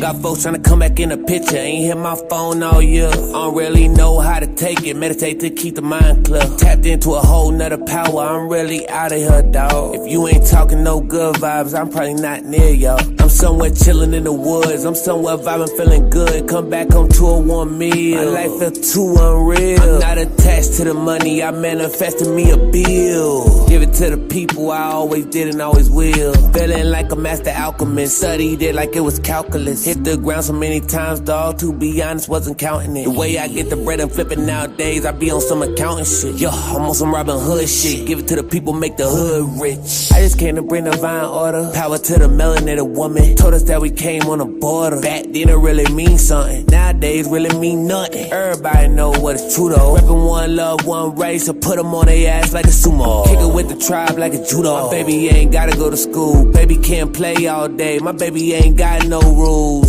got folks tryna come back in the picture. Ain't hit my phone all year. I don't really know how to take it. Meditate to keep the mind clear. Tapped into a whole nother power. I'm really out of here, dawg. If you ain't talking no good vibes, I'm probably not near y'all. I'm somewhere chilling in the woods. I'm somewhere vibing, feeling good. Come back home to a warm meal. My life felt too unreal. I'm not attached to the money. I manifested me a bill. Give it to the people. I always did and always will. Feeling like a master alchemist. Studied it like it was calculus. Hit the ground so many times, dawg. To be honest, wasn't counting it. The way I get the bread and flip it nowadays, I be on some accounting shit. Yo, I'm on some Robin Hood shit. Give it to the people, make the hood rich. I just came to bring divine order. Power to the melanated woman. Told us that we came on the border. Back then it really mean something. Nowadays really mean nothing. Everybody know what is true though. Reppin' one love, one race. So put them on their ass like a sumo. Kick it with the tribe like a judo. My baby ain't gotta go to school. Baby can't play all day. My baby ain't got no rules.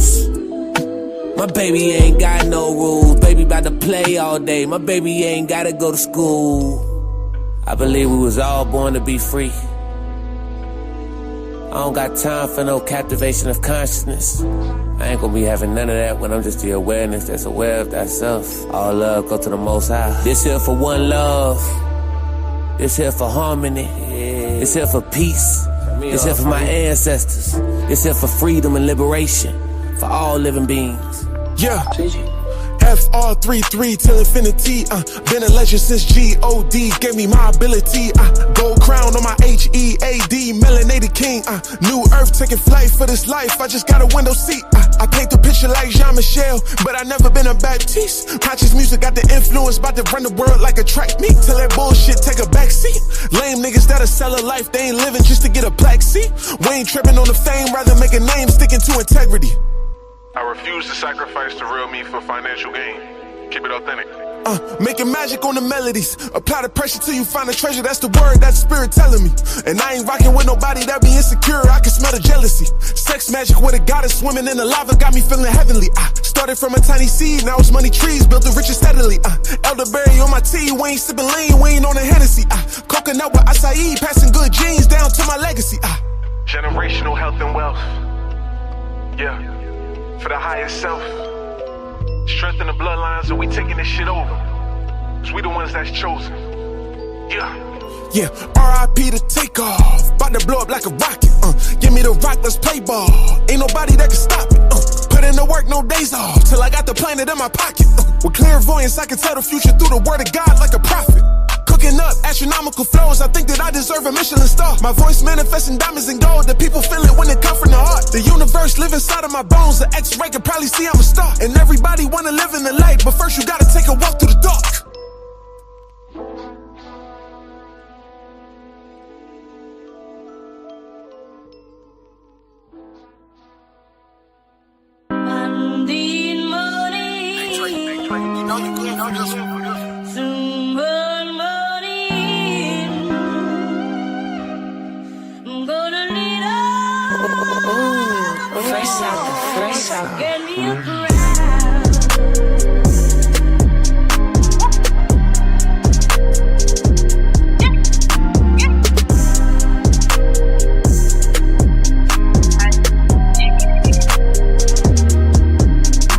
My baby ain't got no rules. Baby bout to play all day. My baby ain't gotta go to school. I believe we was all born to be free. I don't got time for no captivation of consciousness. I ain't gonna be having none of that when I'm just the awareness that's aware of thyself. All love go to the Most High. This here for one love. This here for harmony. This here for peace. This here for my ancestors. This here for freedom and liberation for all living beings. Yeah. FR33 till infinity. Been a legend since G.O.D. Gave me my ability. Gold crown on my H.E.A.D. Melanated king. New earth taking flight for this life. I just got a window seat. I paint the picture like Jean-Michel, but I never been a Baptiste. Conscious music got the influence, about to run the world like a track meet. Till that bullshit take a backseat. Lame niggas that'll sell a life they ain't living just to get a plaque seat. We ain't tripping on the fame, rather make a name sticking to integrity. I refuse to sacrifice the real me for financial gain. Keep it authentic. Making magic on the melodies. Apply the pressure till you find a treasure. That's the word that the spirit telling me. And I ain't rocking with nobody that be insecure. I can smell the jealousy. Sex magic with a goddess swimming in the lava got me feeling heavenly. Started from a tiny seed, now it's money trees. Built the riches steadily. Elderberry on my tea. We ain't sipping lean, we ain't on a Hennessy. Coconut with acai, passing good genes down to my legacy. Generational health and wealth. Yeah. For the highest self. Strengthen the bloodlines and we taking this shit over. Cause we the ones that's chosen. Yeah, R.I.P. to take off. About to blow up like a rocket. Give me the rock, let's play ball. Ain't nobody that can stop it. Put in the work, no days off. Till I got the planet in my pocket. With clairvoyance, I can tell the future through the word of God like a prophet. Cooking up astronomical flows, I think that I deserve a Michelin star. My voice manifesting diamonds and gold, the people feel it when it come from the heart. The universe live inside of my bones, the X-ray can probably see I'm a star. And everybody wanna live in the light, but first you gotta take a walk through the dark. Monday morning, You know you good, don't just fresh out. Get me a crowd.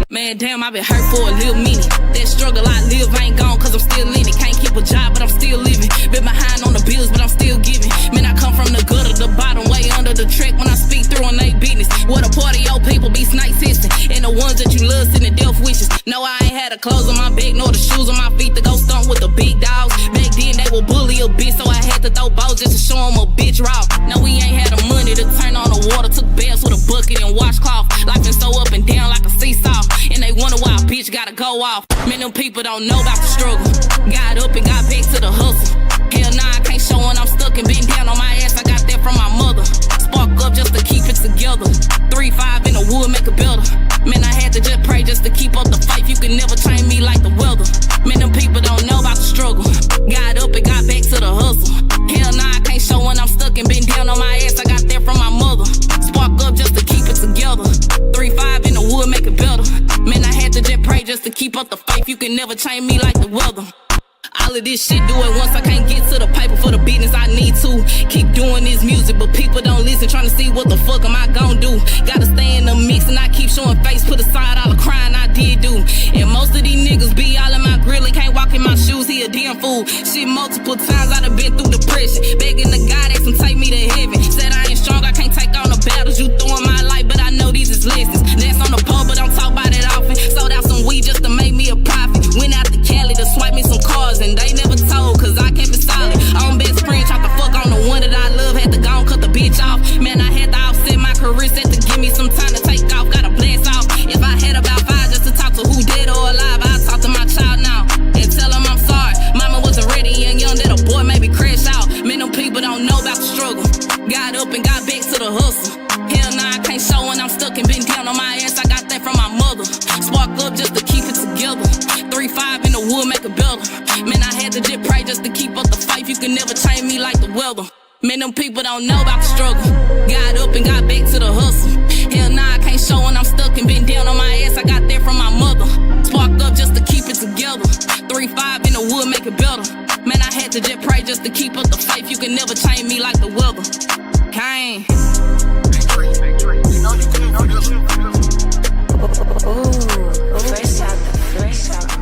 Man, damn, I been hurt for a little minute. That struggle I live ain't gone cause I'm still in it. Can't keep a job, but I'm still living. Been behind on the bills, but I'm still giving. Man, I come from the gutter, the bottom, way under the track when I speak through on they business. What a party, old people be snake sisting. And the ones that you love sending death wishes. No, I ain't had the clothes on my back, nor the shoes on my feet to go stomp with the big dogs. Back then, they would bully a bitch, so I had to throw balls just to show them a bitch raw. Now we ain't had the money to turn on the water. Took baths with a bucket and washcloth. Life been so up and down like a seesaw. And they wonder why a bitch gotta go off. Man, them people don't know about the struggle. Got up and got back to the hustle. Hell nah, I can't show when I'm stuck and been down on my ass. I got that from my mother. Spark up just to keep it together. 3-5 in the wood, make it better. Man, I had to just pray just to keep up the fight. You can never train me like the weather. Man, them people don't know about the struggle. Got up and got back to the hustle. Hell nah, I can't show when I'm stuck and been down on my ass. I got that from my mother. Spark up just to keep it together. 3-5 in the wood, make it better. Man, I had to just pray just to keep up the faith. You can never change me like the weather. All of this shit, do it once. I can't get to the paper for the business I need to. Keep doing this music, but people don't listen. Trying to see what the fuck am I gon' do. Gotta stay in the mix and I keep showing face. Put aside all the crying I did do. And most of these niggas be all in my grill and can't walk in my shoes. He a damn fool. Shit, multiple times I done been through depression. Begging the God that can take me to heaven. Said I ain't strong, I can't take on the battles you throw in my life, but I know these is lessons. That's on the pole, but don't talk about it often. Sold out some weed just to make me a profit. Went out to Cali to swipe me some cars, and they never told, cause I kept it solid. On best friend, tried to fuck on the one that I love. Had to go and cut the bitch off. Man, I had to offset my career, set to give me some time to take off. Gotta blast off. If I had about 5 just to talk to who dead or alive, I'll talk to my child now and tell him I'm sorry. Mama wasn't ready and young that a boy maybe crash out. Man, them people don't know about the struggle. Got up and got back to the hustle. Hell nah, I can't show when I'm stuck and been down on my ass. I got that from my mother. Spark up just to keep it together. 3-5 in the wood make it better. Man, I had to just pray just to keep up the fight. You can never change me like the weather. Man, them people don't know about the struggle. Got up and got back to the hustle. Hell nah, I can't show when I'm stuck and been down on my ass. I got that from my mother. Spark up just to keep it together. 3-5 in the wood make it better. Man, I had to just pray just to keep up the faith. You can never change me like the weather. Kane. Ooh, fresh out, fresh out.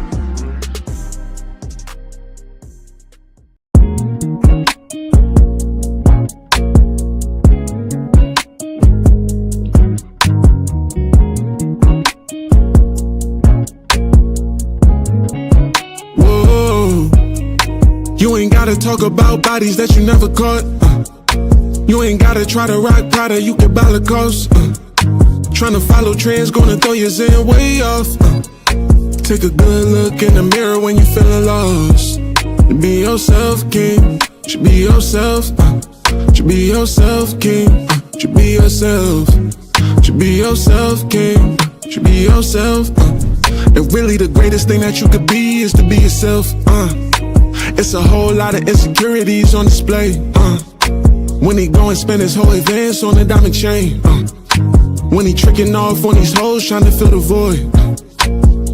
You ain't gotta talk about bodies that you never caught. You ain't gotta try to rock Prada, you can buy Lacoste. Tryna follow trends, gonna throw your zen way off. Take a good look in the mirror when you feeling lost. Be yourself, king. Should be yourself. Should be yourself, king. Should be yourself. Should be yourself, king. Should be yourself. And really the greatest thing that you could be is to be yourself. It's a whole lot of insecurities on display. When he go and spend his whole advance on a diamond chain. When he tricking off on these hoes trying to fill the void.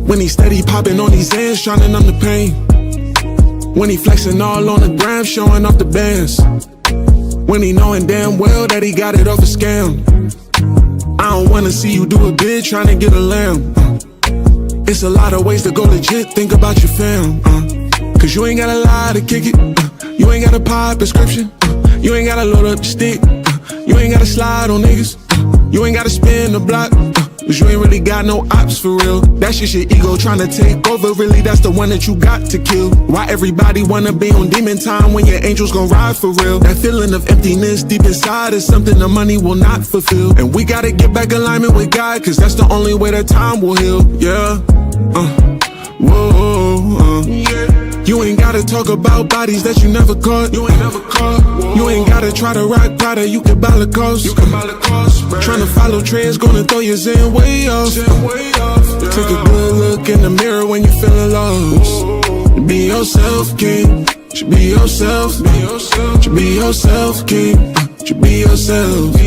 When he steady popping on these ends trying to numb the pain. When he flexing all on the gram showing off the bands. When he knowing damn well that he got it off a scam. I don't wanna see you do a bid trying to get a lamb. It's a lot of ways to go legit, think about your fam. Cause you ain't gotta lie to kick it. You ain't gotta pop prescription. You ain't gotta load up the stick. You ain't gotta slide on niggas. You ain't gotta spin the block. Cause you ain't really got no ops for real. That's just your ego tryna take over. Really, that's the one that you got to kill. Why everybody wanna be on demon time when your angels gon' ride for real? That feeling of emptiness deep inside is something the money will not fulfill. And we gotta get back alignment with God, cause that's the only way that time will heal. Yeah. You ain't gotta talk about bodies that you never caught. You ain't never caught. You ain't gotta try to rock Prada, you can buy Lacoste. You can buy Lacoste. Tryna follow trends, gonna throw your zen way off. Yeah. Take a good look in the mirror when you feeling lost. Be yourself, king. Should be yourself. Should be yourself, king. Should be yourself.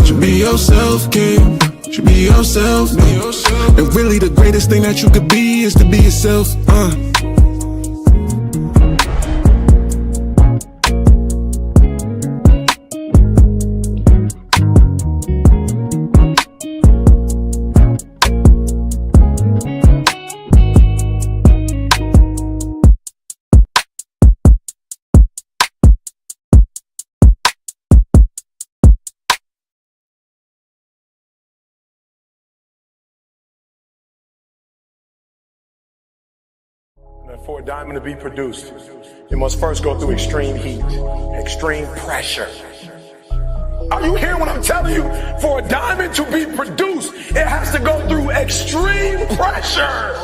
Should be yourself, king. Should be yourself. And really the greatest thing that you could be is to be yourself. For a diamond to be produced, it must first go through extreme heat, extreme pressure. Are you hearing what I'm telling you? For a diamond to be produced, it has to go through extreme pressure.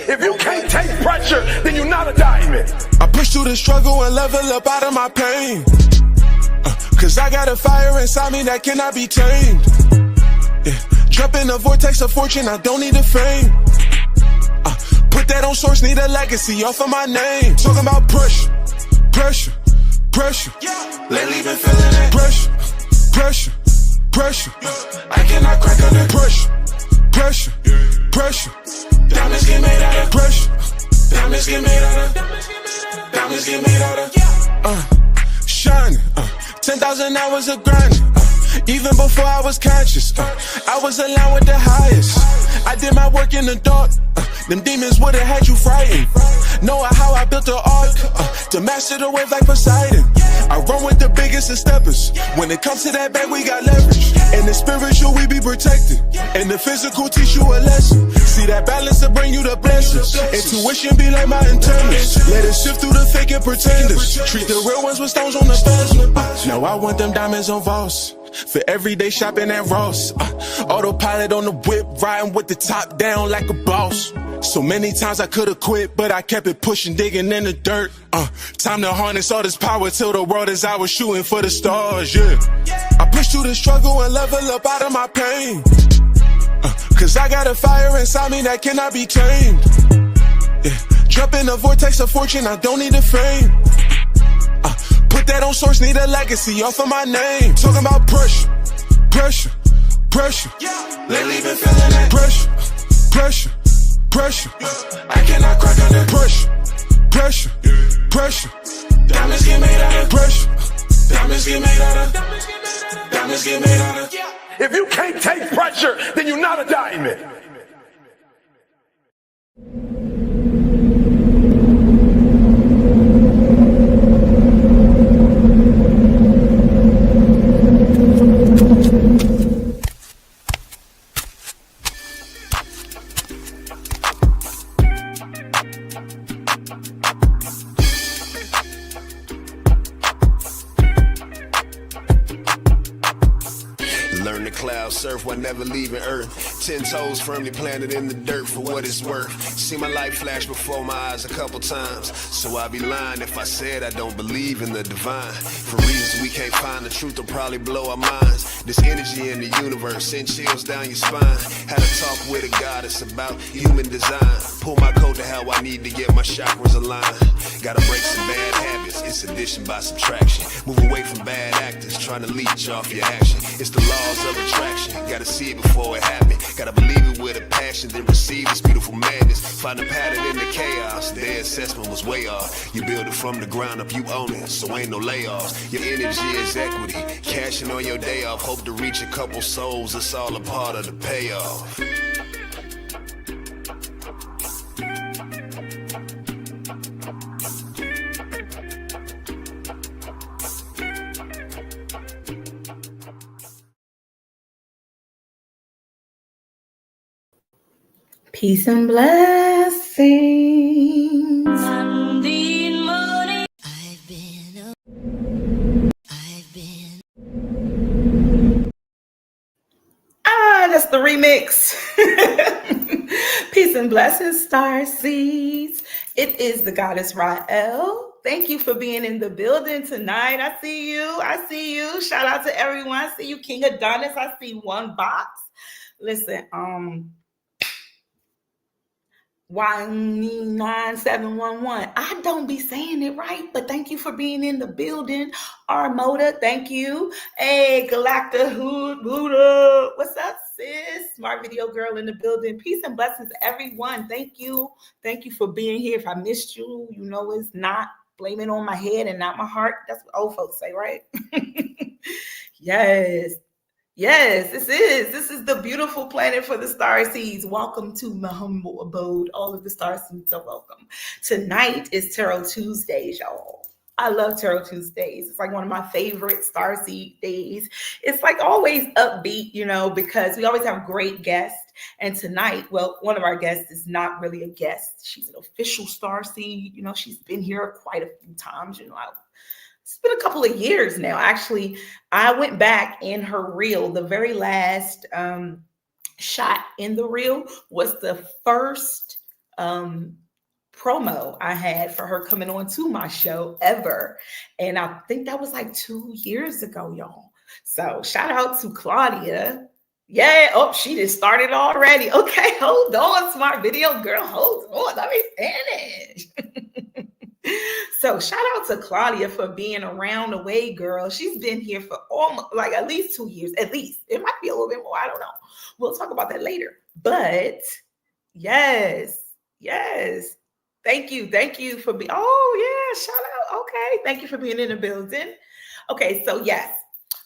If you can't take pressure, then you're not a diamond. I push through the struggle and level up out of my pain. Cause I got a fire inside me that cannot be tamed. Jump in the vortex of fortune, I don't need the fame. Put that on source, need a legacy off of my name. Talking about pressure, pressure, pressure. Lately been feeling it. Pressure, pressure, pressure. I cannot crack under pressure, pressure, pressure. Diamonds get made out of pressure, Diamonds get made out of. Diamonds get made out of. Shining. 10,000 hours of grinding. Even before I was conscious, I was aligned with the highest. I did my work in the dark. Them demons would've had you frightened. Know how I built the ark to master the wave like Poseidon. I run with the biggest of steppers. When it comes to that bag, we got leverage. In the spiritual, we be protected. In the physical, teach you a lesson. See that balance to bring you the blessings. Intuition be like my internals. Let it sift through the fake and pretenders. Treat the real ones with stones on the bezel. Now I want them diamonds on Voss. For everyday shopping at Ross. Autopilot on the whip, riding with the top down like a boss. So many times I could've quit, but I kept it pushing, digging in the dirt. Time to harness all this power till the world is ours, shooting for the stars, yeah. I push through the struggle and level up out of my pain. Cause I got a fire inside me that cannot be tamed. Yeah. Jump in the vortex of fortune, I don't need the fame. Put that on source, need a legacy off of my name. Talking about pressure, pressure, pressure. Lately been feeling that pressure, pressure, pressure. I cannot crack under pressure, pressure, pressure. Diamonds get made out of pressure. Diamonds get made out of. Diamonds get made out of. If you can't take pressure, then you're not a diamond. Learn to cloud surf while never leaving Earth. 10 toes firmly planted in the dirt for what it's worth. See my life flash before my eyes a couple times. So I'd be lying if I said I don't believe in the divine. For reasons we can't find, the truth will probably blow our minds. This energy in the universe send chills down your spine. Had a talk with a goddess about human design. Pull my coat to how I need to get my chakras aligned. Gotta break some bad habits, it's addition by subtraction. Move away from bad actors, trying to leech off your action. It's the laws of attraction, gotta see it before it happens. Gotta believe it with a passion, then receive this beautiful madness. Find a pattern in the chaos, their assessment was way off. You build it from the ground up, you own it, so ain't no layoffs. Your energy is equity, cashing on your day off. Hope to reach a couple souls, it's all a part of the payoff. Peace and blessings. Sunday morning. That's the remix. Peace and blessings, STARSEEDS. It is the goddess Rael. Thank you for being in the building tonight. I see you. I see you. Shout out to everyone. I see you, King Adonis. I see one box. Listen, Y9711. I don't be saying it right, but thank you for being in the building. Armoda, thank you. Hey, Galacta Hood Buddha. What's up, sis? Smart video girl in the building. Peace and blessings, everyone. Thank you. Thank you for being here. If I missed you, you know it's not blaming on my head and not my heart. That's what old folks say, right? Yes. Yes, this is the beautiful planet for the STARSEEDS. Welcome to my humble abode. All of the STARSEEDS are welcome. Tonight is Tarot Tuesdays, y'all. I love Tarot Tuesdays. It's like one of my favorite Starseed days. It's like always upbeat, you know, because we always have great guests. And tonight, well, one of our guests is not really a guest. She's an official Starseed. You know, she's been here quite a few times, you know. It's been a couple of years now. Actually, I went back in her reel. The very last shot in the reel was the first promo I had for her coming on to my show ever. And I think that was like 2 years ago, y'all. So shout out to Claudia. Yeah. Oh, she just started already. Okay, hold on, smart video girl. Hold on. Let me finish. So shout out to Claudia for being around the way, girl. She's been here for almost like at least 2 years, at least. It might be a little bit more. I don't know. We'll talk about that later. But yes. Thank you. Thank you for being. Oh, yeah. Shout out. Okay. Thank you for being in the building. Okay. So, yes,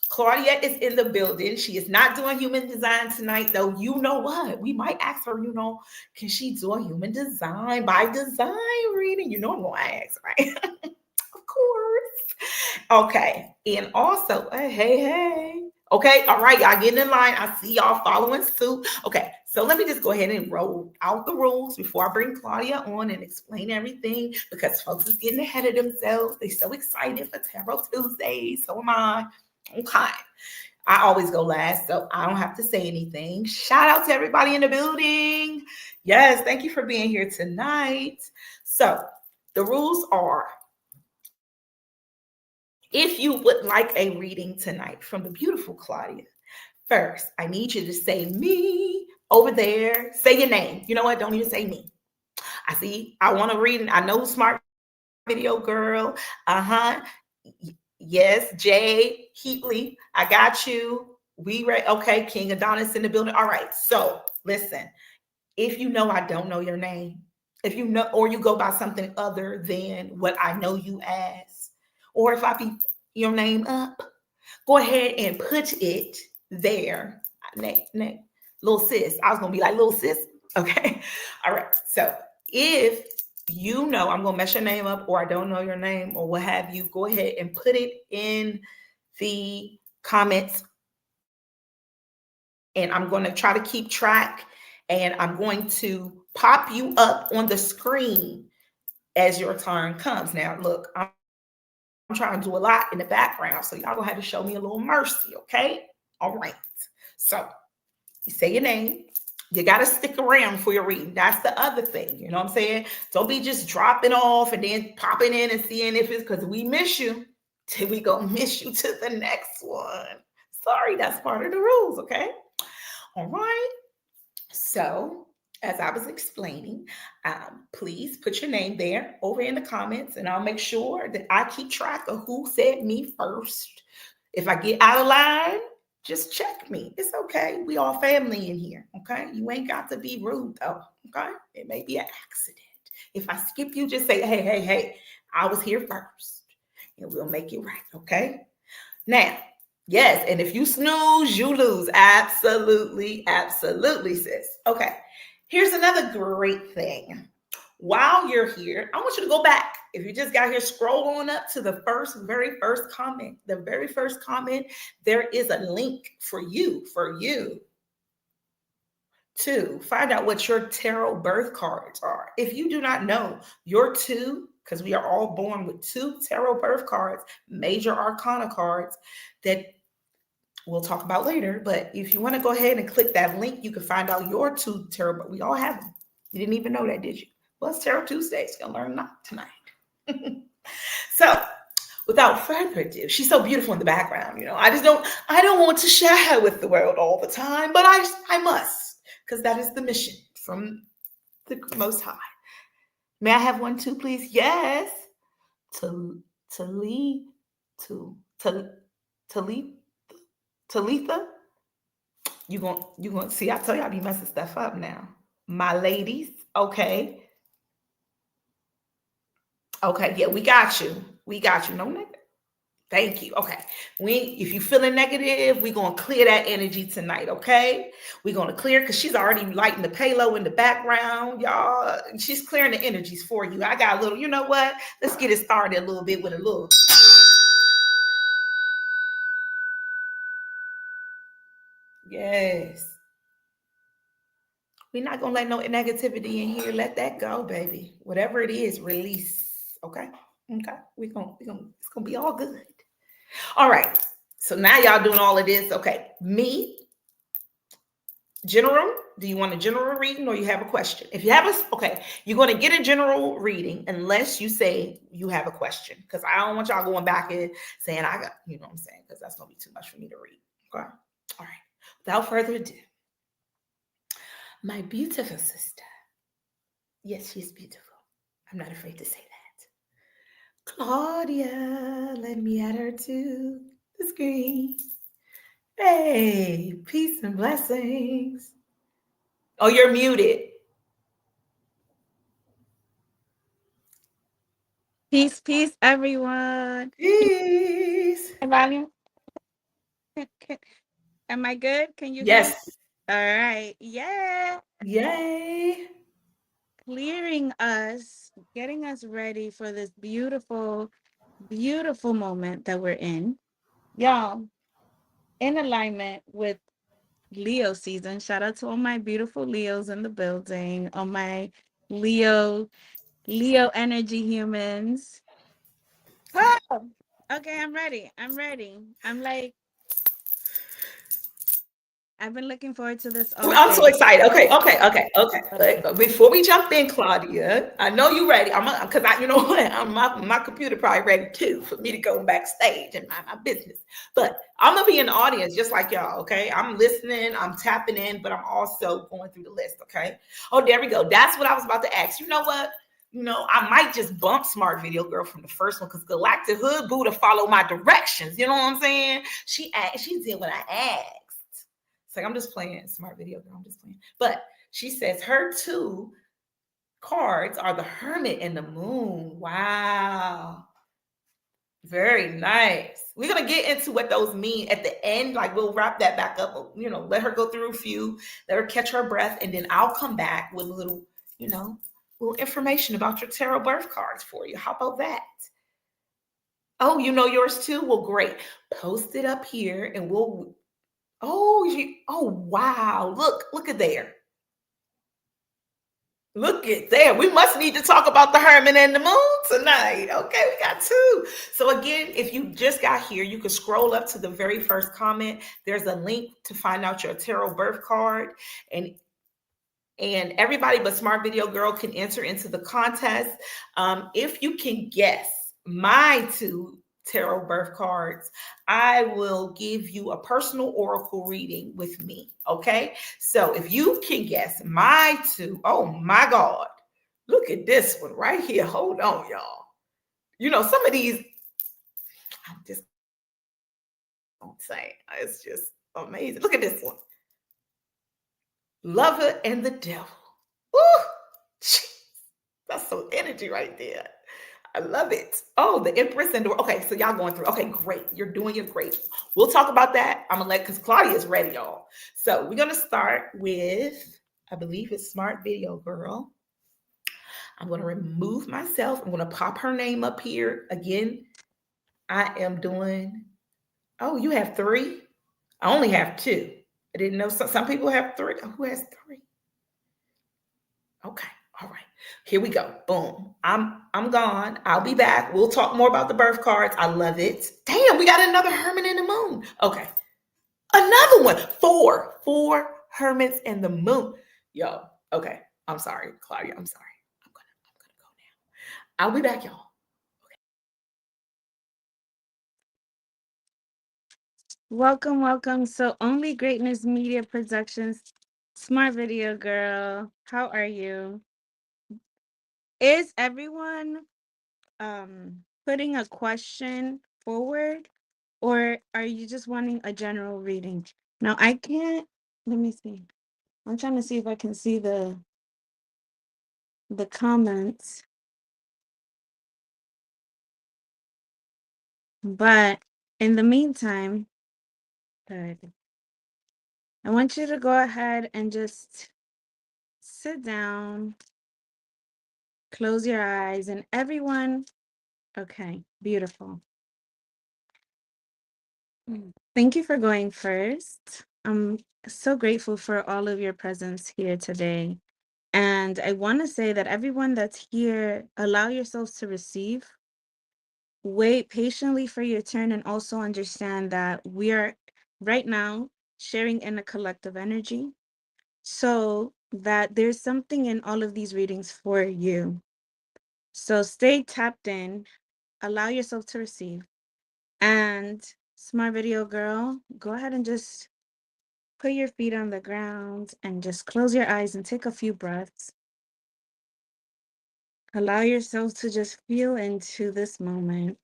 Claudia is in the building. She is not doing human design tonight, though. You know what? We might ask her, can she do a human design by design reading? You know, I'm going to ask, right? Of course. Okay. And also, hey. Okay. All right. Y'all getting in line. I see y'all following suit. Okay. So let me just go ahead and roll out the rules before I bring Claudia on and explain everything, because folks is getting ahead of themselves. They're so excited for Tarot Tuesday. So am I. Okay. I always go last, so I don't have to say anything. Shout out to everybody in the building. Yes. Thank you for being here tonight. So the rules are, if you would like a reading tonight from the beautiful Claudia, first, I need you to say me over there. Say your name. You know what? Don't even say me. I see. I want to read it. I know Smart Video Girl. Yes, Jay Heatley. I got you. We read. Okay, King Adonis in the building. All right. So listen. If you know I don't know your name, if you know, or you go by something other than what I know you as, or if I beat your name up, go ahead and put it there. Little sis. I was going to be like, little sis. Okay. All right. So if you know I'm going to mess your name up, or I don't know your name, or what have you, go ahead and put it in the comments. And I'm going to try to keep track, and I'm going to pop you up on the screen as your turn comes. Now, look, I'm trying to do a lot in the background, so y'all gonna have to show me a little mercy, okay? All right. So you say your name. You got to stick around for your reading. That's the other thing. You know what I'm saying? Don't be just dropping off and then popping in and seeing if it's because we miss you. Till we gonna miss you to the next one. Sorry, that's part of the rules, okay? All right. So, as I was explaining, please put your name there over in the comments, and I'll make sure that I keep track of who said me first. If I get out of line, just check me. It's okay. We all family in here, okay? You ain't got to be rude, though, okay? It may be an accident. If I skip you, just say, hey, I was here first, and we'll make it right, okay? Now, yes, and if you snooze, you lose. Absolutely, sis. Okay, here's another great thing. While you're here, I want you to go back. If you just got here, scroll on up to the very first comment. The very first comment, there is a link for you to find out what your tarot birth cards are. If you do not know your two, because we are all born with two tarot birth cards, major arcana cards, that we'll talk about later. But if you want to go ahead and click that link, you can find out your two tarot, but we all have them. You didn't even know that, did you? Well, it's Tarot Tuesdays. You'll learn that tonight. So without further ado, she's so beautiful in the background. I don't want to share her with the world all the time, but I must, because that is the mission from the Most High. May I have one too, please? Yes. Talitha. You going to see, I tell you, I be messing stuff up now. My ladies. Okay. Okay. Yeah, we got you. No negative. Thank you. Okay. If you feeling negative, we're going to clear that energy tonight. Okay. We're going to clear, because she's already lighting the payload in the background, y'all. She's clearing the energies for you. I got a little, you know what? Let's get it started a little bit with a little. Yes. We're not going to let no negativity in here. Let that go, baby. Whatever it is, release. Okay. It's going to be all good. All right. So now y'all doing all of this. Okay. Me, general. Do you want a general reading, or you have a question? If you have you're going to get a general reading unless you say you have a question, because I don't want y'all going back and saying I got, you know what I'm saying, because that's going to be too much for me to read. Okay. All right. Without further ado, my beautiful sister. Yes, she's beautiful. I'm not afraid to say that. Claudia, let me add her to the screen. Hey, peace and blessings. Oh, you're muted. Peace, peace, everyone. Peace. Hey, volume. Am I good? Can you hear me? Yes. All right. Yeah. Yay. Clearing us, getting us ready for this beautiful, beautiful moment that we're in. Y'all, in alignment with Leo season. Shout out to all my beautiful Leos in the building, all my Leo energy humans. Oh, okay, I'm ready. I'm ready. I'm like, I've been looking forward to this all I'm so day. excited. Okay. But before we jump in, Claudia, I know you ready. Because you know what? My computer probably ready too for me to go backstage and mind my business. But I'm gonna be in the audience just like y'all. Okay, I'm listening, I'm tapping in, but I'm also going through the list. Okay. Oh, there we go. That's what I was about to ask. You know what? I might just bump Smart Video Girl from the first one because Galactic Hood Buddha follow my directions. You know what I'm saying? She did what I asked. It's like, I'm just playing Smart Video Girl. I'm just playing. But she says her two cards are the Hermit and the Moon. Wow. Very nice. We're going to get into what those mean at the end. Like, we'll wrap that back up. Let her go through a few, let her catch her breath, and then I'll come back with a little, little information about your tarot birth cards for you. How about that? Oh, you know yours too? Well, great. Post it up here and we'll. Oh, wow. Look at there. Look at there. We must need to talk about the Hermit and the Moon tonight. Okay, we got two. So again, if you just got here, you can scroll up to the very first comment. There's a link to find out your tarot birth card. And everybody but Smart Video Girl can enter into the contest. If you can guess my two tarot birth cards, I will give you a personal oracle reading with me. Okay. So if you can guess my two, oh my God, look at this one right here. Hold on, y'all. Some of these, I'm just don't say it's just amazing. Look at this one. Lover and the Devil. Woo! That's some energy right there. I love it. Oh, the Empress and the okay. So y'all going through. Okay, great. You're doing it great. We'll talk about that. I'm gonna because Claudia's ready, y'all. So we're gonna start with, I believe it's Smart Video Girl. I'm gonna remove myself. I'm gonna pop her name up here again. I am doing. Oh, you have three. I only have two. I didn't know some people have three. Who has three? Okay. All right. Here we go. Boom. I'm gone. I'll be back. We'll talk more about the birth cards. I love it. Damn, we got another Hermit and the Moon. Okay. Another one. Four Hermits and the Moon. Yo. Okay. I'm sorry, Claudia. I'm sorry. I'm gonna go now. I'll be back, y'all. Welcome, welcome. So Only Greatness Media Productions, Smart Video Girl. How are you? Is everyone putting a question forward, or are you just wanting a general reading? Now I can't. Let me see. I'm trying to see if I can see the comments. But in the meantime, I want you to go ahead and just sit down, close your eyes, and everyone, okay, beautiful. Thank you for going first. I'm so grateful for all of your presence here today. And I want to say that everyone that's here, allow yourselves to receive. Wait patiently for your turn and also understand that we are right now sharing in a collective energy so that there's something in all of these readings for you. So stay tapped in, allow yourself to receive. And Smart Video Girl, go ahead and just put your feet on the ground and just close your eyes and take a few breaths. Allow yourself to just feel into this moment.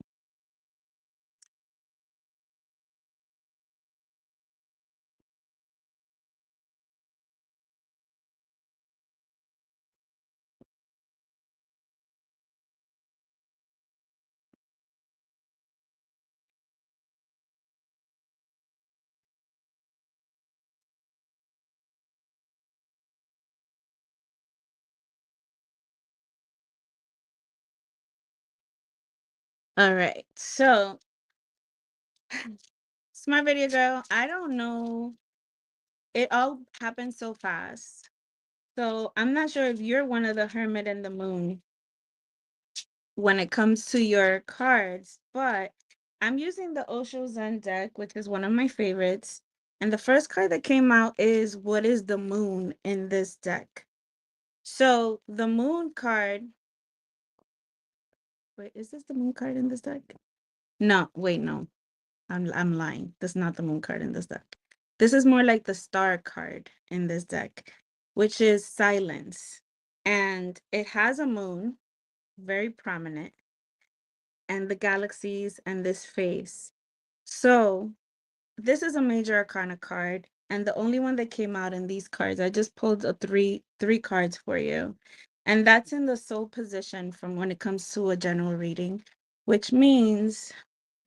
All right. So, smart video girl, I don't know. It all happened so fast. So, I'm not sure if you're one of the Hermit and the Moon when it comes to your cards, but I'm using the Osho Zen deck, which is one of my favorites. And the first card that came out is what is the moon in this deck? So the moon card, wait, is this the moon card in this deck? No, wait, no. I'm lying. That's not the moon card in this deck. This is more like the star card in this deck, which is silence. And it has a moon, very prominent, and the galaxies and this face. So this is a major arcana card, and the only one that came out in these cards, I just pulled a three cards for you. And that's in the soul position from when it comes to a general reading, which means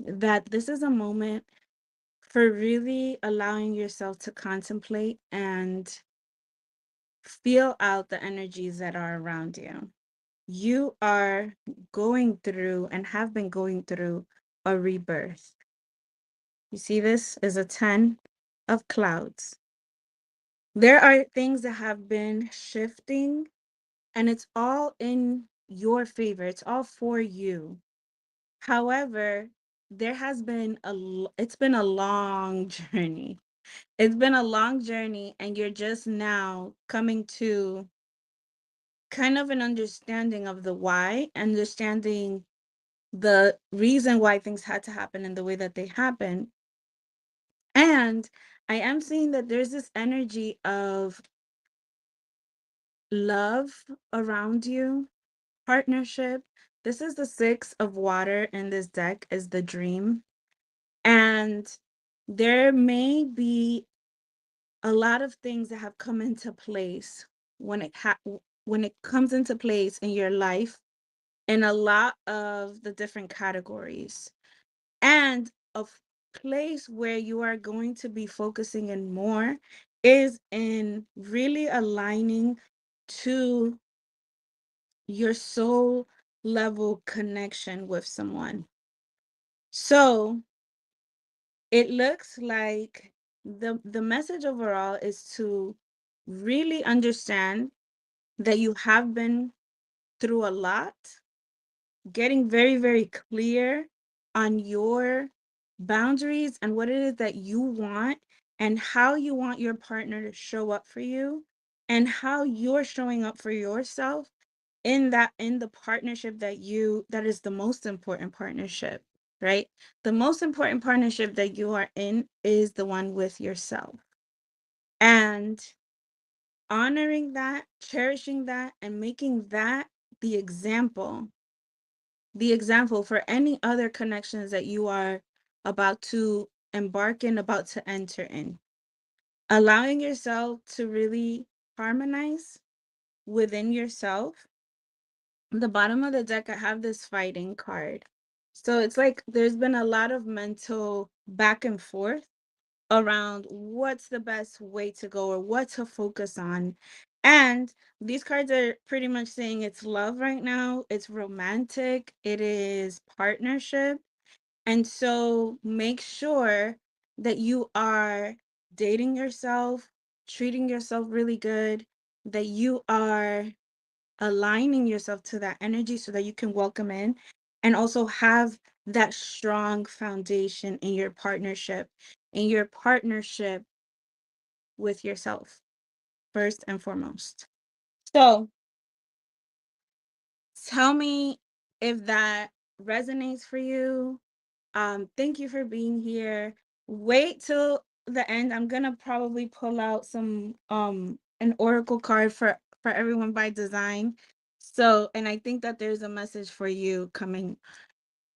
that this is a moment for really allowing yourself to contemplate and feel out the energies that are around you. You are going through and have been going through a rebirth. You see, this is a 10 of clouds. There are things that have been shifting, and it's all in your favor. It's all for you. However, there has been it's been a long journey. It's been a long journey, and you're just now coming to kind of an understanding of the why, understanding the reason why things had to happen in the way that they happen. And I am seeing that there's this energy of love around you, partnership. This is the 6 of water in this deck is the dream. And there may be a lot of things that have come into place when it comes into place in your life in a lot of the different categories. And a place where you are going to be focusing in more is in really aligning to your soul level connection with someone. So it looks like the message overall is to really understand that you have been through a lot, getting very, very clear on your boundaries and what it is that you want and how you want your partner to show up for you and how you're showing up for yourself in the partnership that is the most important partnership, right? The most important partnership that you are in is the one with yourself. And honoring that, cherishing that, and making that the example for any other connections that you are about to embark in, about to enter in. Allowing yourself to really harmonize within yourself. The bottom of the deck, I have this fighting card. So it's like there's been a lot of mental back and forth around what's the best way to go or what to focus on. And these cards are pretty much saying it's love right now, it's romantic, it is partnership. And so make sure that you are dating yourself, treating yourself really good, that you are aligning yourself to that energy so that you can welcome in and also have that strong foundation in your partnership with yourself first and foremost. So tell me if that resonates for you. Thank you for being here. Wait till the end. I'm gonna probably pull out some an oracle card for everyone by design. So, and I think that there's a message for you coming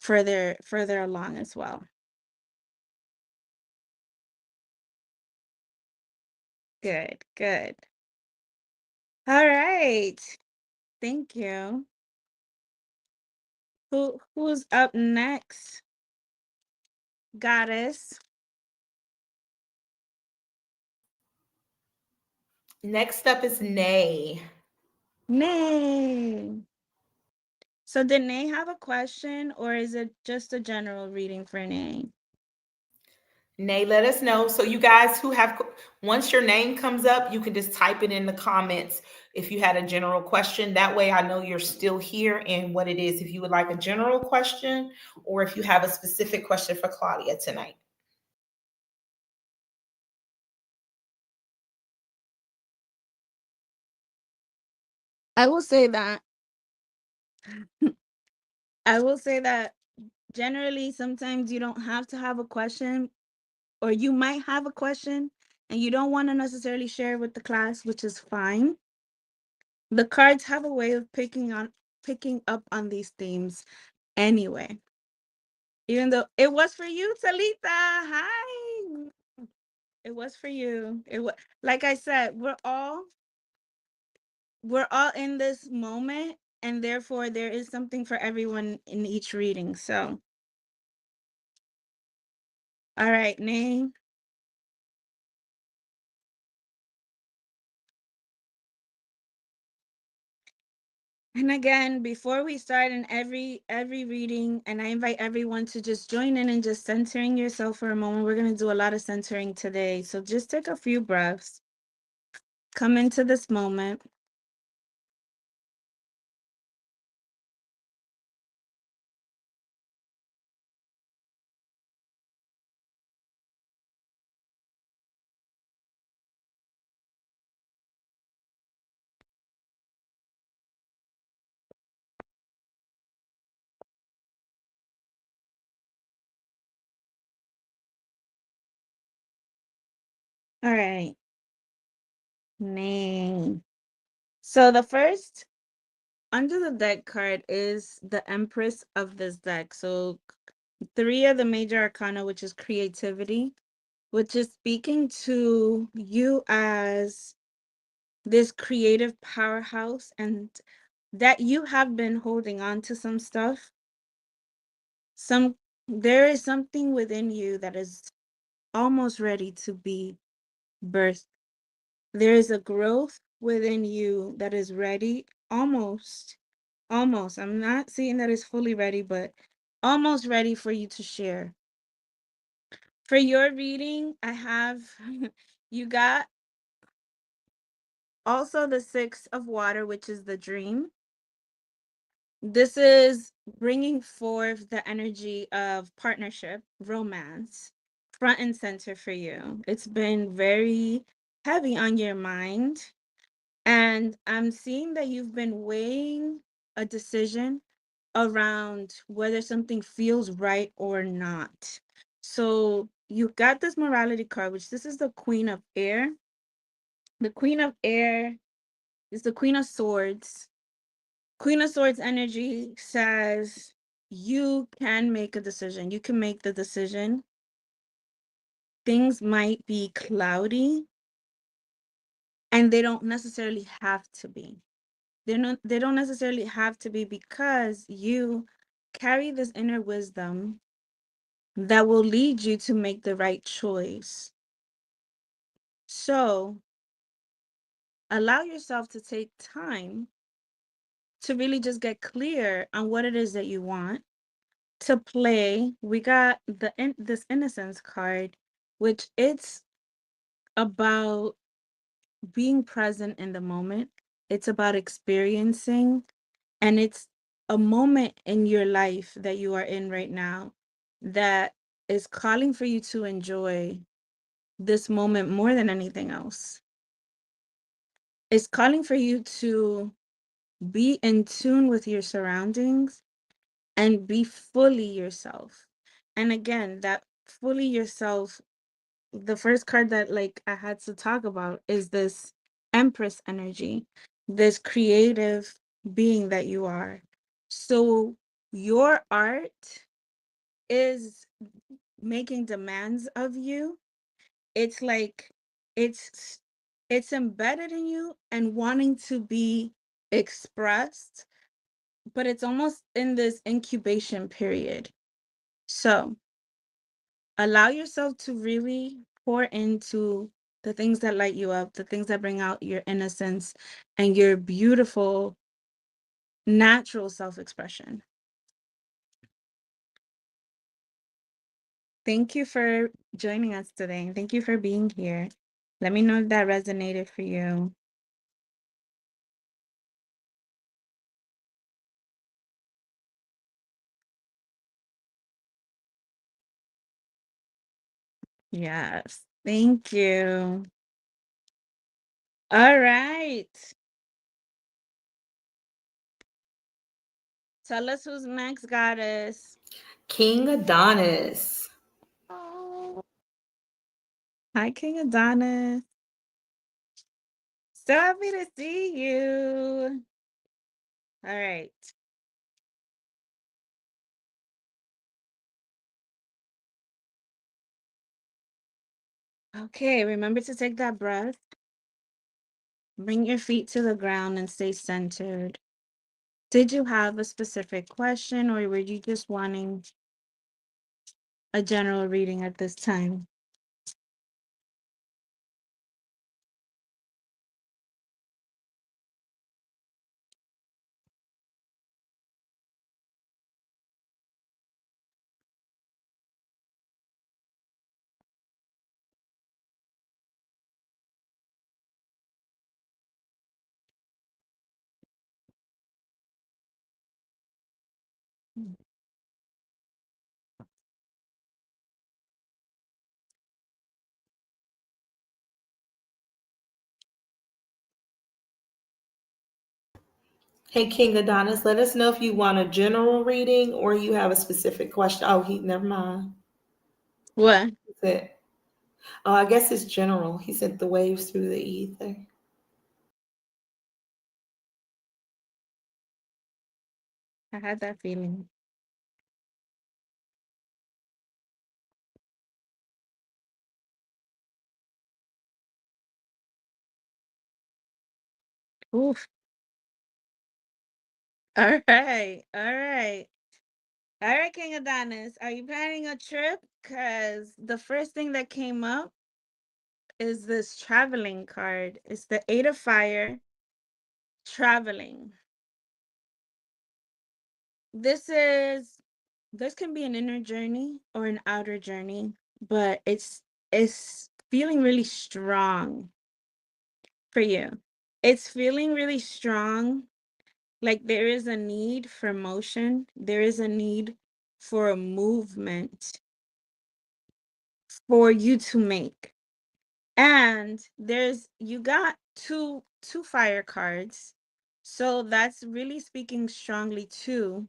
further along as well. Good, good. All right. Thank you. Who's up next? Goddess. Next up is Nay. Nay. So did Nay have a question, or is it just a general reading for Nay? Nay, let us know. So you guys who have, once your name comes up, you can just type it in the comments if you had a general question. That way I know you're still here and what it is, if you would like a general question or if you have a specific question for Claudia tonight. I will say that I will say that generally sometimes you don't have to have a question, or you might have a question and you don't want to necessarily share with the class, which is fine. The cards have a way of picking up on these themes anyway. Even though it was for you, Talita. Hi. It was for you. It was, like I said, we're all in this moment, and therefore there is something for everyone in each reading. So, all right, name. And again, before we start in every reading, and I invite everyone to just join in and just centering yourself for a moment. We're going to do a lot of centering today. So just take a few breaths. Come into this moment. All right. Name. So the first under the deck card is the Empress of this deck. So 3 of the major arcana, which is creativity, which is speaking to you as this creative powerhouse, and that you have been holding on to some stuff. There is something within you that is almost ready to be birthed. There is a growth within you that is ready, almost. I'm not saying that it's fully ready, but almost ready for you to share. For your reading, I have you got also the 6 of water, which is the dream. This is bringing forth the energy of partnership, romance, front and center for you. It's been very heavy on your mind. And I'm seeing that you've been weighing a decision around whether something feels right or not. So you got this morality card, which this is the Queen of Air. The Queen of Air is the Queen of Swords. Queen of Swords energy says you can make a decision. You can make the decision. Things might be cloudy, and they don't necessarily have to be. They don't necessarily have to be, because you carry this inner wisdom that will lead you to make the right choice. So allow yourself to take time to really just get clear on what it is that you want to play. We got this innocence card, which it's about being present in the moment. It's about experiencing, and it's a moment in your life that you are in right now that is calling for you to enjoy this moment more than anything else. It's calling for you to be in tune with your surroundings and be fully yourself. And again, that fully yourself, the first card that like I had to talk about is this Empress energy, this creative being that you are. So your art is making demands of you. It's like it's it's embedded in you and wanting to be expressed, but it's almost in this incubation period. So allow yourself to really pour into the things that light you up, the things that bring out your innocence and your beautiful natural self-expression. Thank you for joining us today. Thank you for being here. Let me know if that resonated for you. Yes. Thank you. All right. Tell us who's next, goddess. King Adonis. Oh. Hi, King Adonis. So happy to see you. All right. Okay, remember to take that breath. Bring your feet to the ground and stay centered. Did you have a specific question, or were you just wanting a general reading at this time? Hey, King Adonis, let us know if you want a general reading or you have a specific question. Oh, never mind. What? He said, oh, I guess it's general. He said the waves through the ether. I had that feeling. Oof. All right. All right. All right, King Adonis. Are you planning a trip? Because the first thing that came up is this traveling card. It's the Eight of Fire, traveling. This can be an inner journey or an outer journey, but it's feeling really strong for you. It's feeling really strong. Like there is a need for motion. There is a need for a movement for you to make. And you got two fire cards. So that's really speaking strongly to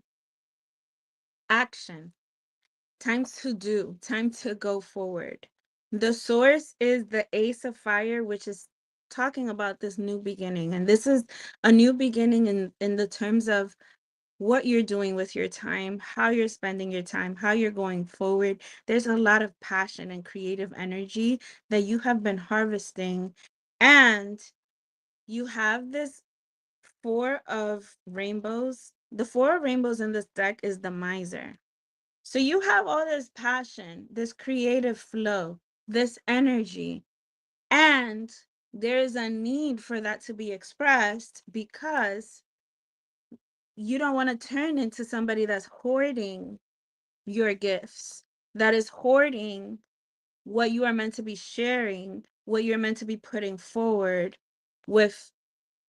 action. Time to do, time to go forward. The source is the Ace of Fire, which is talking about this new beginning. And this is a new beginning in the terms of what you're doing with your time, how you're spending your time, how you're going forward. There's a lot of passion and creative energy that you have been harvesting. And you have this Four of Rainbows. The Four of Rainbows in this deck is the Miser. So you have all this passion, this creative flow, this energy, and there's a need for that to be expressed because you don't want to turn into somebody that's hoarding your gifts, that is hoarding what you are meant to be sharing, what you're meant to be putting forward with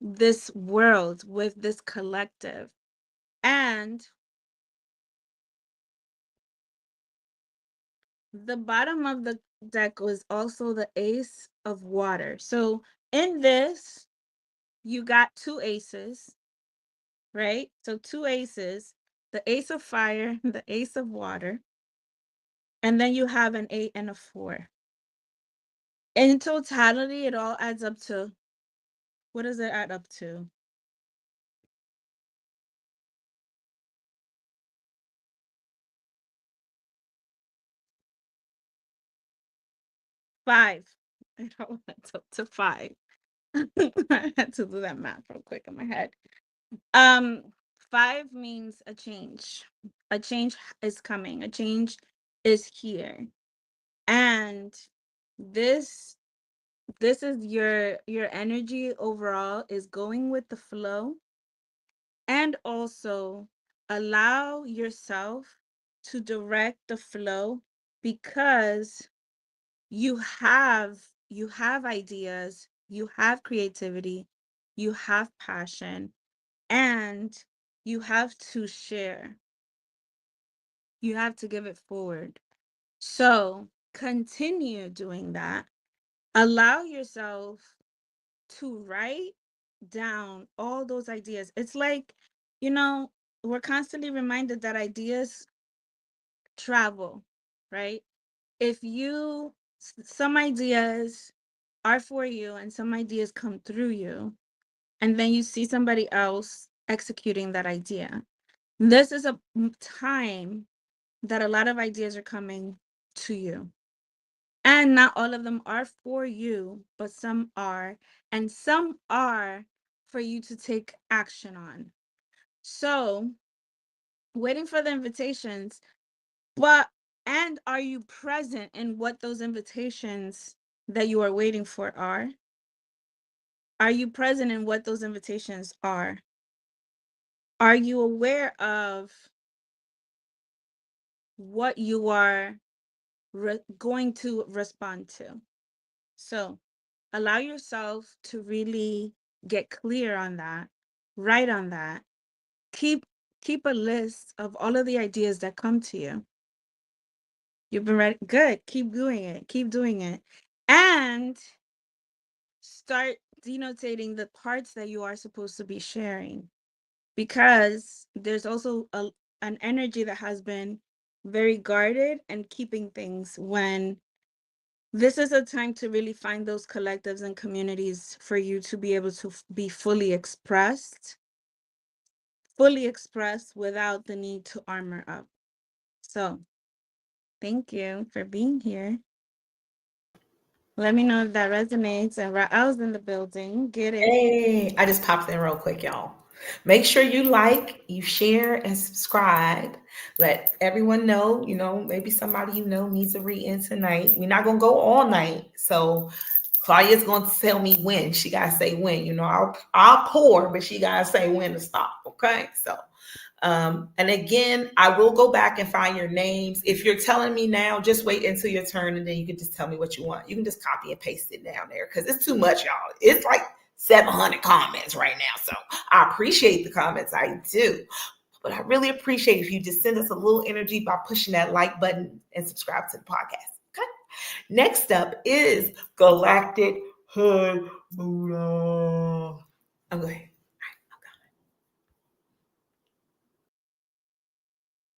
this world, with this collective. And the bottom of the deck was also the Ace of Water. So in this, you got two aces, right? So two aces, the Ace of Fire, the Ace of Water, and then you have an 8 and a 4. In totality, it all adds up to, what does it add up to? Five. It all adds up to 5. I had to do that math real quick in my head. 5 means a change. A change is coming. A change is here. And this is your energy overall is going with the flow and also allow yourself to direct the flow, because you have ideas, you have creativity, you have passion, and you have to share. You have to give it forward. So continue doing that. Allow yourself to write down all those ideas. It's like, you know, we're constantly reminded that ideas travel, right? If you, some ideas are for you and some ideas come through you, and then you see somebody else executing that idea. This is a time that a lot of ideas are coming to you. And not all of them are for you, but some are. And some are for you to take action on. So, waiting for the invitations, and are you present in what those invitations that you are waiting for are? Are you present in what those invitations are? Are you aware of what you are going to respond to? So allow yourself to really get clear on that, write on that. Keep keep a list of all of the ideas that come to you. You've been ready. Good. Keep doing it. Keep doing it. And start denotating the parts that you are supposed to be sharing, because there's also an energy that has been very guarded and keeping things, when this is a time to really find those collectives and communities for you to be able to be fully expressed without the need to armor up. So thank you for being here. Let me know if that resonates. And Rael's in the building. Get it. Hey, I just popped in real quick, y'all. Make sure you like, you share, and subscribe. Let everyone know, maybe somebody needs a read-in tonight. We're not gonna go all night. So Claudia's gonna tell me when. She gotta say when. I'll pour, but she gotta say when to stop. Okay. So and again, I will go back and find your names. If you're telling me now, just wait until your turn, and then you can just tell me what you want. You can just copy and paste it down there, because it's too much, y'all. It's like 700 comments right now. So I appreciate the comments. I do. But I really appreciate if you just send us a little energy by pushing that like button and subscribe to the podcast. Okay. Next up is Galactic Hood Buddha. I'm going.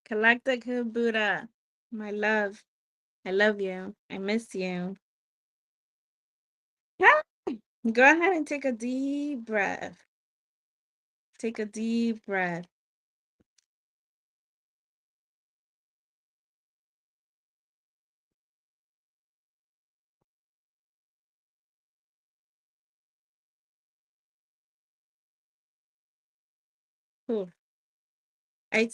Galactic Buddha, my love. I love you. I miss you. Yeah. Go ahead and take a deep breath. Take a deep breath. Ooh. I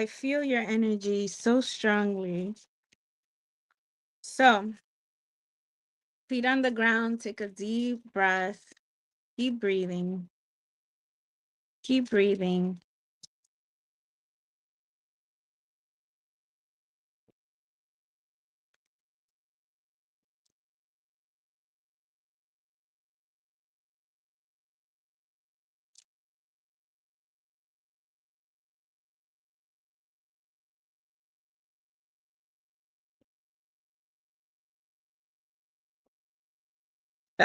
feel your energy so strongly. So, feet on the ground, take a deep breath. Keep breathing. Keep breathing.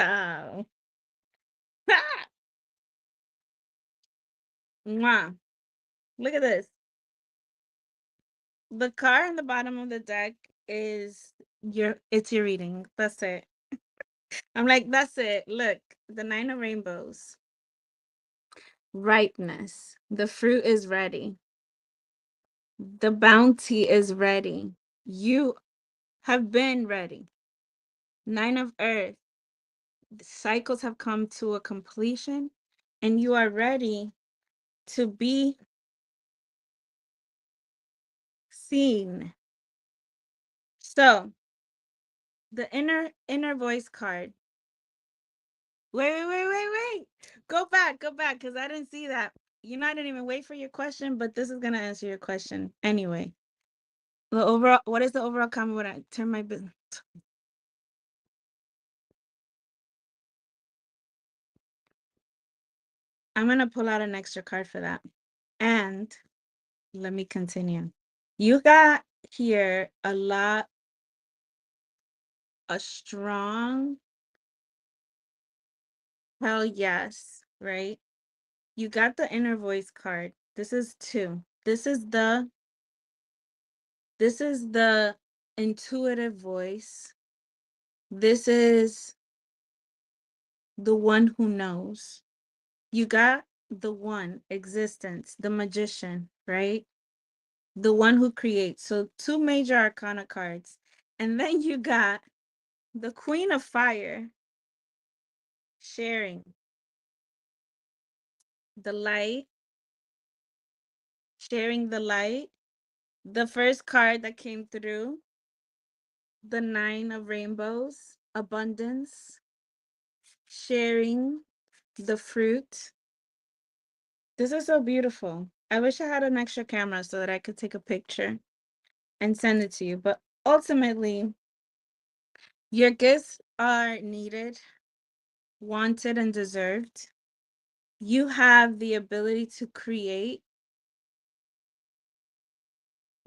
Oh. Mwah. Look at this. The card on the bottom of the deck is it's your reading. That's it. I'm like, that's it. Look, the 9 of rainbows. Ripeness. The fruit is ready. The bounty is ready. You have been ready. 9 of earth. The cycles have come to a completion, and you are ready to be seen. So, the inner voice card. Wait. Go back, because I didn't see that. You know, I didn't even wait for your question, but this is gonna answer your question anyway. The overall, what is the overall comment when I turn my business? I'm gonna pull out an extra card for that. And let me continue. You got here a strong hell yes, right? You got the inner voice card. This is 2. This is the intuitive voice. This is the one who knows. You got the one, existence, the magician, right? The one who creates. So 2 major arcana cards. And then you got the Queen of Fire, sharing the light, sharing the light. The first card that came through, the 9 of Rainbows, abundance, sharing the fruit. This is so beautiful. I wish I had an extra camera so that I could take a picture and send it to you. But ultimately, your gifts are needed, wanted, and deserved. You have the ability to create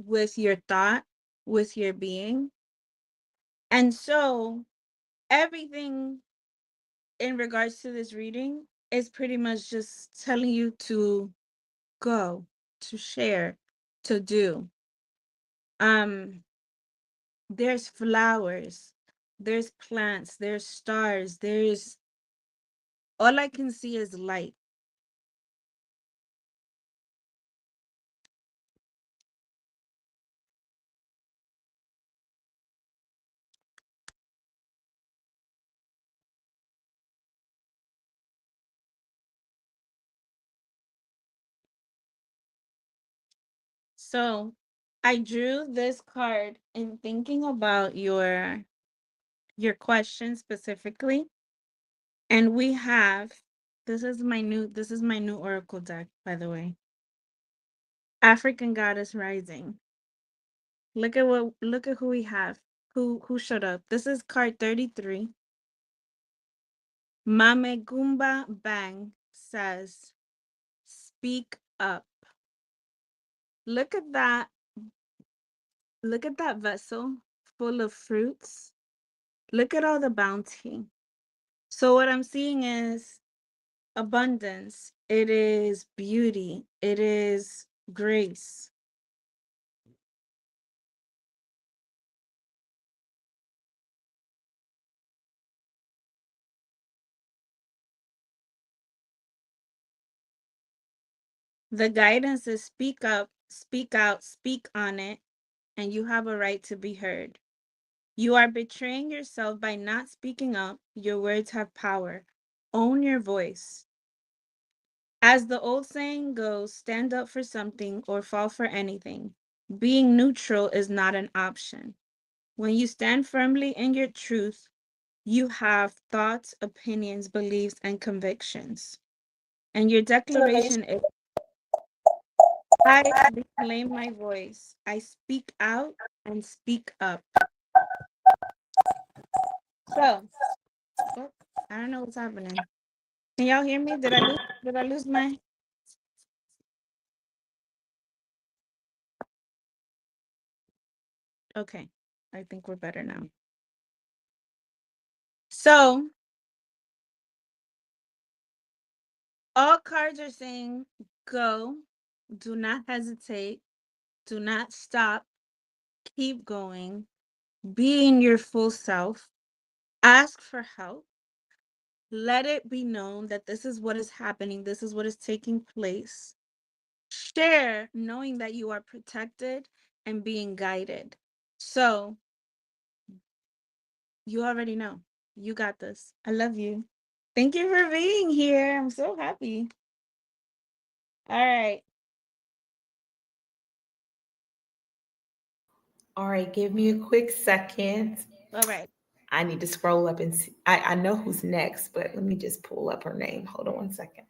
with your thought, with your being. And so everything in regards to this reading is pretty much just telling you to go, to share, to do. There's flowers, there's plants, there's stars, there's all I can see is light. So I drew this card in thinking about your question specifically. And we have this is my new oracle deck, by the way. African Goddess Rising. Look at who we have. Who showed up. This is card 33. Mame Gumba Bang says, speak up. Look at that. Look at that vessel full of fruits. Look at all the bounty. So what I'm seeing is abundance. It is beauty. It is grace. The guidance is speak up, speak out, speak on it, and you have a right to be heard. You are betraying yourself by not speaking up. Your words have power. Own your voice. As the old saying goes, stand up for something or fall for anything. Being neutral is not an option. When you stand firmly in your truth, you have thoughts, opinions, beliefs, and convictions. And your declaration is, I reclaim my voice. I speak out and speak up. So, oh, I don't know what's happening. Can y'all hear me? Did I lose my? Okay, I think we're better now. So, all cards are saying go, do not hesitate, do not stop, keep going, be in your full self, ask for help. Let it be known that this is what is happening, this is what is taking place. Share knowing that you are protected and being guided. So, you already know. You got this. I love you. Thank you for being here. I'm so happy. All right. All right, give me a quick second. All right. I need to scroll up and see. I know who's next, but let me just pull up her name. Hold on one second.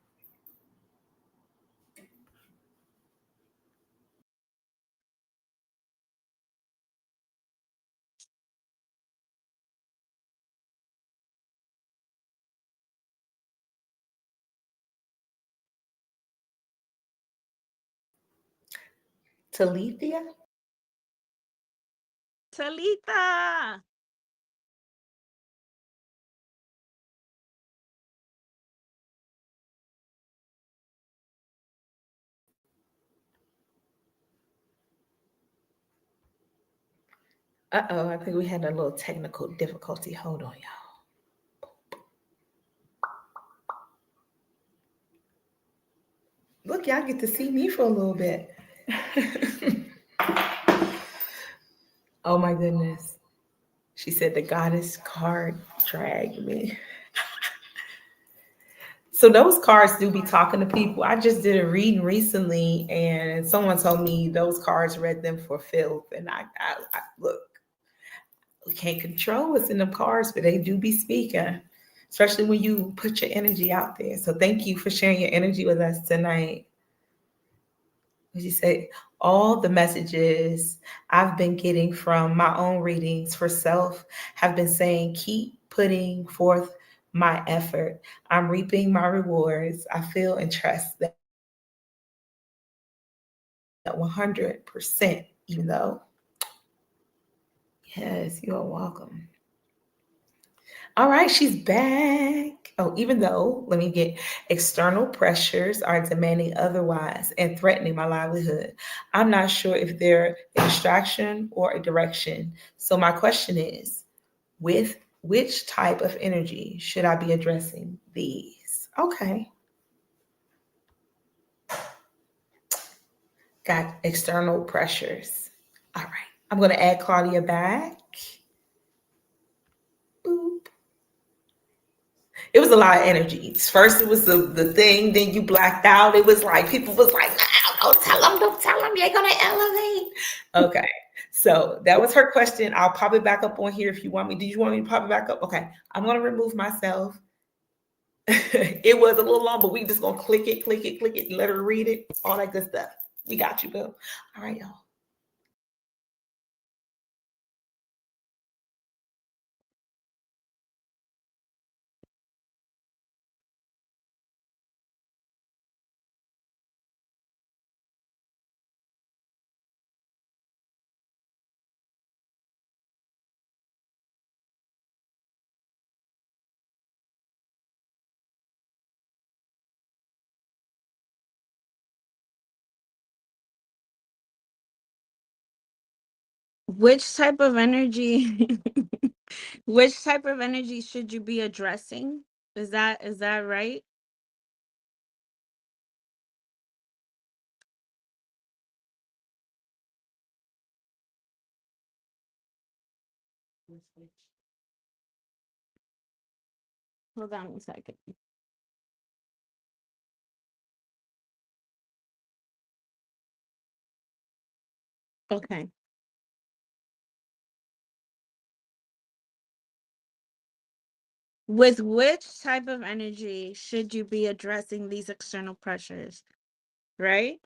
Talithia? Talitha. Uh-oh, I think we had a little technical difficulty. Hold on, y'all. Look, y'all get to see me for a little bit. Oh my goodness. She said the goddess card dragged me. So those cards do be talking to people. I just did a reading recently, and someone told me those cards read them for filth. And I look, we can't control what's in them cards, but they do be speaking, especially when you put your energy out there. So thank you for sharing your energy with us tonight. As you say, all the messages I've been getting from my own readings for self have been saying, keep putting forth my effort. I'm reaping my rewards. I feel and trust that 100%, even though, yes, you are welcome. All right, she's back. Oh, even though, let me get, external pressures are demanding otherwise and threatening my livelihood. I'm not sure if they're a distraction or a direction. So my question is, with which type of energy should I be addressing these? Okay. Got external pressures. All right. I'm going to add Claudia back. Boop. It was a lot of energy. First, it was the thing. Then you blacked out. It was like people was like, "Wow, don't tell them, you're gonna elevate." Okay, so that was her question. I'll pop it back up on here if you want me. Did you want me to pop it back up? Okay, I'm gonna remove myself. It was a little long, but we just gonna click it, let her read it, all that good stuff. We got you, Bill. All right, y'all. Which type of energy which type of energy should you be addressing? Is that right? Hold on a second. Okay. With which type of energy should you be addressing these external pressures? Right?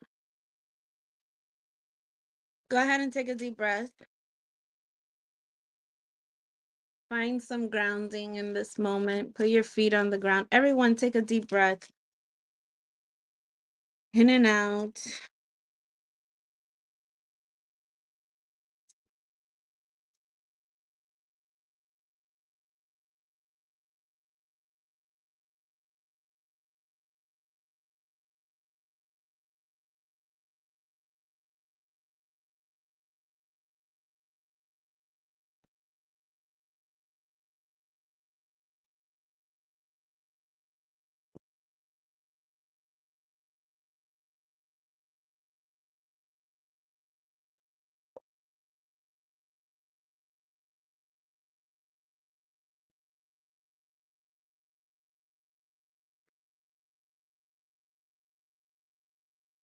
Go ahead and take a deep breath. Find some grounding in this moment. Put your feet on the ground. Everyone, take a deep breath. In and out.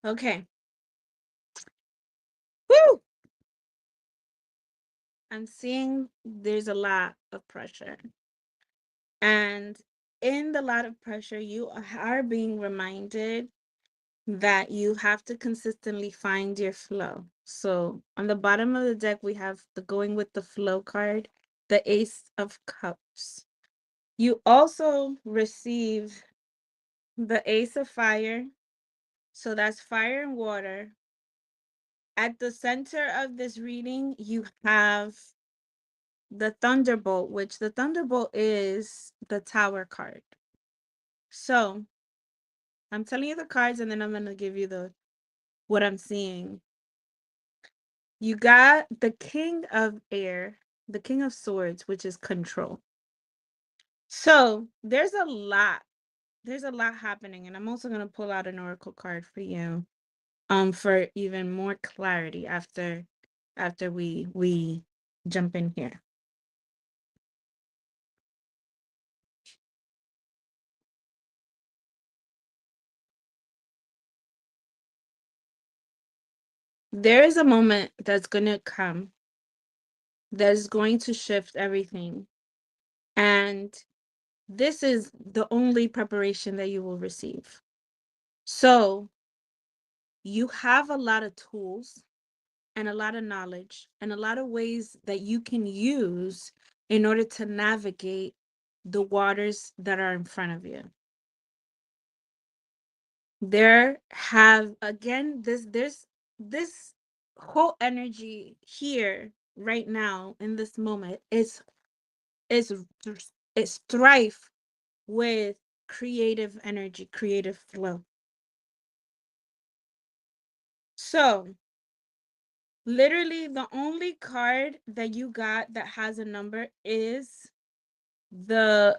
Okay. Woo! I'm seeing there's a lot of pressure. And in the lot of pressure, you are being reminded that you have to consistently find your flow. So on the bottom of the deck, we have the going with the flow card, the Ace of Cups. You also receive the Ace of Fire. So that's fire and water. At the center of this reading, you have the Thunderbolt, which the Thunderbolt is the Tower card. So I'm telling you the cards, and then I'm going to give you what I'm seeing. You got the King of Air, the King of Swords, which is control. So there's a lot happening, and I'm also going to pull out an oracle card for you, for even more clarity after we jump in here. There is a moment that's going to come that's going to shift everything. And this is the only preparation that you will receive. So you have a lot of tools and a lot of knowledge and a lot of ways that you can use in order to navigate the waters that are in front of you. There's this whole energy here right now in this moment is thrive with creative energy, creative flow. So literally the only card that you got that has a number is the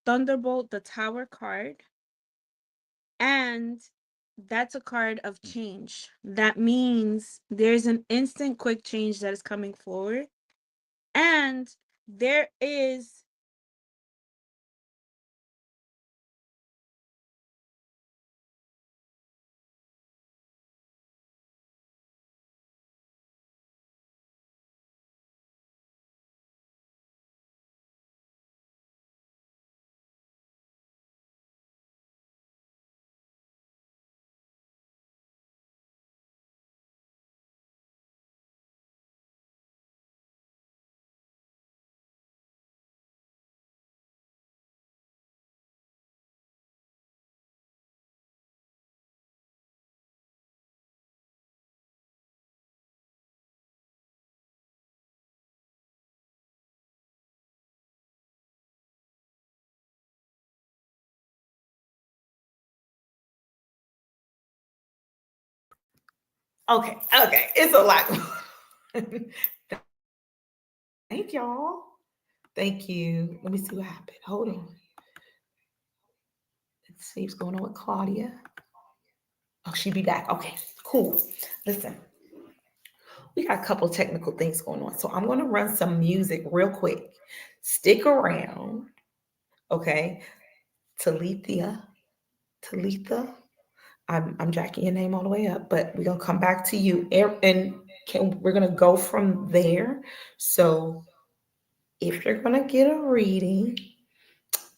Thunderbolt, the Tower card. And that's a card of change. That means there's an instant quick change that is coming forward. And there is Okay, it's a lot. Thank y'all. Thank you. Let me see what happened. Hold on. Let's see what's going on with Claudia. Oh, she'll be back. Okay, cool. Listen, we got a couple technical things going on. So I'm going to run some music real quick. Stick around. Okay. Talitha. I'm jacking your name all the way up, but we're going to come back to you. And we're going to go from there. So if you're going to get a reading,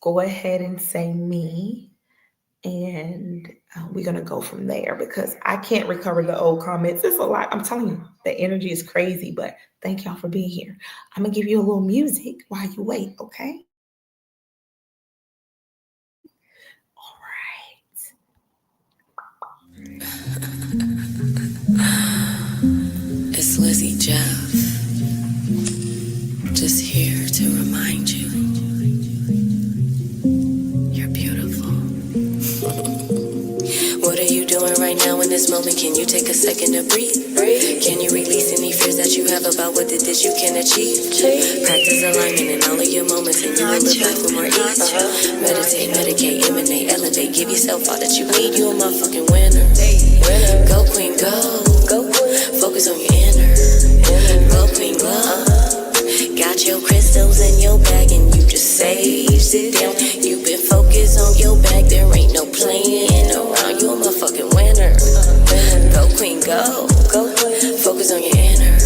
go ahead and say me. And we're going to go from there because I can't recover the old comments. It's a lot. I'm telling you, the energy is crazy, but thank y'all for being here. I'm going to give you a little music while you wait, okay? All right. It's Lizzie Jeff, just here to remind you, you're beautiful. What are you doing right now in this moment? Can you take a second to breathe? Can you release any fears that you have about what it is you can achieve? Practice alignment in all of your moments and you will live life with more ease. Meditate, medicate, emanate, elevate. Give yourself all that you need. You a motherfucking winner. Go queen, go. Focus on your inner. Glow queen, glow. Got your crystals in your bag and you just say, sit down. You've been focused on your bag. There ain't no playing around. You a motherfucking winner. Go queen, go. Focus on your inner.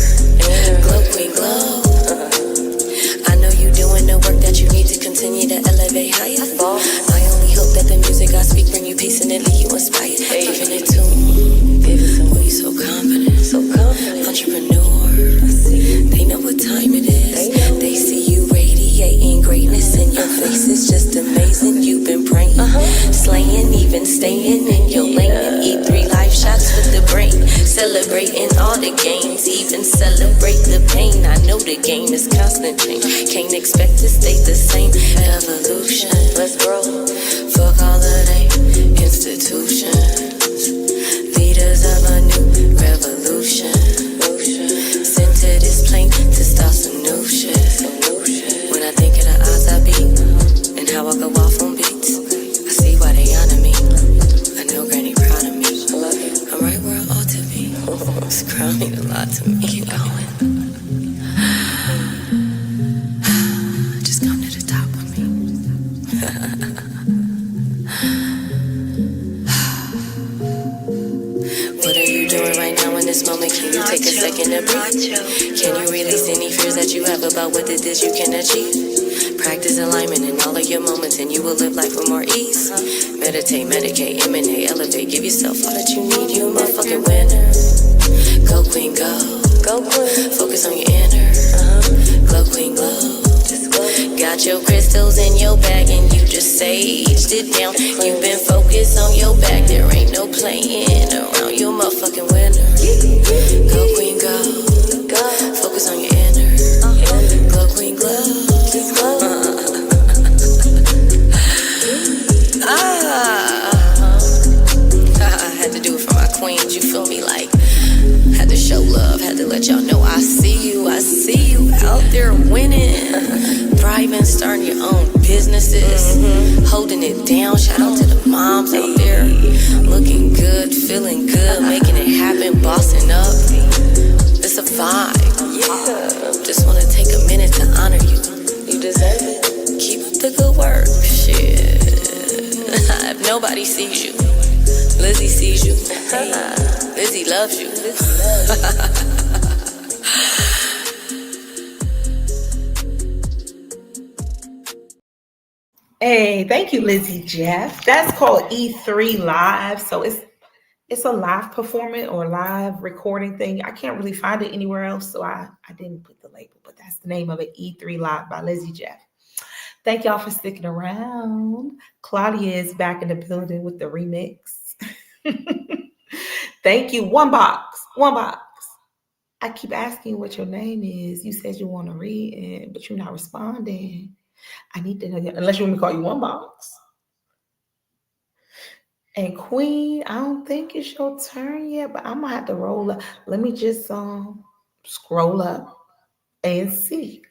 Glow queen, glow. I know you doing the work that you need to continue to elevate higher. I only hope that the music I speak bring you peace and it leave you inspired. Giving it to me. game is constant change. Can't expect to stay the same. Evolution, let's grow. Fuck all of they institutions. Leaders of a new revolution. Sent to this plane to start some new shit. When I think of the odds I beat and how I go off on beats, I see why they honor me. I know Granny proud of me. I'm right where I ought to be. This crown mean a lot to me. Keep going. Just come to the top with me. What are you doing right now in this moment? Can you take a second to breathe? Can you release any fears that you have about what it is you can achieve? Practice alignment in all of your moments and you will live life with more ease. Meditate, medicate, emanate, elevate. Give yourself all that you need. You a motherfucking winner. Go queen, go. Go queen. Focus on your inner. Glow queen, glow. Got your crystals in your bag and you just saged it down. You've been focused on your back. There ain't no playing around. You a motherfucking winner. Go queen, go. Focus on your inner. Glow queen, glow. I had to do it for my queens. You feel me? Like, had to show love. Had to let y'all know I see you. I see you out there winning, thriving, starting your own businesses, holding it down. Shout out to the moms out there, looking good, feeling good, making it happen, bossing up. It's a vibe. Yeah. Just want to take a minute to honor you. You deserve it. Keep up the good work. Shit. If nobody sees you, Lizzie sees you. Lizzie loves you. Hey, thank you, Lizzie Jeff. That's called E3 Live. So it's a live performance or live recording thing. I can't really find it anywhere else, so I didn't put the label, but that's the name of it, E3 Live by Lizzie Jeff. Thank y'all for sticking around. Claudia is back in the building with the remix. Thank you. One box. I keep asking what your name is. You said you want to read it, but you're not responding. I need to know, unless you want me to call you One Box. And Queen, I don't think it's your turn yet, but I'm gonna have to roll up. Let me just scroll up and see.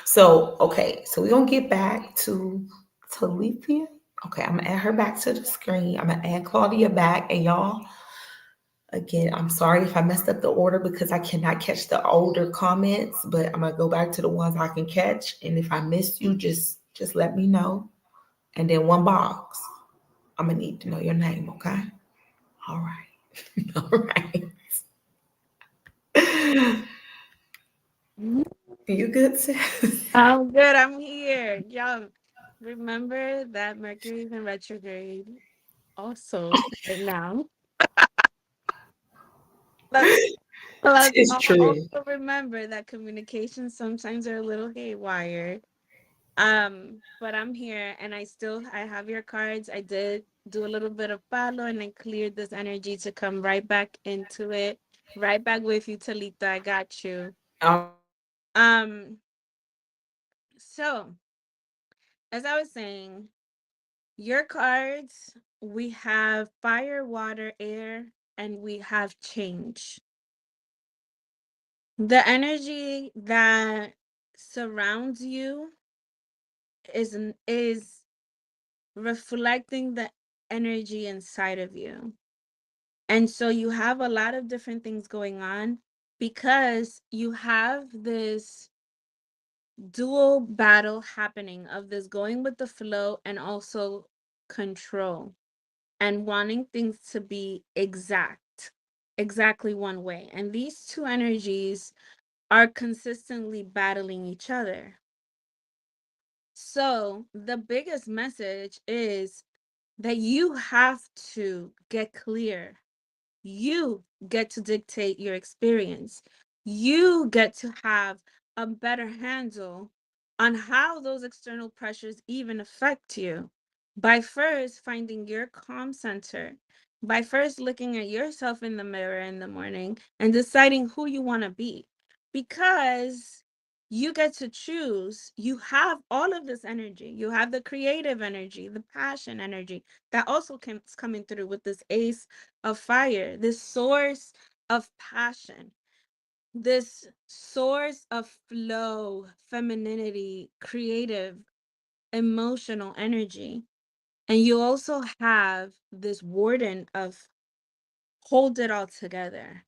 So, okay, so we're gonna get back to Talithia. Okay, I'm gonna add her back to the screen. I'm gonna add Claudia back, and y'all, again, I'm sorry if I messed up the order because I cannot catch the older comments, but I'm gonna go back to the ones I can catch. And if I missed you, just let me know. And then One Box, I'm gonna need to know your name, okay? All right. All right. You good, sis? I'm good. I'm here. Y'all remember that Mercury's in retrograde also right now. Let's It's true. also remember that communications sometimes are a little haywire. But I'm here and I have your cards. I did do a little bit of follow and I cleared this energy to come right back into it. Right back with you, Talita. I got you. Um, so as I was saying, your cards, we have fire, water, air, and we have change. The energy that surrounds you is reflecting the energy inside of you. And so you have a lot of different things going on because you have this dual battle happening of this going with the flow and also control and wanting things to be exactly one way. And these two energies are consistently battling each other. So the biggest message is that you have to get clear. You get to dictate your experience. You get to have a better handle on how those external pressures even affect you by first finding your calm center, by first looking at yourself in the mirror in the morning and deciding who you want to be. Because You get to choose. You have all of this energy. You have the creative energy, the passion energy that also comes coming through with this ace of fire, this source of passion, this source of flow, femininity, creative, emotional energy. And you also have this warden of hold it all together.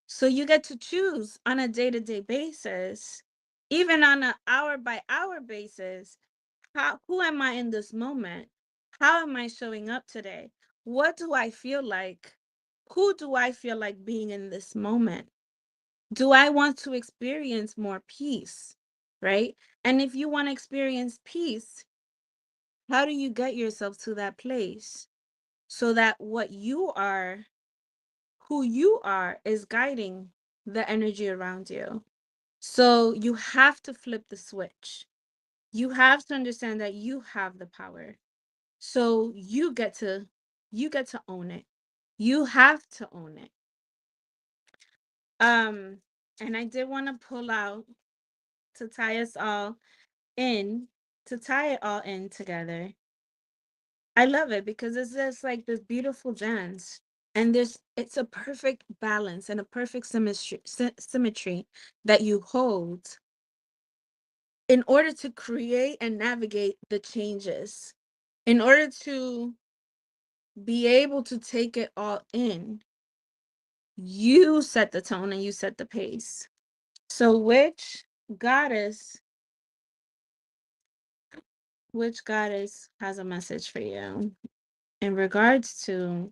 So you get to choose on a day-to-day basis, even on an hour-by-hour basis, who am I in this moment? How am I showing up today? What do I feel like? Who do I feel like being in this moment? Do I want to experience more peace? Right? And if you want to experience peace, how do you get yourself to that place so that what you are, who you are, is guiding the energy around you? So you have to flip the switch. You have to understand that you have the power. So you get to own it. You have to own it. Um, and I did want to pull out to tie us all in, to tie it all in together. I love it because it's just like this beautiful dance. And it's a perfect balance and a perfect symmetry that you hold in order to create and navigate the changes, in order to be able to take it all in. You set the tone and you set the pace. So goddess which goddess has a message for you in regards to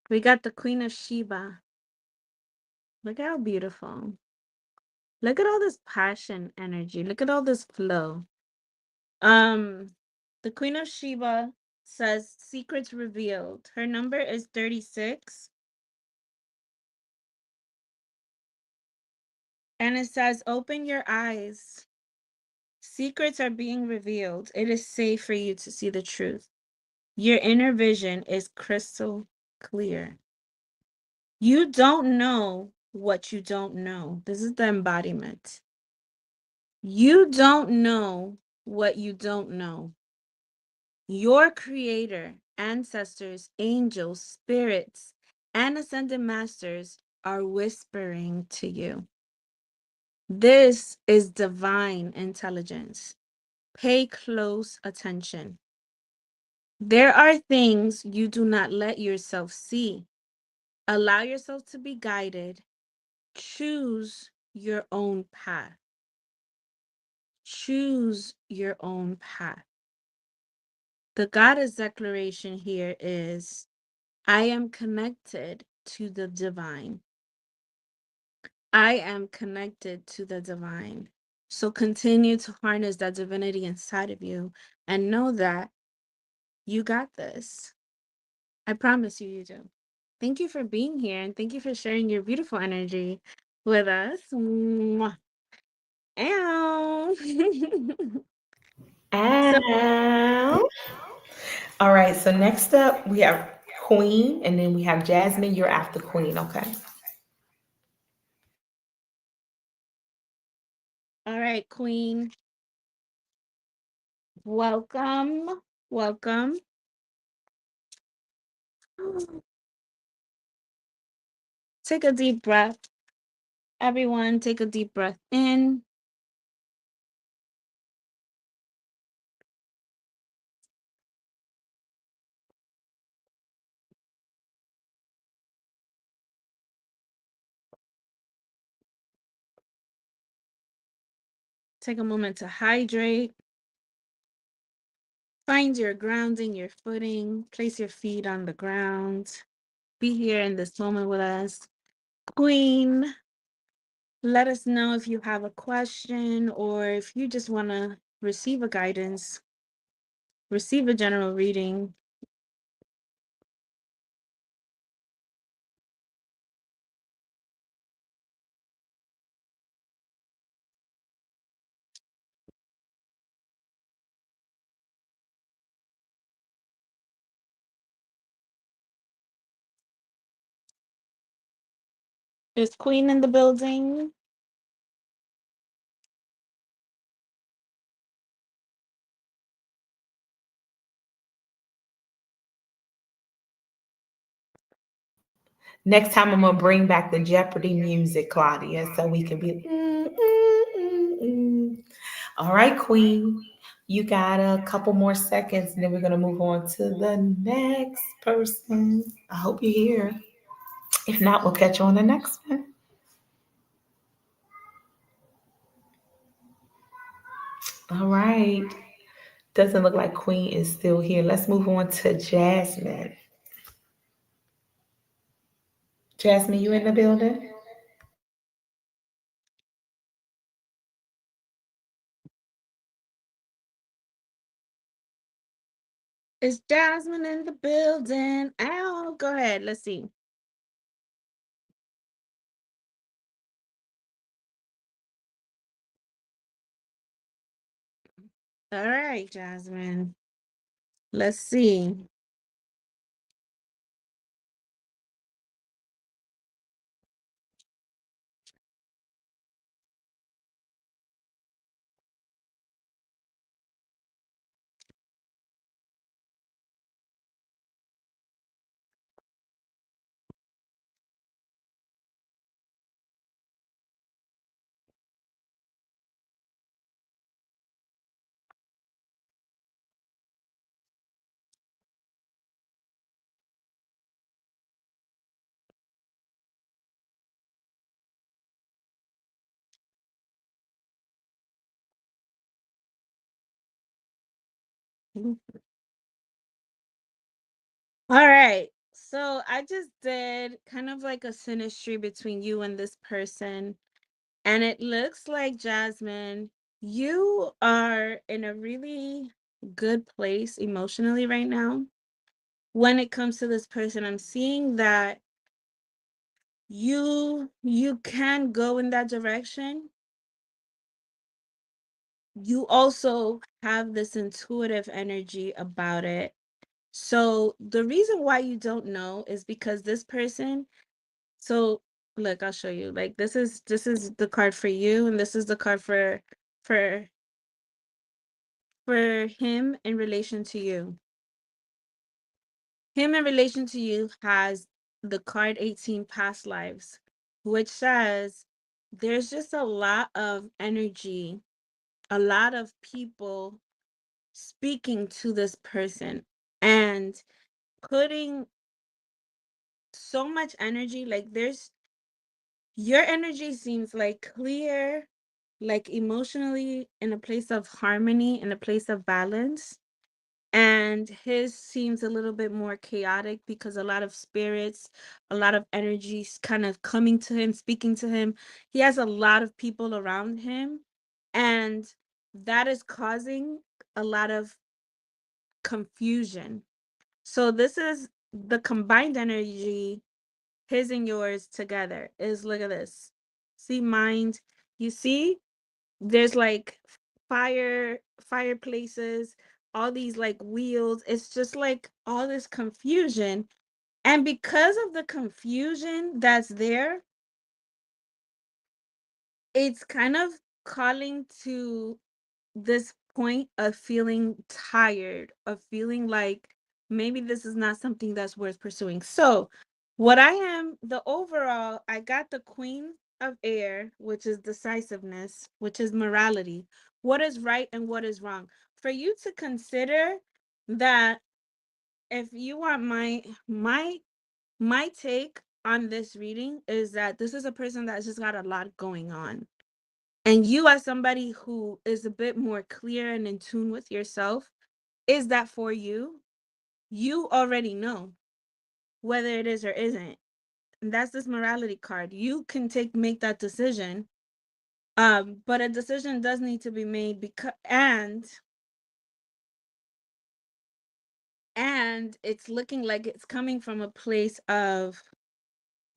we got the Queen of Sheba. Look how beautiful. Look at all this passion energy. Look at all this flow. Um, the Queen of Sheba says secrets revealed. Her number is 36. And it says, open your eyes. Secrets are being revealed. It is safe for you to see the truth. Your inner vision is crystal clear. You don't know what you don't know. This is the embodiment. You don't know what you don't know. Your creator, ancestors, angels, spirits, and ascended masters are whispering to you. This is divine intelligence. Pay close attention. There are things you do not let yourself see. Allow yourself to be guided. Choose your own path. Choose your own path. The goddess declaration here is, I am connected to the divine. I am connected to the divine. So continue to harness that divinity inside of you and know that you got this. I promise you, you do. Thank you for being here and thank you for sharing your beautiful energy with us. Mwah. Ow. So, Ow. All right, so next up we have Queen, and then we have Jasmine. You're after Queen, okay? all right, Queen. Welcome. Welcome. Take a deep breath. Everyone, take a deep breath in. Take a moment to hydrate. Find your grounding, your footing. Place your feet on the ground. Be here in this moment with us. Queen, let us know if you have a question or if you just want to receive a guidance, receive a general reading. Is Queen in the building? Next time I'm gonna bring back the Jeopardy music, Claudia, so we can be. All right, Queen. You got a couple more seconds, and then we're gonna move on to the next person. I hope you're here. If not, we'll catch you on the next one. All right. Doesn't look like Queen is still here. Let's move on to Jasmine. Jasmine, you in the building? Is Jasmine in the building? Ow, go ahead. Let's see. All right, Jasmine. Let's see. All right. So I just did kind of like a synastry between you and this person. And it looks like, Jasmine, you are in a really good place emotionally right now. When it comes to this person, I'm seeing that you can go in that direction. You also have this intuitive energy about it. So the reason why you don't know is because this person, so look, I'll show you. Like this is the card for you, and this is the card for for him in relation to you. Him in relation to you has the card 18 past lives, which says there's just a lot of energy, a lot of people speaking to this person and putting so much energy. Like there's your energy seems like clear, like emotionally in a place of harmony, in a place of balance. And his seems a little bit more chaotic because a lot of spirits, a lot of energies kind of coming to him, speaking to him. He has a lot of people around him, and that is causing a lot of confusion. So this is the combined energy, his and yours together, is look at this. See mind, you see there's like fireplaces, all these like wheels. It's just like all this confusion. And because of the confusion that's there, it's kind of calling to this point of feeling tired, of feeling like maybe this is not something that's worth pursuing. So, what I am, the overall, I got the Queen of Air, which is decisiveness, which is morality. What is right and what is wrong? For you to consider that, if you want my take on this reading is that this is a person that's just got a lot going on. And you, as somebody who is a bit more clear and in tune with yourself, is that for you? You already know whether it is or isn't. And that's this morality card. You can make that decision. But a decision does need to be made because and it's looking like it's coming from a place of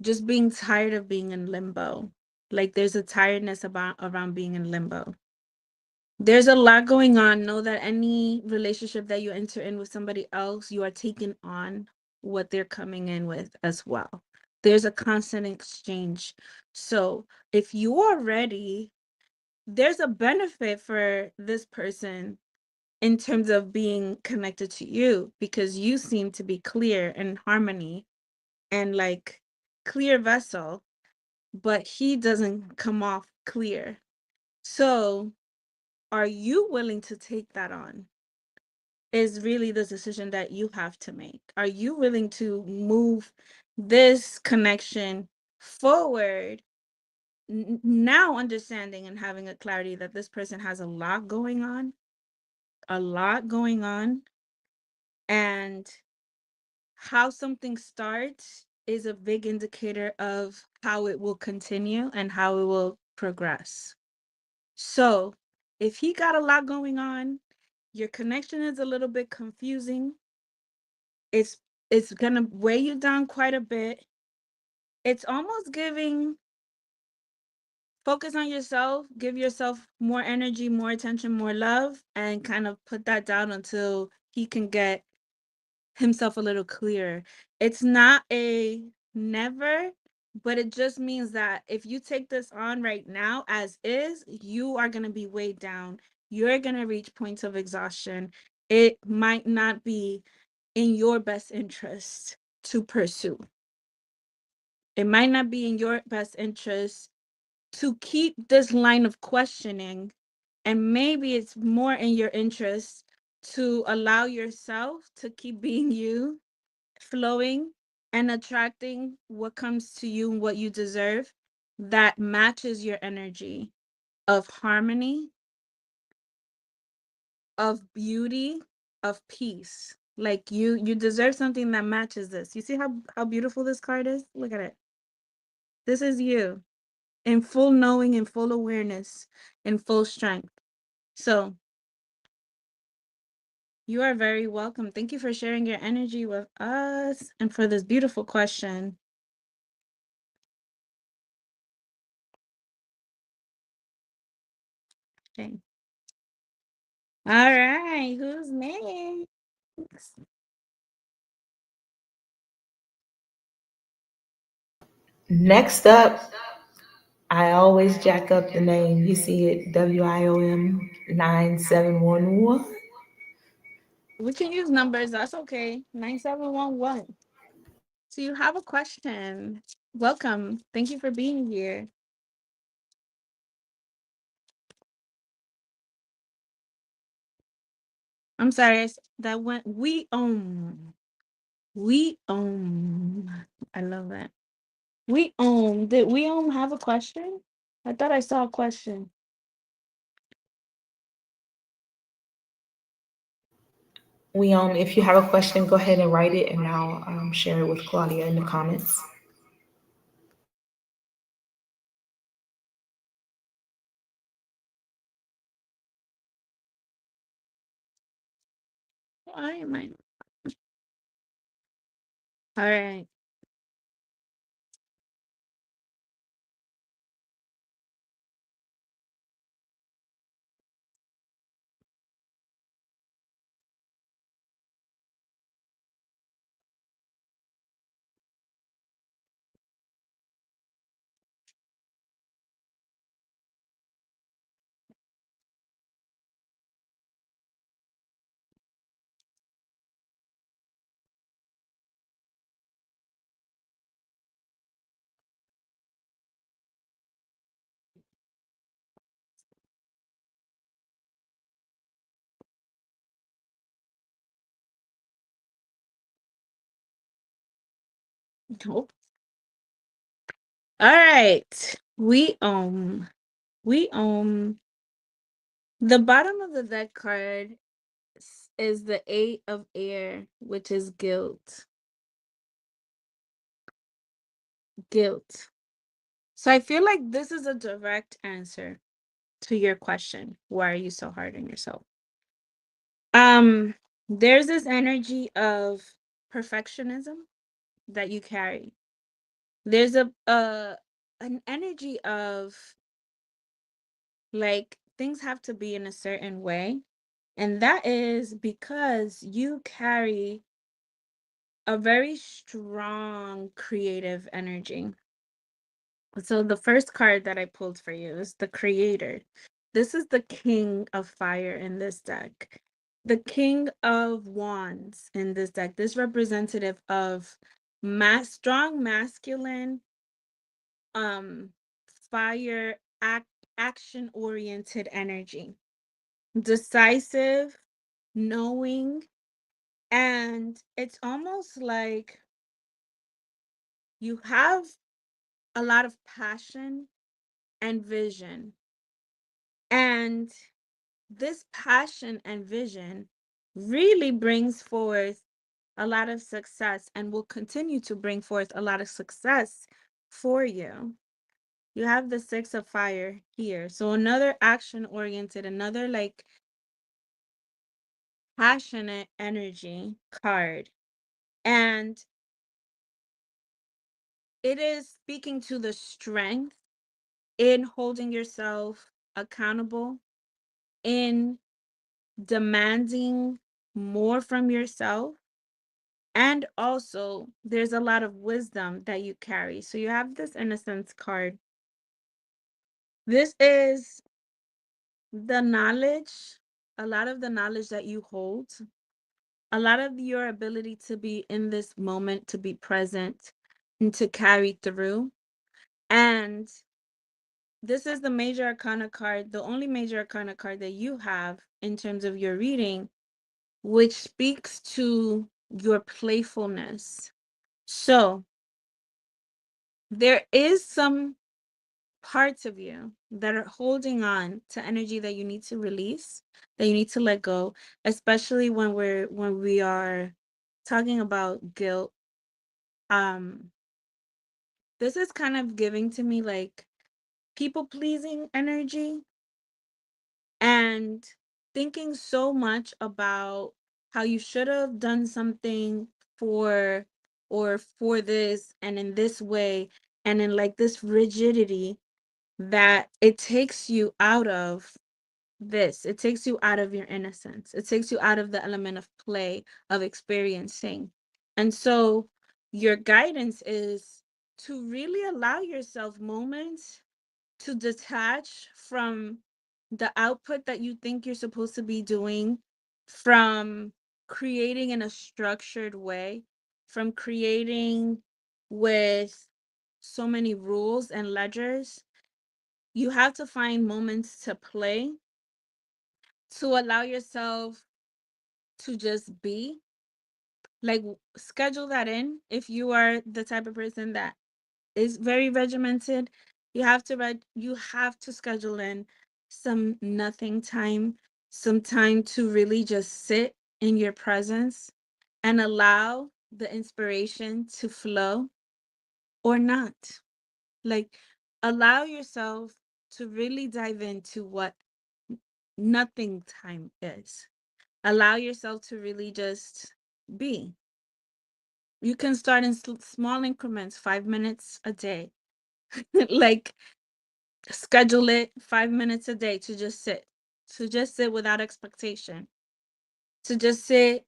just being tired of being in limbo. Like there's a tiredness about around being in limbo. There's a lot going on. Know that any relationship that you enter in with somebody else, you are taking on what they're coming in with as well. There's a constant exchange. So if you are ready, there's a benefit for this person in terms of being connected to you, because you seem to be clear in harmony and like clear vessel, but he doesn't come off clear. So are you willing to take that on? Is really the decision that you have to make. Are you willing to move this connection forward, now understanding and having a clarity that this person has a lot going on, and how something starts is a big indicator of how it will continue and how it will progress. So if he got a lot going on, your connection is a little bit confusing, it's gonna weigh you down quite a bit. It's almost giving focus on yourself, give yourself more energy, more attention, more love, and kind of put that down until he can get himself a little clearer. It's not a never, but it just means that if you take this on right now as is, you are going to be weighed down. You're going to reach points of exhaustion. It might not be in your best interest to pursue. It might not be in your best interest to keep this line of questioning, and maybe it's more in your interest to allow yourself to keep being you, flowing and attracting what comes to you and what you deserve that matches your energy of harmony, of beauty, of peace. Like you deserve something that matches this. You see how beautiful this card is? Look at it. This is you in full knowing, in full awareness, in full strength. So you are very welcome. Thank you for sharing your energy with us and for this beautiful question. Okay. All right, who's next? Next up, I always jack up the name. You see it, WIOM 9711. We can use numbers, that's okay. 9711. So you have a question. Welcome. Thank you for being here. I'm sorry, that went we own. We own. I love that. We own. Did we own have a question? I thought I saw a question. If you have a question, go ahead and write it, and I'll share it with Claudia in the comments. Why am I? All right. Nope. All right. We own. We own. The bottom of the deck card is the 8 of air, which is guilt. Guilt. So I feel like this is a direct answer to your question. Why are you so hard on yourself? There's this energy of perfectionism that you carry. There's an energy of like things have to be in a certain way, and that is because you carry a very strong creative energy. So the first card that I pulled for you is the Creator. This is the King of Fire in this deck. The King of Wands in this deck. This representative of strong masculine, um, fire, action oriented energy. Decisive, knowing, and it's almost like you have a lot of passion and vision. And this passion and vision really brings forth a lot of success and will continue to bring forth a lot of success for you. You have the Six of Fire here. So another action oriented, another like passionate energy card. And it is speaking to the strength in holding yourself accountable, in demanding more from yourself. And also, there's a lot of wisdom that you carry. So you have this Innocence card. This is the knowledge, a lot of the knowledge that you hold, a lot of your ability to be in this moment, to be present, and to carry through. And this is the Major Arcana card, the only Major Arcana card that you have in terms of your reading, which speaks to your playfulness. So there is some parts of you that are holding on to energy that you need to release, that you need to let go, especially when we are talking about guilt. Um, this is kind of giving to me like people pleasing energy and thinking so much about how you should have done something for or for this and in this way and in like this rigidity that it takes you out of this. It takes you out of your innocence. It takes you out of the element of play, of experiencing. And so your guidance is to really allow yourself moments to detach from the output that you think you're supposed to be doing, from creating in a structured way, from creating with so many rules and ledgers. You have to find moments to play, to allow yourself to just be. Like, schedule that in. If you are the type of person that is very regimented, you have to schedule in some nothing time, some time to really just sit in your presence and allow the inspiration to flow or not. Like, allow yourself to really dive into what nothing time is. Allow yourself to really just be. You can start in small increments, 5 minutes a day. Like, schedule it 5 minutes a day to just sit without expectation, to just sit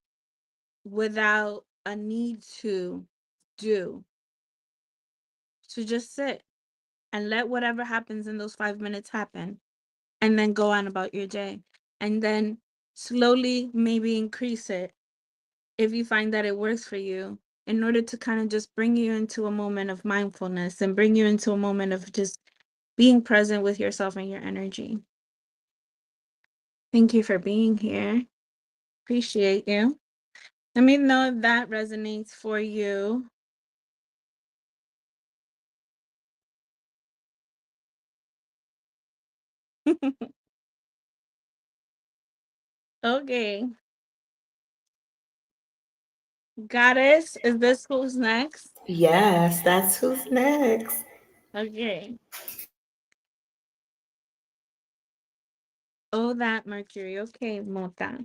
without a need to do, to just sit and let whatever happens in those 5 minutes happen, and then go on about your day. And then slowly maybe increase it if you find that it works for you, in order to kind of just bring you into a moment of mindfulness and bring you into a moment of just being present with yourself and your energy. Thank you for being here. Appreciate you. Let me know if that resonates for you. Okay. Goddess, is this who's next? Yes, that's who's next. Okay. Oh, that Mercury. Okay, Mota.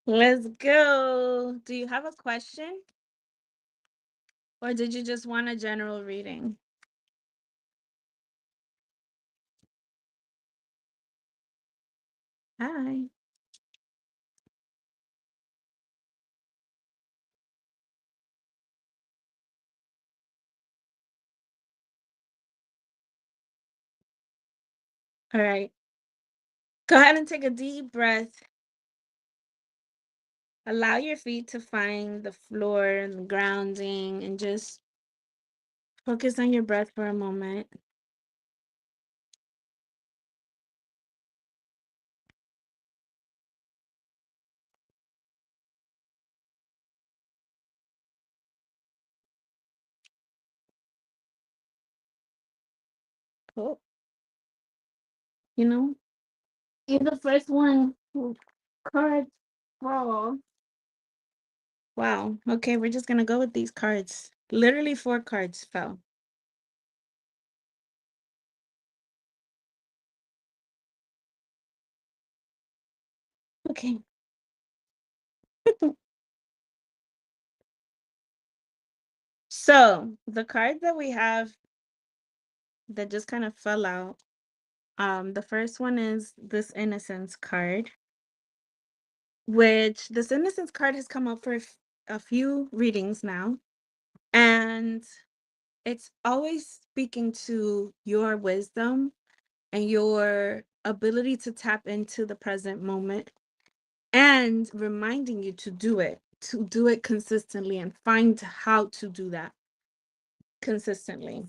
Let's go. Do you have a question? Or did you just want a general reading? Hi. All right. Go ahead and take a deep breath. Allow your feet to find the floor and the grounding and just focus on your breath for a moment. Oh, you know, you're the first one who cards fall. Wow. Okay, we're just gonna go with these cards. Literally 4 cards fell. Okay. So the cards that we have that just kind of fell out. The first one is this innocence card, which this innocence card has come up for a few readings now. And it's always speaking to your wisdom and your ability to tap into the present moment and reminding you to do it consistently and find how to do that consistently.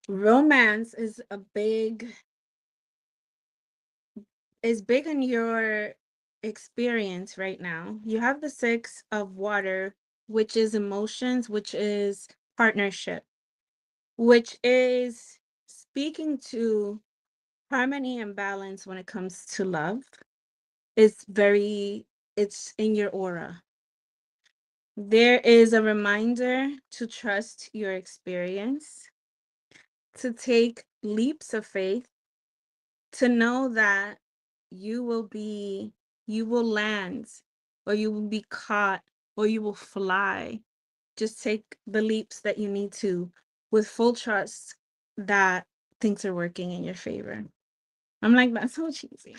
Romance is big in your experience right now. You have the 6 of water, which is emotions, which is partnership, which is speaking to harmony and balance when it comes to love. It's in your aura. There is a reminder to trust your experience, to take leaps of faith, to know that you will be, you will land, or you will be caught, or you will fly. Just take the leaps that you need to with full trust that things are working in your favor. I'm like, that's so cheesy.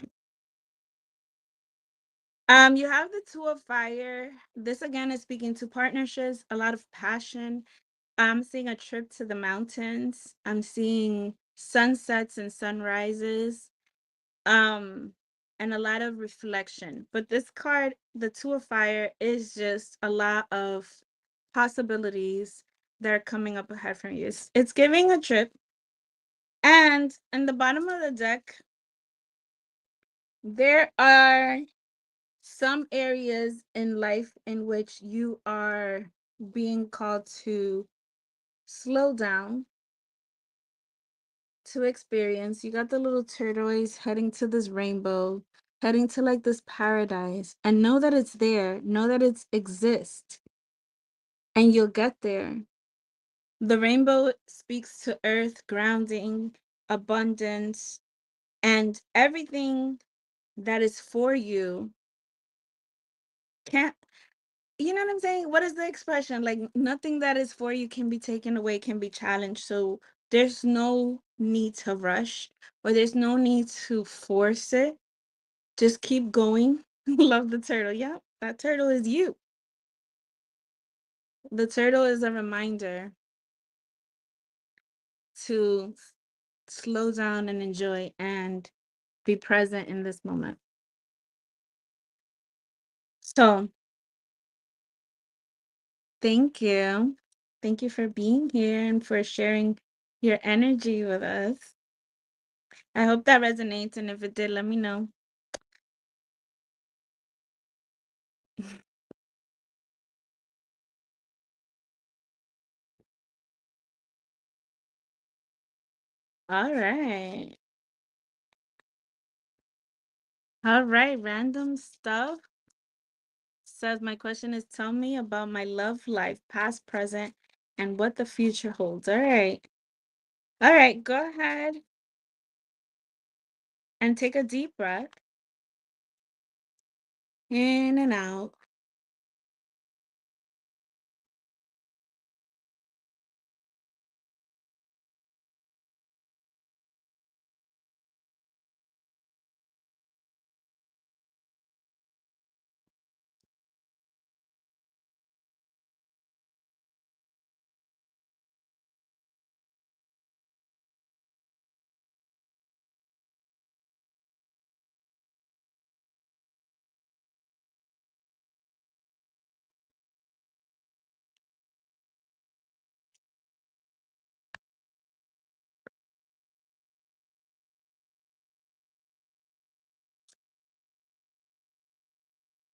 You have the 2 of fire. This again is speaking to partnerships, a lot of passion. I'm seeing a trip to the mountains. I'm seeing sunsets and sunrises. Um, and a lot of reflection. But this card, the 2 of fire, is just a lot of possibilities that are coming up ahead from you. It's giving a trip. And in the bottom of the deck, there are some areas in life in which you are being called to slow down, to experience. You got the little turtles heading to this rainbow, heading to like this paradise, and know that it's there, know that it exists, and you'll get there. The rainbow speaks to earth, grounding, abundance, and everything that is for you can't, you know what I'm saying? What is the expression? Like nothing that is for you can be taken away, can be challenged. So there's no need to rush or there's no need to force it. Just keep going. Love the turtle. Yeah, that turtle is you. The turtle is a reminder to slow down and enjoy and be present in this moment. So thank you. Thank you for being here and for sharing your energy with us. I hope that resonates, and if it did, let me know. All right. All right, random stuff says my question is tell me about my love life, past, present, and what the future holds. All right. All right, go ahead and take a deep breath. In and out.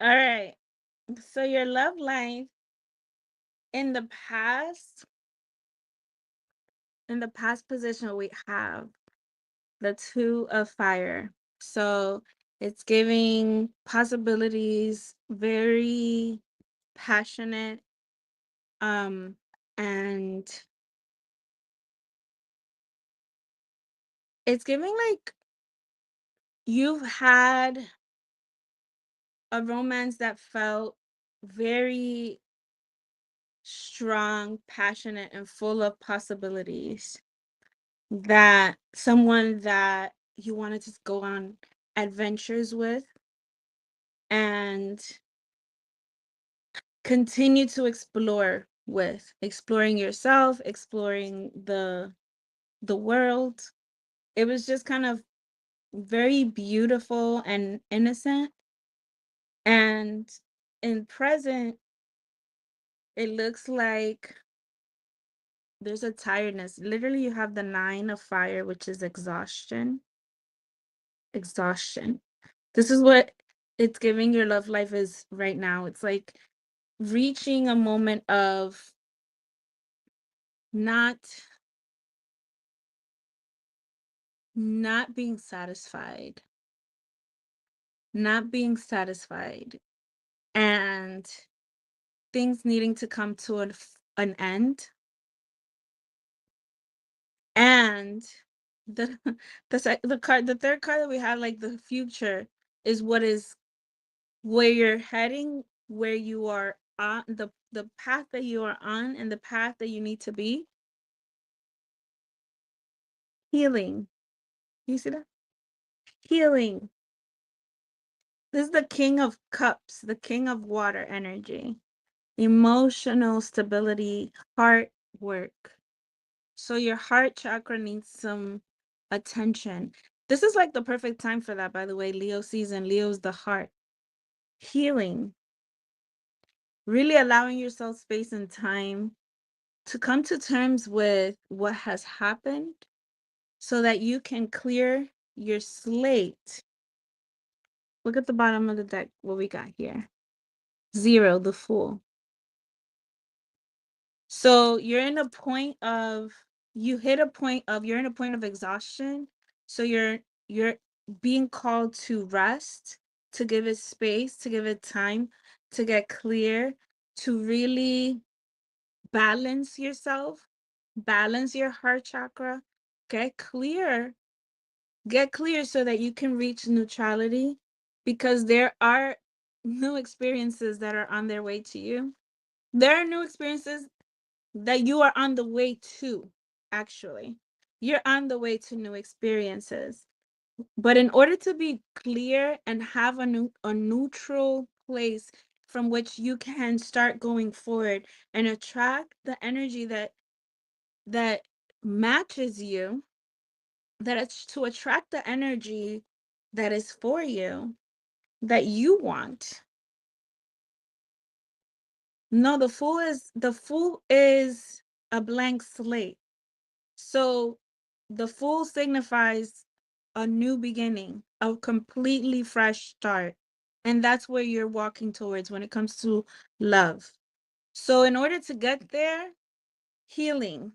All right. So your love life in the past, position, we have the Two of Fire. So it's giving possibilities, very passionate, um, and it's giving like you've had a romance that felt very strong, passionate, and full of possibilities. That someone that you wanted to go on adventures with and continue to explore with, exploring yourself, exploring the world. It was just kind of very beautiful and innocent. And in present, it looks like there's a tiredness. Literally, you have the Nine of Fire, which is exhaustion. Exhaustion. This is what it's giving your love life is right now. It's like reaching a moment of not being satisfied. Not being satisfied. And things needing to come to an end. And the the third card that we have, like the future, is what is where you're heading, where you are on the path that you are on, and the path that you need to be. Healing. You see that? Healing. This is the King of Cups, the King of Water energy. Emotional stability, heart work. So your heart chakra needs some attention. This is like the perfect time for that, by the way. Leo season. Leo's the heart. Healing. Really allowing yourself space and time to come to terms with what has happened so that you can clear your slate. Look at the bottom of the deck, what we got here. 0, the Fool. So you're in a point of you're in a point of exhaustion. So you're being called to rest, to give it space, to give it time, to get clear, to really balance yourself, balance your heart chakra, get clear, so that you can reach neutrality, because there are new experiences that are on their way to you. There are new experiences that you are on the way to, actually. You're on the way to new experiences. But in order to be clear and have a neutral place from which you can start going forward and attract the energy that matches you, that it's to attract the energy that is for you, that you want. No, the fool is a blank slate. So the Fool signifies a new beginning, a completely fresh start. And that's where you're walking towards when it comes to love. So in order to get there, healing,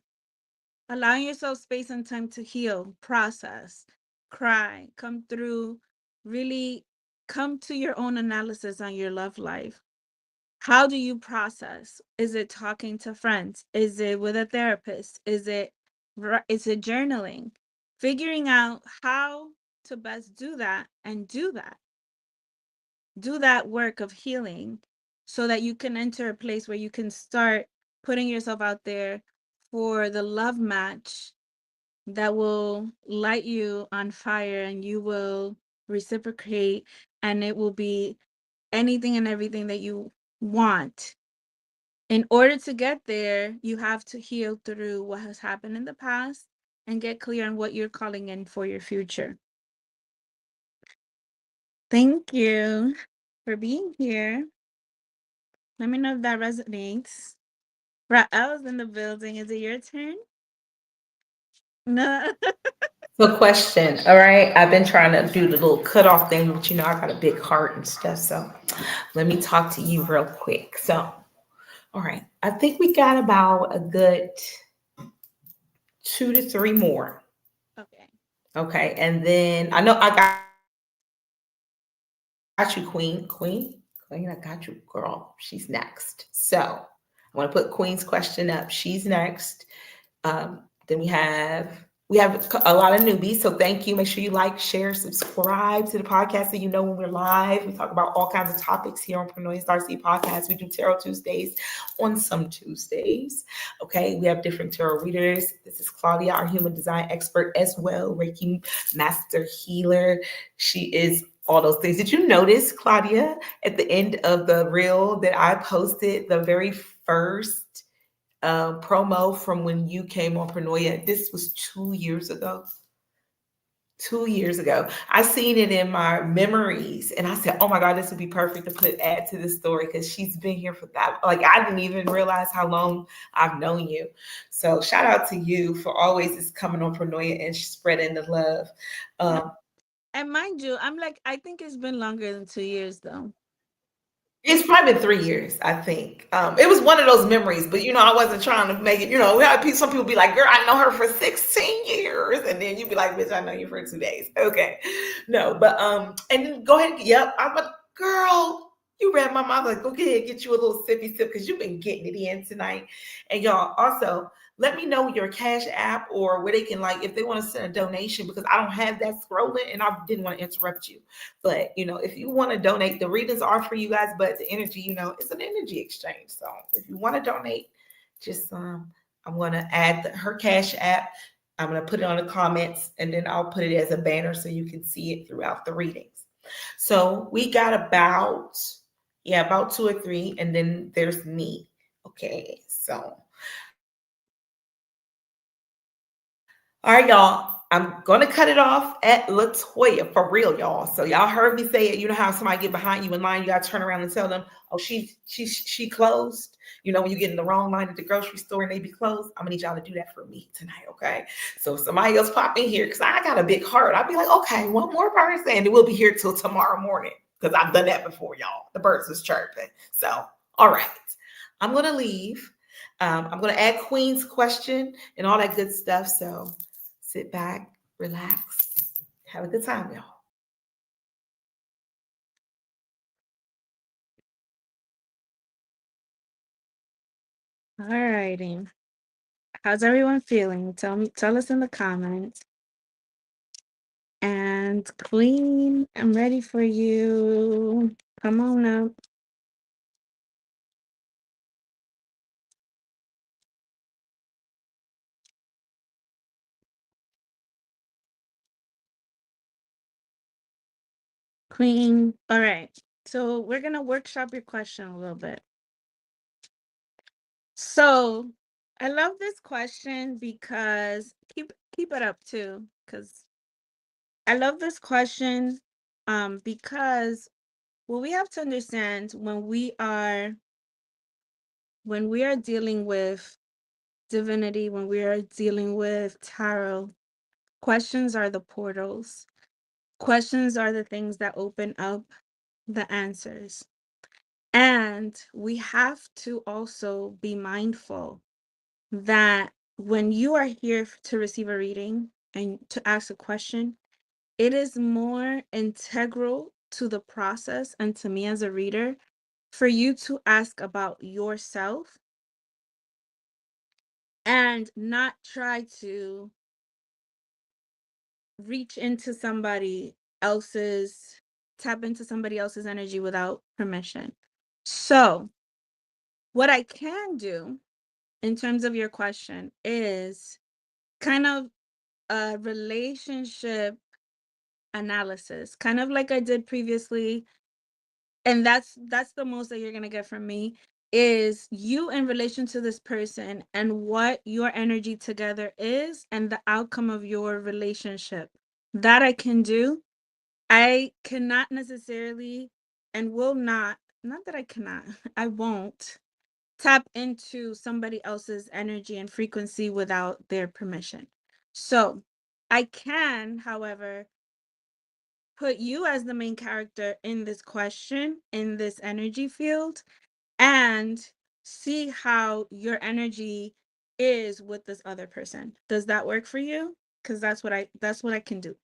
allowing yourself space and time to heal, process, cry, come through, really come to your own analysis on your love life. How do you process? Is it talking to friends? Is it with a therapist? Is it journaling? Figuring out how to best do that and do that work of healing so that you can enter a place where you can start putting yourself out there for the love match that will light you on fire, and you will reciprocate, and it will be anything and everything that you want. In order to get there, you have to heal through what has happened in the past and get clear on what you're calling in for your future. Thank you for being here. Let me know if that resonates. Rael's in the building. Is it your turn? No. The question, all right. I've been trying to do the little cutoff thing, but I got a big heart and stuff. So let me talk to you real quick. So, all right. I think we got about a good 2 to 3 more. Okay. Okay. And then I know I got you, Queen, I got you, girl. She's next. So I want to put Queen's question up. She's next. Then we have a lot of newbies, so thank you. Make sure you like, share, subscribe to the podcast so you know when we're live. We talk about all kinds of topics here on Paranoia Starseed Podcast. We do Tarot Tuesdays on some Tuesdays. Okay, we have different tarot readers. This is Claudia, our human design expert as well, Reiki master healer. She is all those things. Did you notice, Claudia, at the end of the reel that I posted, the very first promo from when you came on Paranoia? This was 2 years ago. 2 years ago. I seen it in my memories and I said, oh my God, this would be perfect to add to this story because she's been here for that. Like, I didn't even realize how long I've known you. So shout out to you for always just coming on Paranoia and spreading the love. And mind you, I think it's been longer than 2 years though. It's probably been 3 years, I think. It was one of those memories, but I wasn't trying to make it. We had some people be like, "Girl, I know her for 16 years," and then you'd be like, "Bitch, I know you for 2 days." Okay, no, but and then go ahead. Yep, I'm a girl. You read my mind. Like, go ahead, get you a little sippy sip because you've been getting it in tonight. And y'all also let me know your Cash App or where they can, like, if they want to send a donation, because I don't have that scrolling and I didn't want to interrupt you. But if you want to donate, the readings are for you guys, but the energy, it's an energy exchange. So if you want to donate, just I'm going to add her Cash App. I'm going to put it on the comments and then I'll put it as a banner so you can see it throughout the readings. So we got about 2 or 3, and then there's me. Okay, so all right, y'all. I'm gonna cut it off at Latoya for real, y'all. So y'all heard me say it. You know how somebody get behind you in line, you gotta turn around and tell them, "Oh, she closed." When you get in the wrong line at the grocery store and they be closed. I'm gonna need y'all to do that for me tonight, okay? So if somebody else pop in here, because I got a big heart, I'll be like, "Okay, one more person, and we'll be here till tomorrow morning." Because I've done that before, y'all. The birds was chirping. So, all right, I'm gonna leave. I'm gonna add Queen's question and all that good stuff. So sit back, relax, have a good time, y'all. All righty. How's everyone feeling? Tell us in the comments. And Queen, I'm ready for you. Come on up. Queen. All right. So we're gonna workshop your question a little bit. So I love this question because keep it up too, because I love this question because what we have to understand when we are dealing with divinity, when we are dealing with tarot, questions are the portals. Questions are the things that open up the answers. And we have to also be mindful that when you are here to receive a reading and to ask a question, it is more integral to the process and to me as a reader for you to ask about yourself and not try to reach into tap into somebody else's energy without permission. So, what I can do in terms of your question is kind of a relationship analysis, kind of like I did previously. And that's the most that you're going to get from me is you in relation to this person and what your energy together is and the outcome of your relationship. That I can do. I cannot necessarily and will not that I cannot, I won't tap into somebody else's energy and frequency without their permission. So I can, however, put you as the main character in this question, in this energy field, and see how your energy is with this other person. Does that work for you? Because that's what I can do.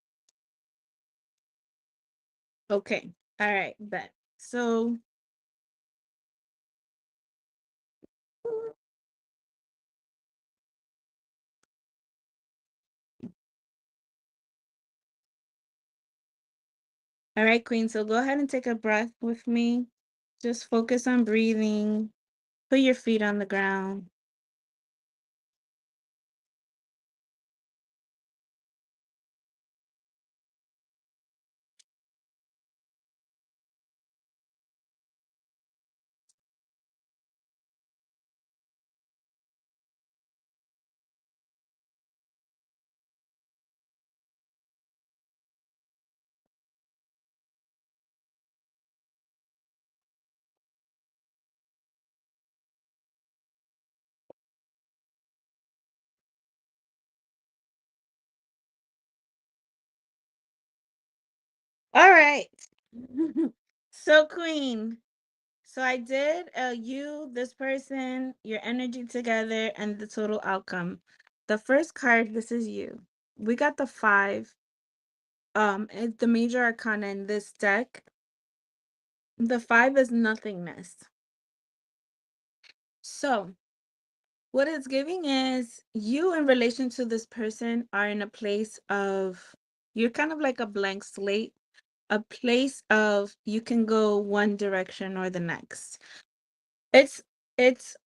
Okay. All right, bet. So all right, Queen. So go ahead and take a breath with me. Just focus on breathing. Put your feet on the ground. All right. So, Queen, so I did you, this person, your energy together, and the total outcome. The first card, this is you. We got the 5. It's the major arcana in this deck. The 5 is nothingness. So, what it's giving is you, in relation to this person, are in a place of, you're kind of like a blank slate, a place of you can go one direction or the next. It's it's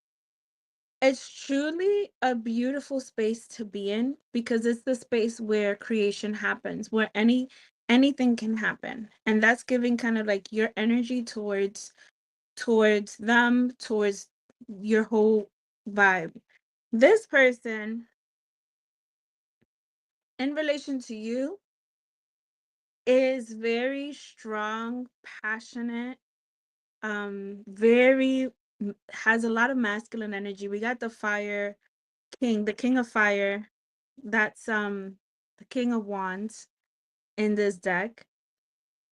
it's truly a beautiful space to be in, because it's the space where creation happens, where anything can happen. And that's giving kind of like your energy towards them, towards your whole vibe. This person, in relation to you, is very strong, passionate, very has a lot of masculine energy. We got the fire king, the king of fire. That's the king of wands in this deck.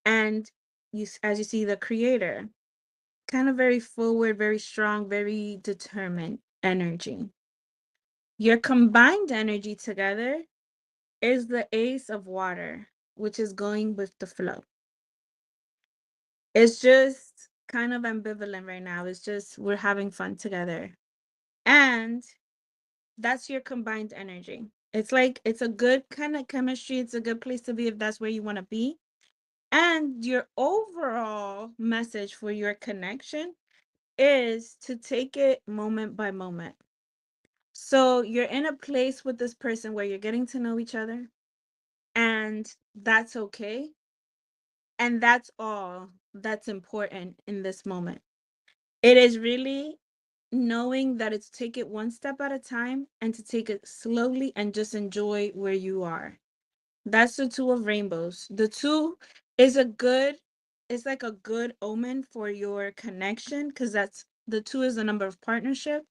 And as you see, the creator, kind of very forward, very strong, very determined energy. Your combined energy together is the ace of water, which is going with the flow. It's just kind of ambivalent right now. It's just we're having fun together. And that's your combined energy. It's like it's a good kind of chemistry. It's a good place to be if that's where you want to be. And your overall message for your connection is to take it moment by moment. So you're in a place with this person where you're getting to know each other, and that's okay. And that's all that's important in this moment. It is really knowing that it's take it one step at a time and to take it slowly and just enjoy where you are. That's the 2 of rainbows. The 2 is it's like a good omen for your connection, because that's the 2 is the number of partnership.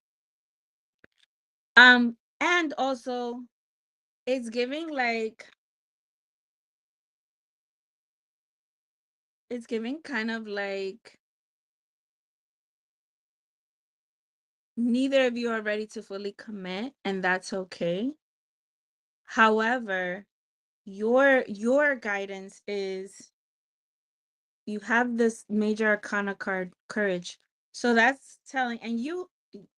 And also it's giving like it's giving kind of like neither of you are ready to fully commit, and that's okay. However, your guidance is you have this major arcana card, courage. So that's telling, and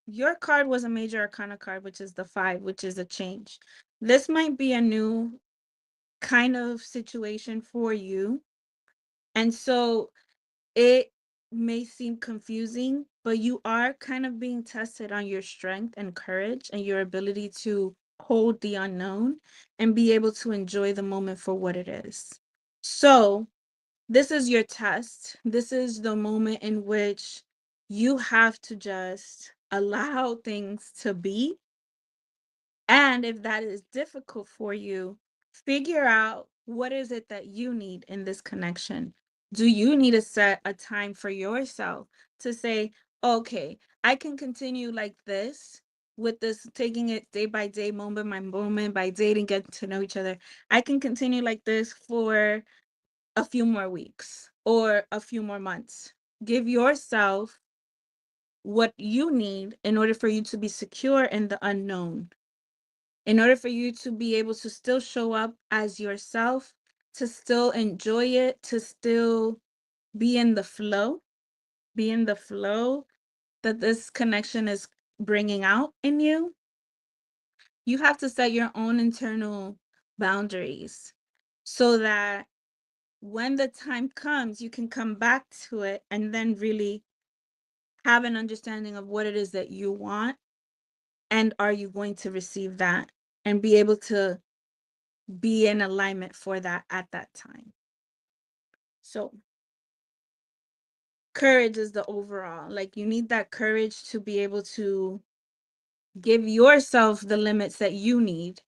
your card was a major arcana card, which is the 5, which is a change. This might be a new kind of situation for you. And so it may seem confusing, but you are kind of being tested on your strength and courage and your ability to hold the unknown and be able to enjoy the moment for what it is. So, this is your test. This is the moment in which you have to just allow things to be. And if that is difficult for you, figure out what is it that you need in this connection. Do you need to set a time for yourself to say, okay, I can continue like this with this, taking it day by day, moment by moment, by dating, getting to know each other, I can continue like this for a few more weeks or a few more months. Give yourself what you need in order for you to be secure in the unknown, in order for you to be able to still show up as yourself, to still enjoy it, to still be in the flow, be in the flow that this connection is bringing out in you. You have to set your own internal boundaries so that when the time comes, you can come back to it and then really have an understanding of what it is that you want, and are you going to receive that and be able to be in alignment for that at that time. So courage is the overall, like, you need that courage to be able to give yourself the limits that you need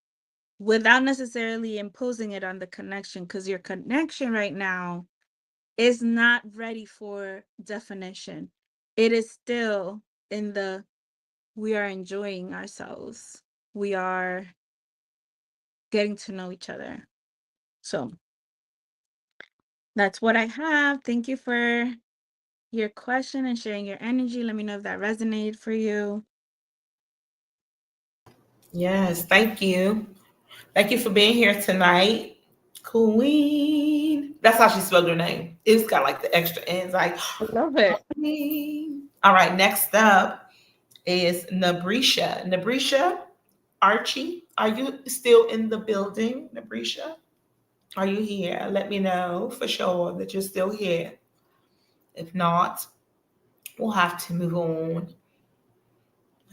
without necessarily imposing it on the connection, because your connection right now is not ready for definition. It is still in the, we are enjoying ourselves, we are getting to know each other. So that's what I have. Thank you for your question and sharing your energy. Let me know if that resonated for you. Yes, thank you. Thank you for being here tonight. Queen. That's how she spelled her name. It's got like the extra ends, like I love it. Queen. All right, next up is Nabrisha. Nabrisha Archie, are you still in the building, Nabrisha? Are you here? Let me know for sure that you're still here. If not, we'll have to move on.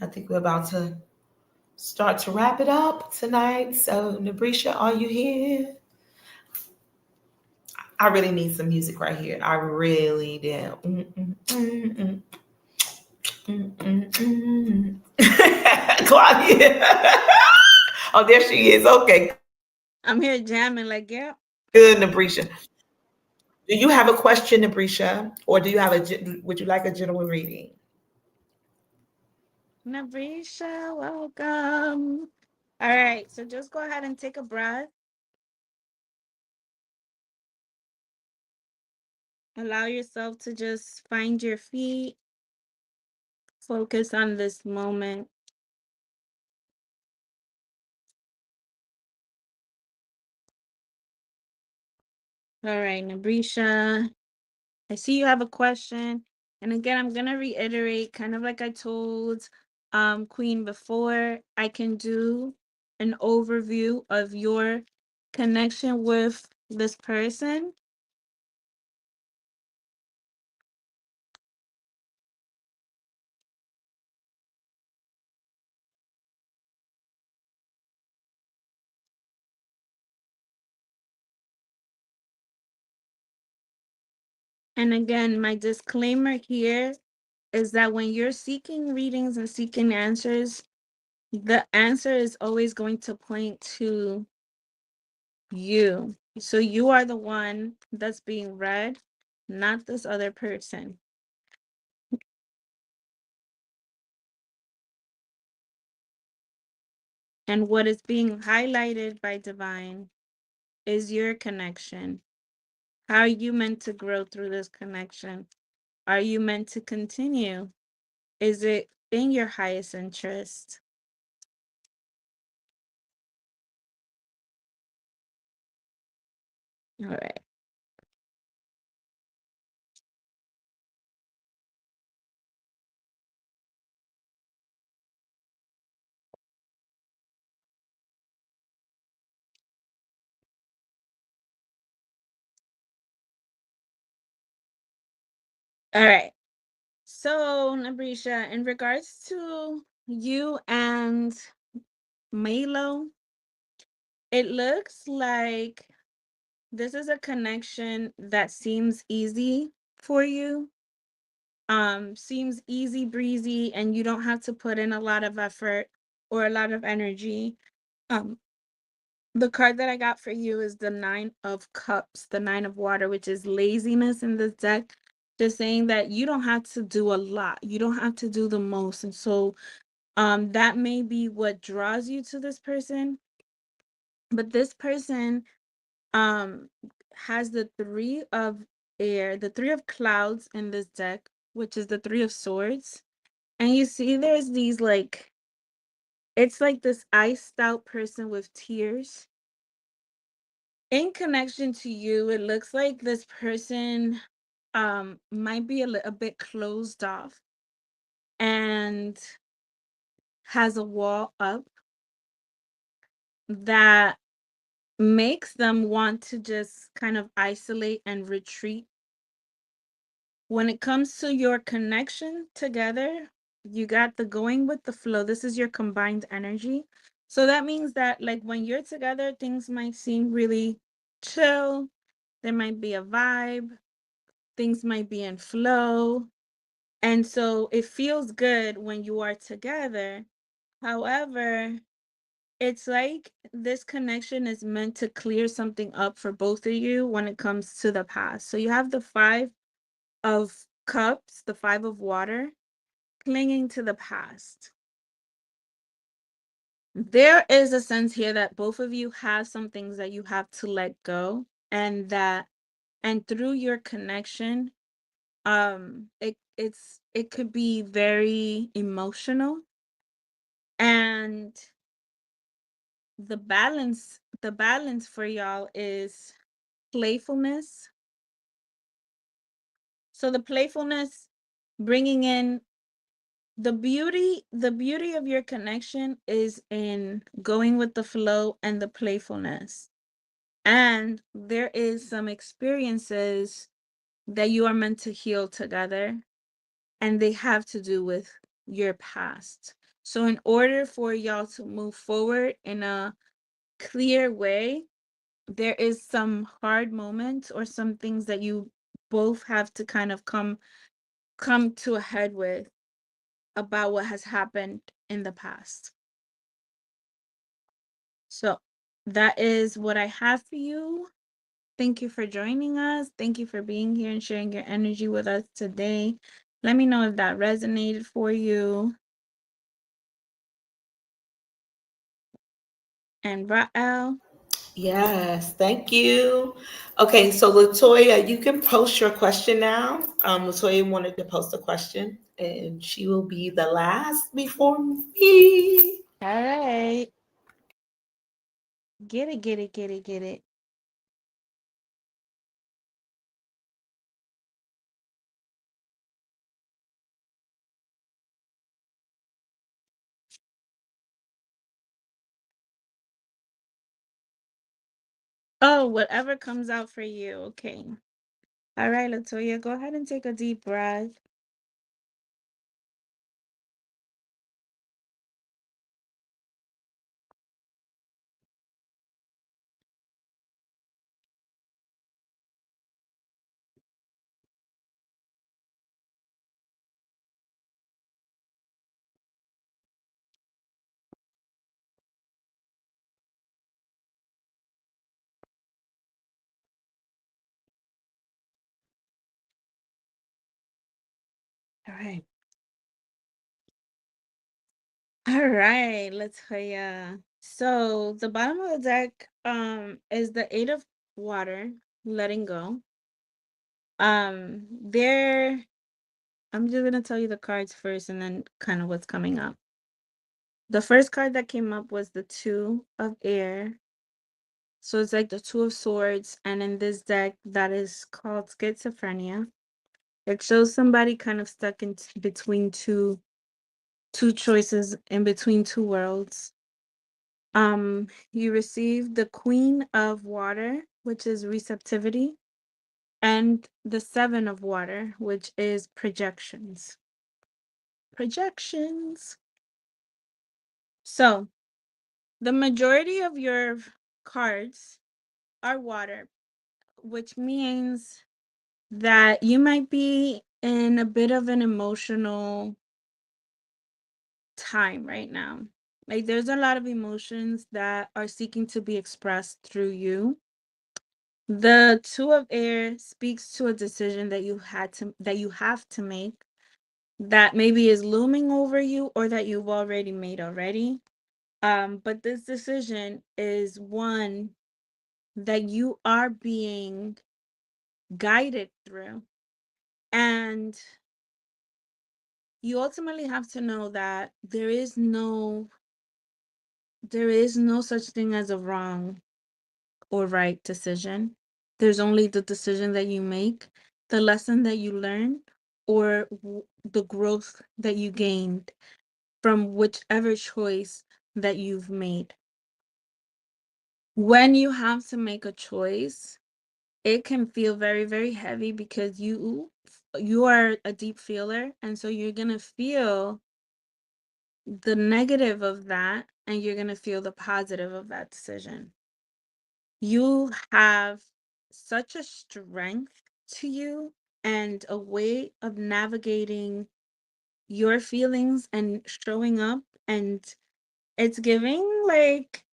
I think we're about to start to wrap it up tonight. So, Nabrisha, are you here? I really need some music right here. I really do. Claudia. Oh, there she is. Okay. I'm here jamming, like, yeah. Good, Nabrisha. Do you have a question, Nabrisha? Or do you have would you like a general reading? Nabrisha, welcome. All right, so just go ahead and take a breath. Allow yourself to just find your feet. Focus on this moment. All right, Nabrisha, I see you have a question. And again, I'm going to reiterate, kind of like I told Queen before, I can do an overview of your connection with this person. And again, my disclaimer here is that when you're seeking readings and seeking answers, the answer is always going to point to you. So you are the one that's being read, not this other person. And what is being highlighted by divine is your connection. How are you meant to grow through this connection? Are you meant to continue? Is it in your highest interest? All right. All right. So, Nabrisha, in regards to you and Milo, it looks like this is a connection that seems easy for you. Seems easy breezy, and you don't have to put in a lot of effort or a lot of energy. Um, the card that I got for you is the 9 of Cups, the 9 of Water, which is laziness in this deck. Just saying that you don't have to do a lot. You don't have to do the most. And so That may be what draws you to this person, but this person um has the three of air, the three of clouds in this deck, which is the three of swords. And you see there's these like, it's like this iced out person with tears. In connection to you, it looks like this person might be a bit closed off and has a wall up that makes them want to just kind of isolate and retreat. When it comes to your connection together, you got the going with the flow. This is your combined energy. So that means that like when you're together, things might seem really chill. There might be a vibe. Things might be in flow. And so it feels good when you are together. However, it's like this connection is meant to clear something up for both of you when it comes to the past. So you have the Five of Cups, the Five of Water, clinging to the past. There is a sense here that both of you have some things that you have to let go, and through your connection, it could be very emotional, and the balance for y'all is playfulness. So the playfulness, bringing in the beauty of your connection is in going with the flow and the playfulness. And there is some experiences that you are meant to heal together, and they have to do with your past. So in order for y'all to move forward in a clear way, there is some hard moments or some things that you both have to kind of come to a head with about what has happened in the past. So that is what I have for you. Thank you for joining us. Thank you for being here and sharing your energy with us today. Let me know if that resonated for you. And Rael. Yes, thank you. Okay, so Latoya, you can post your question now. Latoya wanted to post a question, and she will be the last before me. All right. Get it, get it, get it, get it. Oh, whatever comes out for you. Okay. All right, Latoya, go ahead and take a deep breath. All right. All right, Latoya. So the bottom of the deck is the Eight of Water, letting go. There, I'm just gonna tell you the cards first and then kind of what's coming up. The first card that came up was the Two of Air. So it's like the Two of Swords, and in this deck that is called schizophrenia. It shows somebody kind of stuck in between two choices, in between two worlds. You receive the Queen of Water, which is receptivity, and the Seven of Water, which is projections. Projections. So the majority of your cards are water, which means that you might be in a bit of an emotional time right now. Like there's a lot of emotions that are seeking to be expressed through you. The Two of Air speaks to a decision that you have to make. that maybe is looming over you or that you've already made already. But this decision is one that you are being guided through. And you ultimately have to know that there is no such thing as a wrong or right decision. There's only the decision that you make, the lesson that you learn, or the growth that you gained from whichever choice that you've made. When you have to make a choice, it can feel very, very heavy because you are a deep feeler, and so you're going to feel the negative of that and you're going to feel the positive of that decision. You have such a strength to you and a way of navigating your feelings and showing up, and it's giving like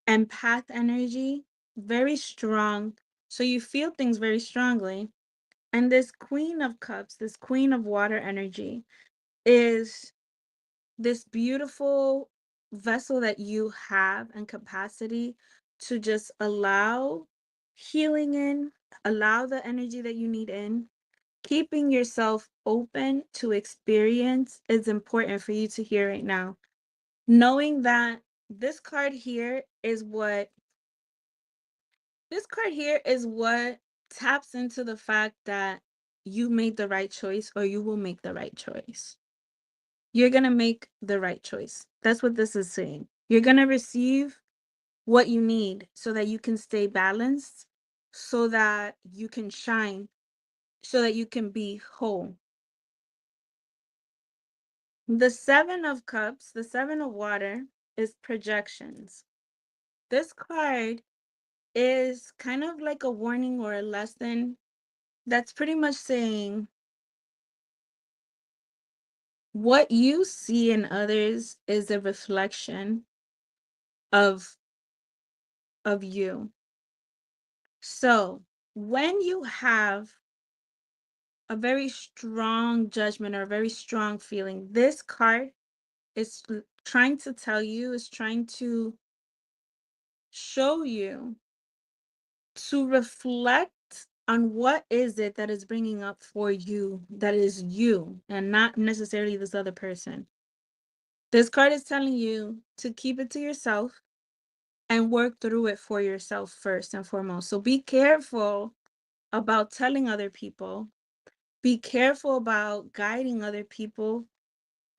empath energy, very strong. So you feel things very strongly. And this Queen of Cups, this Queen of Water energy, is this beautiful vessel that you have and capacity to just allow healing in, allow the energy that you need in. Keeping yourself open to experience is important for you to hear right now. Knowing that this card here is what taps into the fact that you made the right choice or you will make the right choice. You're going to make the right choice. That's what this is saying. You're going to receive what you need so that you can stay balanced, so that you can shine, so that you can be whole. The Seven of Cups, the Seven of Water, is projections. This card is kind of like a warning or a lesson that's pretty much saying what you see in others is a reflection of you. So when you have a very strong judgment or a very strong feeling, this card is trying to tell you, is trying to show you to reflect on what is it that is bringing up for you, that is you and not necessarily this other person. This card is telling you to keep it to yourself and work through it for yourself first and foremost. So be careful about telling other people. Be careful about guiding other people.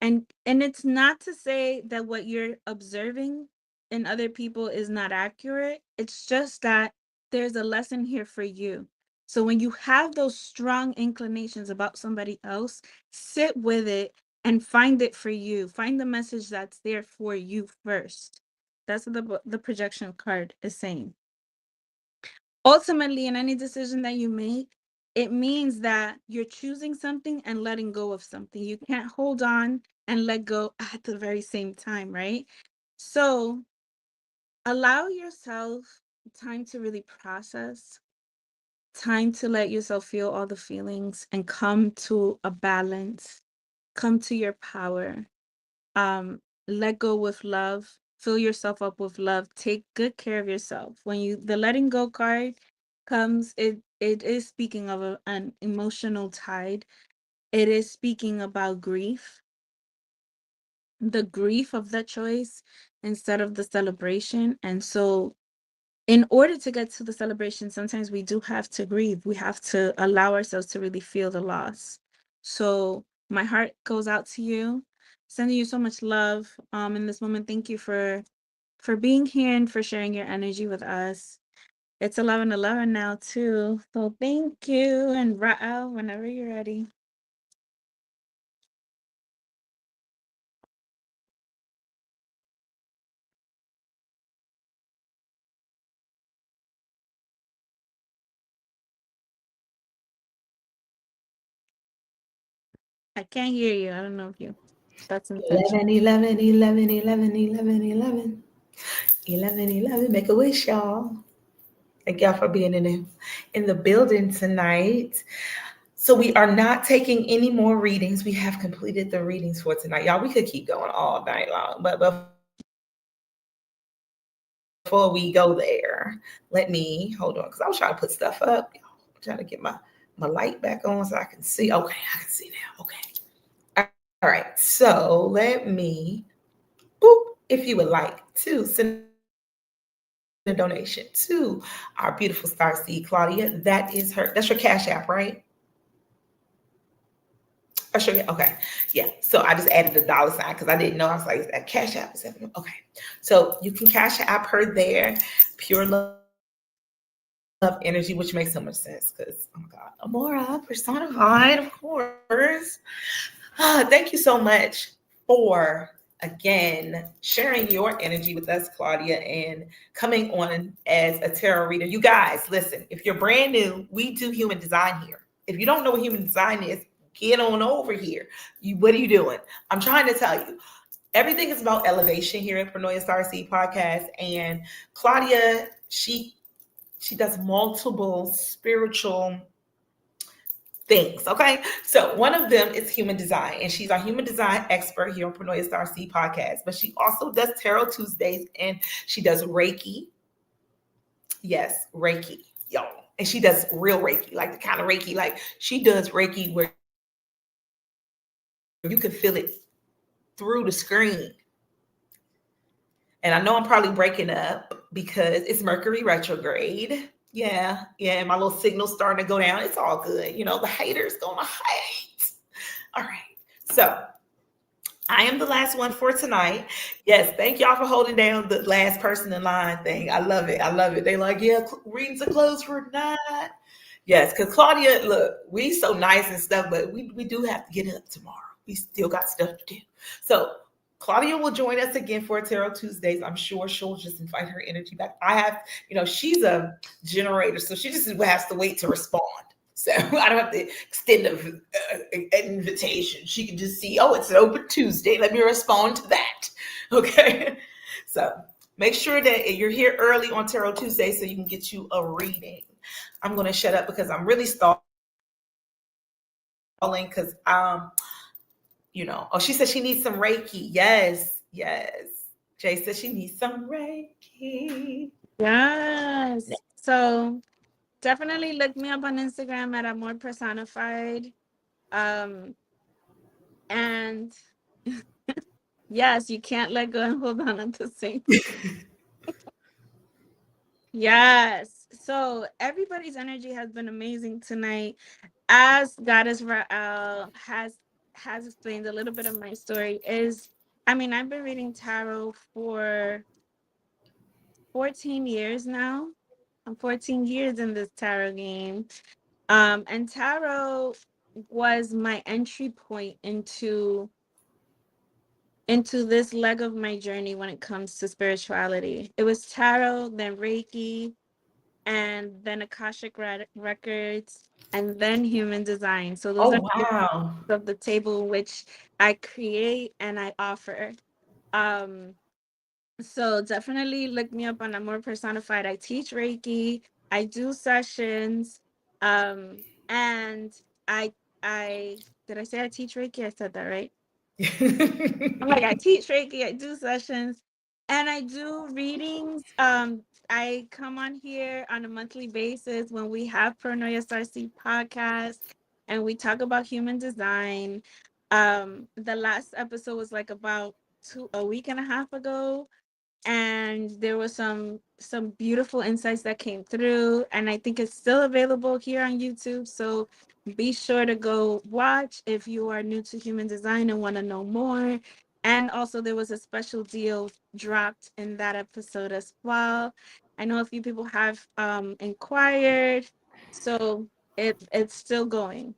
And it's not to say that what you're observing in other people is not accurate. It's just that there's a lesson here for you. So when you have those strong inclinations about somebody else, sit with it and find it for you. Find the message that's there for you first. That's what the projection card is saying. Ultimately, in any decision that you make, it means that you're choosing something and letting go of something. You can't hold on and let go at the very same time, right? So allow yourself time to really process, time to let yourself feel all the feelings and come to a balance, come to your power. Let go with love, fill yourself up with love, take good care of yourself. When the letting go card comes, it is speaking of an emotional tide. It is speaking about grief, the grief of the choice instead of the celebration. And so in order to get to the celebration, sometimes we do have to grieve. We have to allow ourselves to really feel the loss. So my heart goes out to you, sending you so much love in this moment. Thank you for being here and for sharing your energy with us. It's 11:11 now too. So thank you. And Ra'el, whenever you're ready. I can't hear you. I don't know if that's intentional. 11, 11, 11, 11, 11, 11. 11, 11. Make a wish, y'all. Thank y'all for being in the building tonight. So we are not taking any more readings. We have completed the readings for tonight. Y'all, we could keep going all night long. But before we go there, let me hold on because I was trying to put stuff up. I'm trying to get my light back on so I can see. Okay, I can see now. Okay. All right. So let me, boop, if you would like to send a donation to our beautiful Starseed Claudia. That's your Cash App, right? I sure. Okay. Yeah. So I just added the dollar sign because I didn't know. I was like, is that Cash App? Is that okay? So you can Cash App her there. Pure love energy, which makes so much sense because oh my God, Amora personified, of course. Thank you so much for again sharing your energy with us, Claudia, and coming on as a tarot reader. You guys, listen, if you're brand new, we do human design here. If you don't know what human design is, get on over here. What are you doing? I'm trying to tell you. Everything is about elevation here at Paranoia Starseed Podcast. And Claudia, she does multiple spiritual things. Okay. So one of them is human design, and she's our human design expert here on Paranoia Starseed Podcast. But she also does Tarot Tuesdays and she does Reiki. Yes, Reiki, y'all. And she does real Reiki, like the kind of Reiki, like she does Reiki where you can feel it through the screen. And I know I'm probably breaking up because it's Mercury retrograde. Yeah, my little signal's starting to go down. It's all good. You know, the haters gonna hate. All right. So I am the last one for tonight. Yes, thank y'all for holding down the last person in line thing. I love it. I love it. They like, yeah, readings are closed for tonight. Yes, because Claudia, look, we so nice and stuff, but we do have to get up tomorrow. We still got stuff to do. So Claudia will join us again for Tarot Tuesdays. I'm sure she'll just invite her energy back. I have, she's a generator, so she just has to wait to respond. So I don't have to extend an invitation. She can just see, oh, it's an open Tuesday. Let me respond to that. Okay. So make sure that you're here early on Tarot Tuesday so you can get you a reading. I'm going to shut up because I'm really stalling because, she said she needs some Reiki. Yes. Jay says she needs some Reiki. Yes. So definitely look me up on Instagram at Amor Personified. And yes, you can't let go and hold on at the same time. Yes. So everybody's energy has been amazing tonight. As Goddess Rael has explained a little bit of my story I've been reading tarot for 14 years now. I'm 14 years in this tarot game. And tarot was my entry point into this leg of my journey when it comes to spirituality. It was tarot, then Reiki, and then Akashic records, and then human design. So those are wow. of the table which I create and I offer. So definitely look me up on Amor Personified. I teach Reiki, I do sessions, and I did I say I teach Reiki? I said that right. I'm like, I teach Reiki, I do sessions, and I do readings. I come on here on a monthly basis when we have Paranoia Starseed podcast, and we talk about human design. The last episode was like about a week and a half ago, and there was some beautiful insights that came through, and I think it's still available here on YouTube, so be sure to go watch if you are new to human design and want to know more. And also there was a special deal dropped in that episode as well. I know a few people have inquired, so it's still going.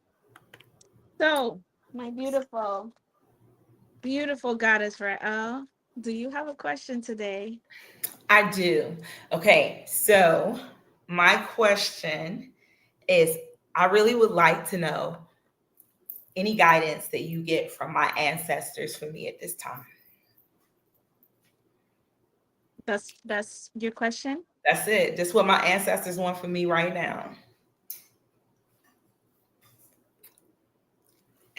So my beautiful Goddess Rael, do you have a question today? I do. Okay, so my question is I really would like to know any guidance that you get from my ancestors for me at this time. That's your question? That's it. Just what my ancestors want for me right now.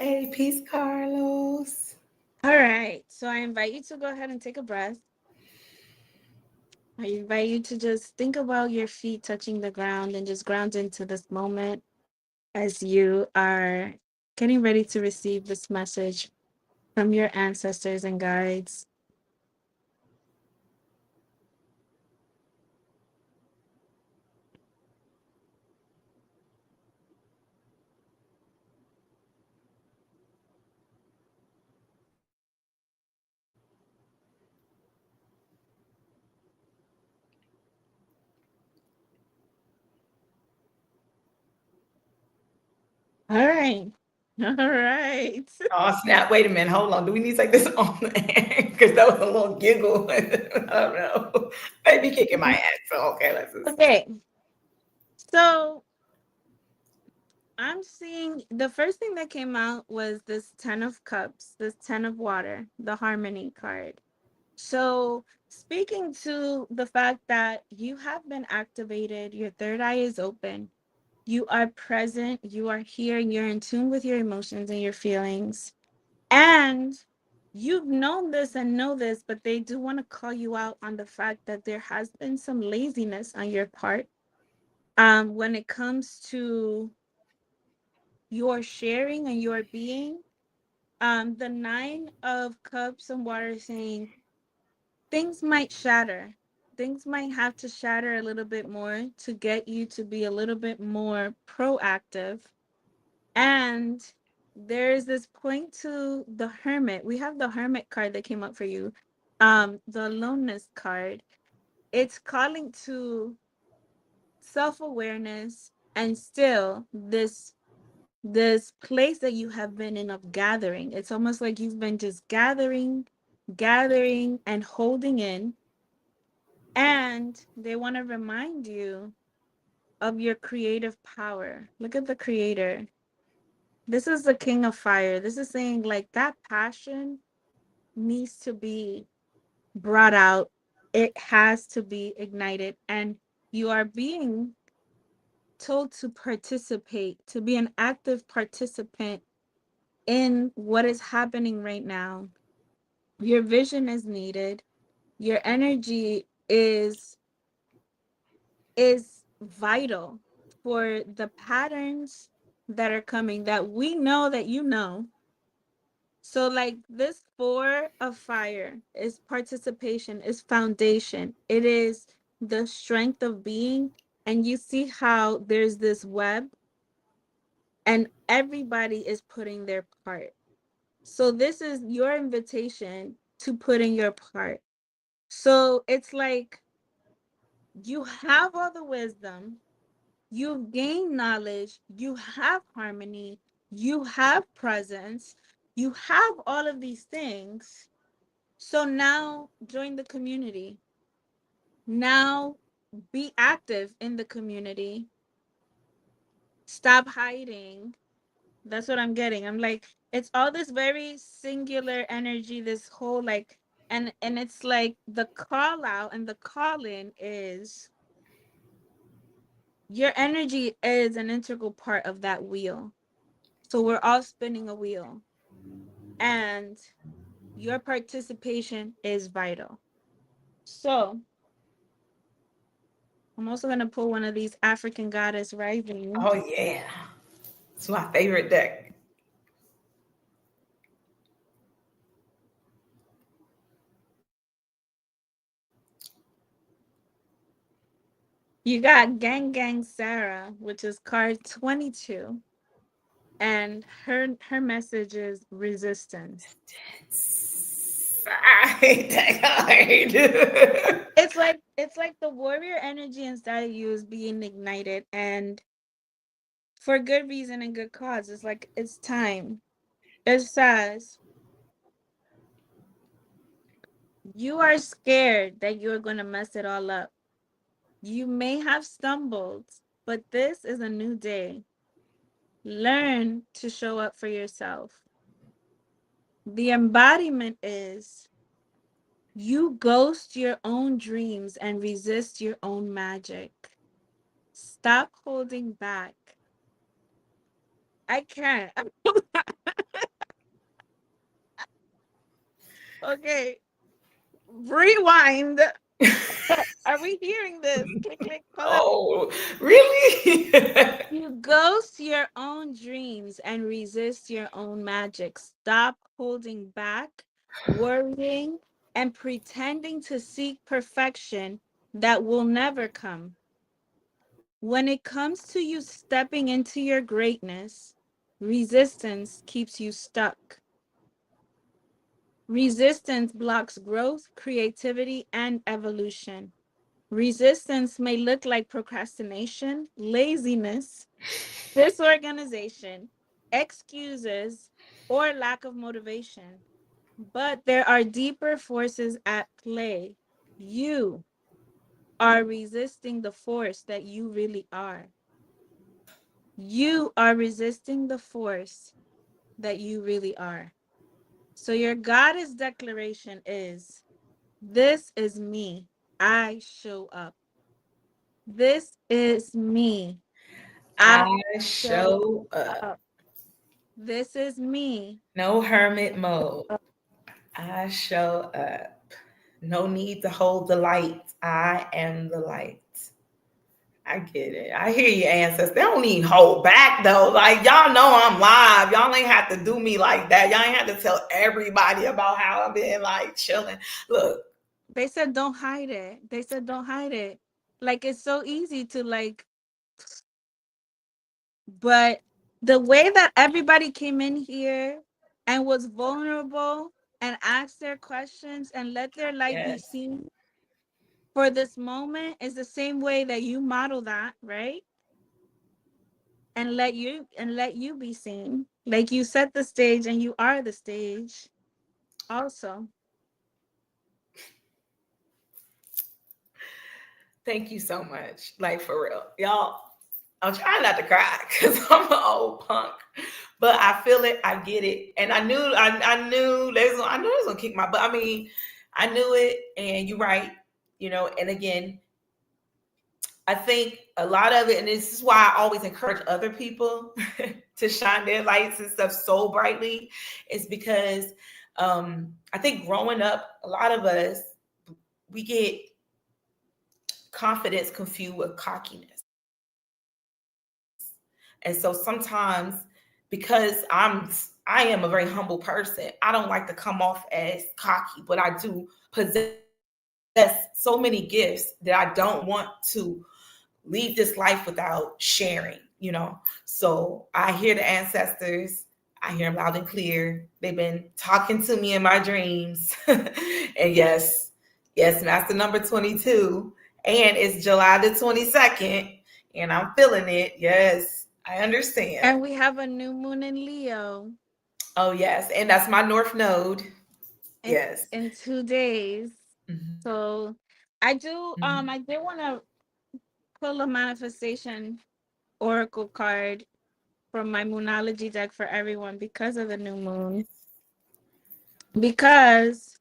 Hey, peace, Carlos. All right. So I invite you to go ahead and take a breath. I invite you to just think about your feet touching the ground and just ground into this moment as you are getting ready to receive this message from your ancestors and guides. All right. All right. Oh, snap. Wait a minute. Hold on. Do we need to take this on the air? Because that was a little giggle. I don't know. Maybe kicking my ass. So, okay, let's just. Okay. So I'm seeing the first thing that came out was this 10 of cups, this 10 of water, the harmony card. So speaking to the fact that you have been activated, your third eye is open, you are present, you are here, you're in tune with your emotions and your feelings. And you've known this and know this, but they do want to call you out on the fact that there has been some laziness on your part when it comes to your sharing and your being. The 9 of cups and water saying things might shatter. Things might have to shatter a little bit more to get you to be a little bit more proactive. And there's this point to the hermit. We have the hermit card that came up for you. The aloneness card. It's calling to self-awareness and still this place that you have been in of gathering. It's almost like you've been just gathering and holding in. And they want to remind you of your creative power. Look at the creator. This is the king of fire. This is saying like that passion needs to be brought out. It has to be ignited. And you are being told to participate, to be an active participant in what is happening right now. Your vision is needed. Your energy is vital for the patterns that are coming that we know that you know. So like this 4 of fire is participation, is foundation. It is the strength of being. And you see how there's this web and everybody is putting their part. So this is your invitation to put in your part. So it's like you have all the wisdom, you've gained knowledge, you have harmony, you have presence, you have all of these things. So now join the community. Now be active in the community. Stop hiding. That's what I'm getting. I'm like, it's all this very singular energy, this whole like, and it's like the call out and the call in is your energy is an integral part of that wheel. So we're all spinning a wheel. And your participation is vital. So I'm also going to pull one of these African goddess risings. Oh, yeah. It's my favorite deck. You got Gang Gang Sarah, which is card 22. And her message is resistance. I hate that card. It's like the warrior energy inside of you is being ignited, and for good reason and good cause. It's like it's time. It says you are scared that you're going to mess it all up. You may have stumbled, but this is a new day. Learn to show up for yourself. The embodiment is you ghost your own dreams and resist your own magic. Stop holding back. I can't. Okay, rewind. Are we hearing this? Click, click, pull up. Oh, really? You ghost your own dreams and resist your own magic. Stop holding back, worrying, and pretending to seek perfection that will never come. When it comes to you stepping into your greatness, resistance keeps you stuck. Resistance blocks growth, creativity, and evolution. Resistance may look like procrastination, laziness, disorganization, excuses, or lack of motivation. But there are deeper forces at play. You are resisting the force that you really are. You are resisting the force that you really are. So your goddess declaration is, this is me. I show up. This is me. I I show show up. up. This is me. No hermit mode. I show up. No need to hold the light. I am the light. I get it. I hear you, ancestors. They don't even hold back though. Like y'all know I'm live. Y'all ain't have to do me like that. Y'all ain't have to tell everybody about how I've been like chilling. Look, They said don't hide it. They said don't hide it. Like it's so easy to like, but the way that everybody came in here and was vulnerable and asked their questions and let their light be yes, seen for this moment is the same way that you model that, right? And let you be seen. Like you set the stage and you are the stage also. thank you so much. Like for real, y'all. I'm trying not to cry because I'm an old punk, but I feel it. I get it, and I knew I knew they was gonna kick my butt. I mean, I knew it, and you're right. And again, I think a lot of it, and this is why I always encourage other people to shine their lights and stuff so brightly, is because I think growing up, a lot of us we get confidence confused with cockiness, and so sometimes because I am a very humble person, I don't like to come off as cocky, but I do possess so many gifts that I don't want to leave this life without sharing. So I hear the ancestors, I hear them loud and clear. They've been talking to me in my dreams. And yes, master number 22. And it's July the 22nd. And I'm feeling it. Yes, I understand. And we have a new moon in Leo. Oh, yes. And that's my North Node. Yes. In 2 days. Mhm. So I do I did want to pull a manifestation oracle card from my moonology deck for everyone because of the new moon. Because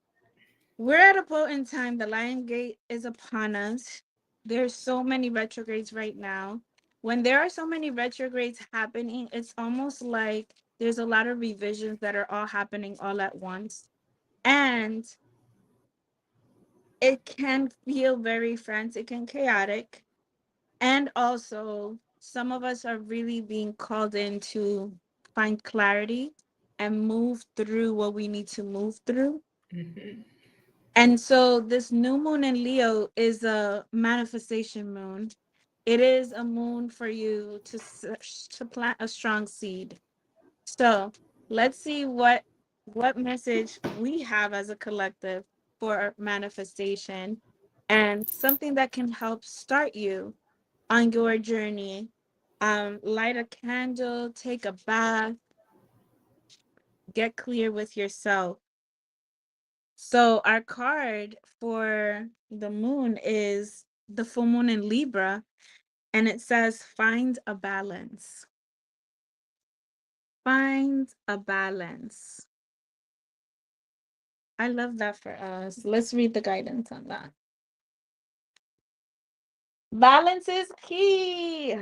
we're at a point in time, the Lion Gate is upon us. There's so many retrogrades right now. When there are so many retrogrades happening, it's almost like there's a lot of revisions that are all happening all at once. And it can feel very frantic and chaotic. And also, some of us are really being called in to find clarity and move through what we need to move through. Mhm. And so, this new moon in Leo is a manifestation moon. It is a moon for you to plant a strong seed. So, let's see what message we have as a collective for manifestation and something that can help start you on your journey. Light a candle, take a bath, get clear with yourself. So our card for the moon is the full moon in Libra, and it says find a balance. Find a balance. I love that for us. Let's read the guidance on that. Balance is key.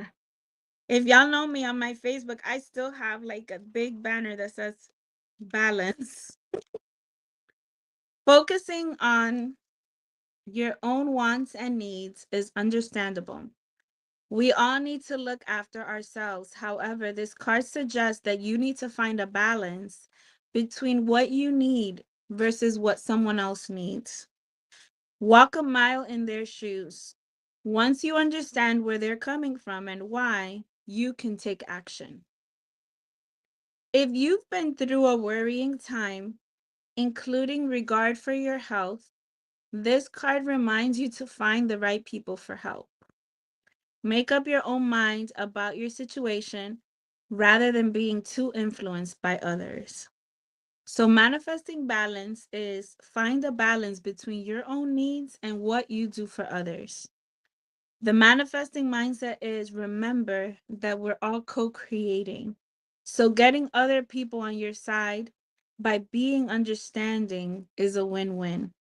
If y'all know me on my Facebook, I still have like a big banner that says balance. Focusing on your own wants and needs is understandable. We all need to look after ourselves. However, this card suggests that you need to find a balance between what you need versus what someone else needs. Walk a mile in their shoes. Once you understand where they're coming from and why, you can take action. If you've been through a worrying time, including regard for your health, this card reminds you to find the right people for help. Make up your own mind about your situation rather than being too influenced by others. So, manifesting balance is find a balance between your own needs and what you do for others. The manifesting mindset is remember that we're all co creating. So, getting other people on your side by being understanding is a win win.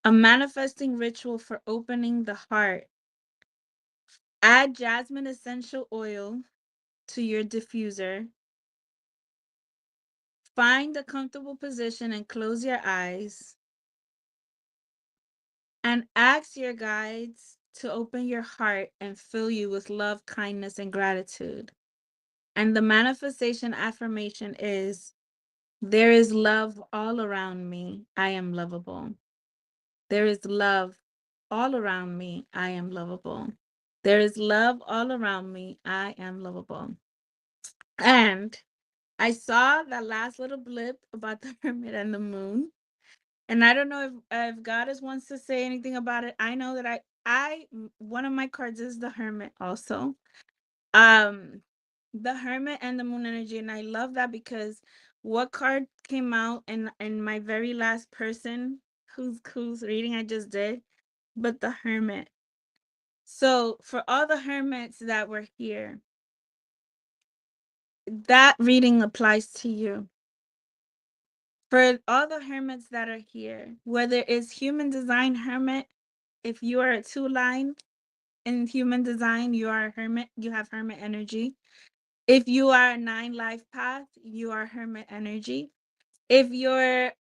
A manifesting ritual for opening the heart. Add jasmine essential oil to your diffuser. Find a comfortable position and close your eyes. And ask your guides to open your heart and fill you with love, kindness, and gratitude. And the manifestation affirmation is there is love all around me. I am lovable. There is love all around me. I am lovable. There is love all around me. I am lovable. And I saw that last little blip about the hermit and the moon. And I don't know if Goddess wants to say anything about it. I know that I one of my cards is the hermit also. Um the hermit and the moon energy, and I love that because what card came out in my very last person whose reading I just did, but the hermit. So for all the hermits that were here, that reading applies to you. For all the hermits that are here, whether it's human design hermit, if you are a 2-line in human design, you are a hermit, you have hermit energy. If you are a 9 life path, you are hermit energy. If your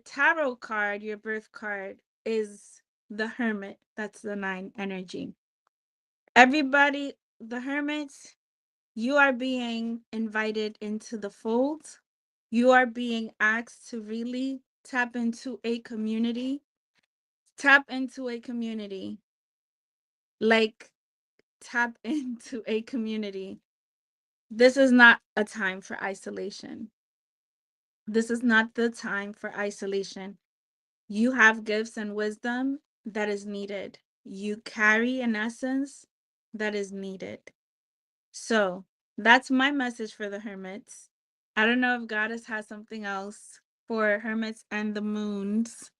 tarot card, your birth card is the hermit, that's the 9 energy. Everybody, the hermits, you are being invited into the fold. You are being asked to really tap into a community. Tap into a community. Like, tap into a community. This is not a time for isolation. This is not the time for isolation. You have gifts and wisdom that is needed. You carry an essence that is needed. So that's my message for the hermits. I don't know if Goddess has something else for hermits and the moons.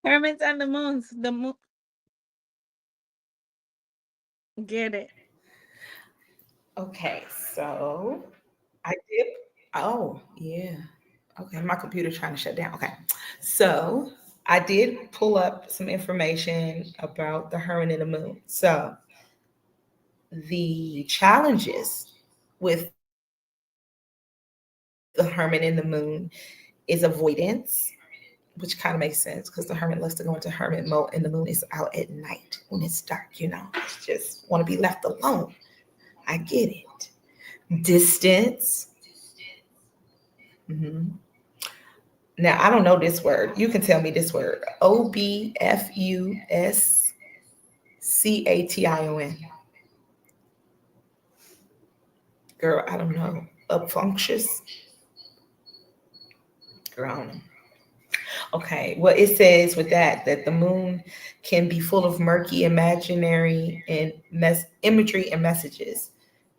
Hermits and the moons. The moon. Get it. Okay, so I did. Oh, yeah. Okay, my computer trying to shut down. Okay, so I did pull up some information about the hermit and the moon. So the challenges with the hermit and the moon is avoidance, which kind of makes sense because the hermit loves to go into hermit mode and the moon is out at night when it's dark, It's just want to be left alone. I get it. Distance. Mhm. Now, I don't know this word. You can tell me this word. Obfuscation. Girl, I don't know. Obfunctious. Girl, I don't know. Okay, well, it says with that the moon can be full of murky imaginary and imagery and messages.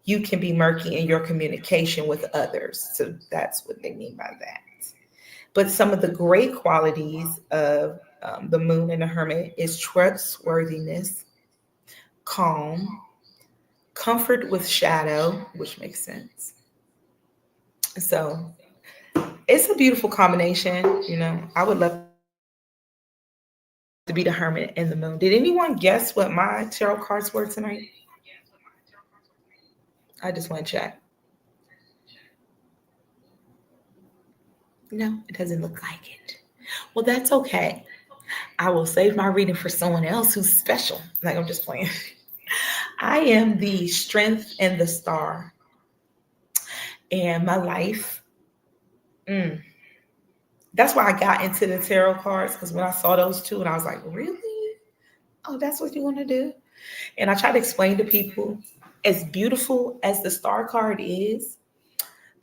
You can be murky in your communication with others. So that's what they mean by that. But some of the great qualities of the moon and the hermit is trustworthiness, calm, comfort with shadow, which makes sense. So it's a beautiful combination. I would love to be the hermit and the moon. Did anyone guess what my tarot cards were tonight? I just want to check. No, it doesn't look like it. Well, that's okay. I will save my reading for someone else who's special. Like, I'm just playing. I am the strength and the star. And my life, mm, that's why I got into the tarot cards, because when I saw those two, and I was like, really? Oh, that's what you want to do? And I try to explain to people, as beautiful as the star card is,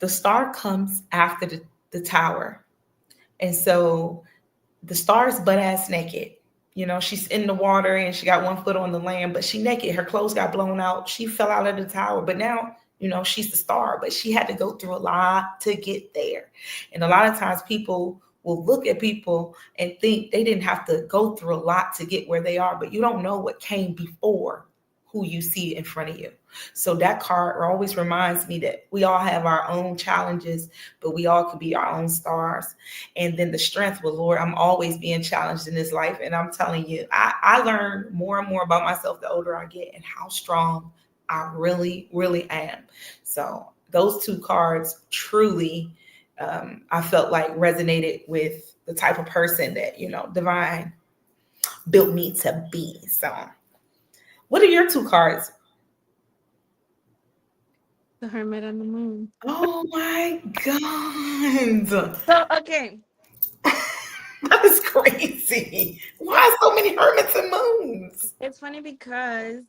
the star comes after the tower. And so the star is butt ass naked. You know, she's in the water and she got one foot on the land, but she naked. Her clothes got blown out. She fell out of the tower. But now, you know, she's the star, but she had to go through a lot to get there. And a lot of times people will look at people and think they didn't have to go through a lot to get where they are, but you don't know what came before who you see in front of you. So that card always reminds me that we all have our own challenges, but we all could be our own stars. And then the strength, well, Lord, I'm always being challenged in this life. And I'm telling you, I learn more and more about myself the older I get and how strong I really, really am. So those two cards truly, I felt like resonated with the type of person that, you know, divine built me to be. So what are your two cards? The Hermit and the Moon. Oh my God. So, okay. That is crazy. Why so many hermits and moons? It's funny because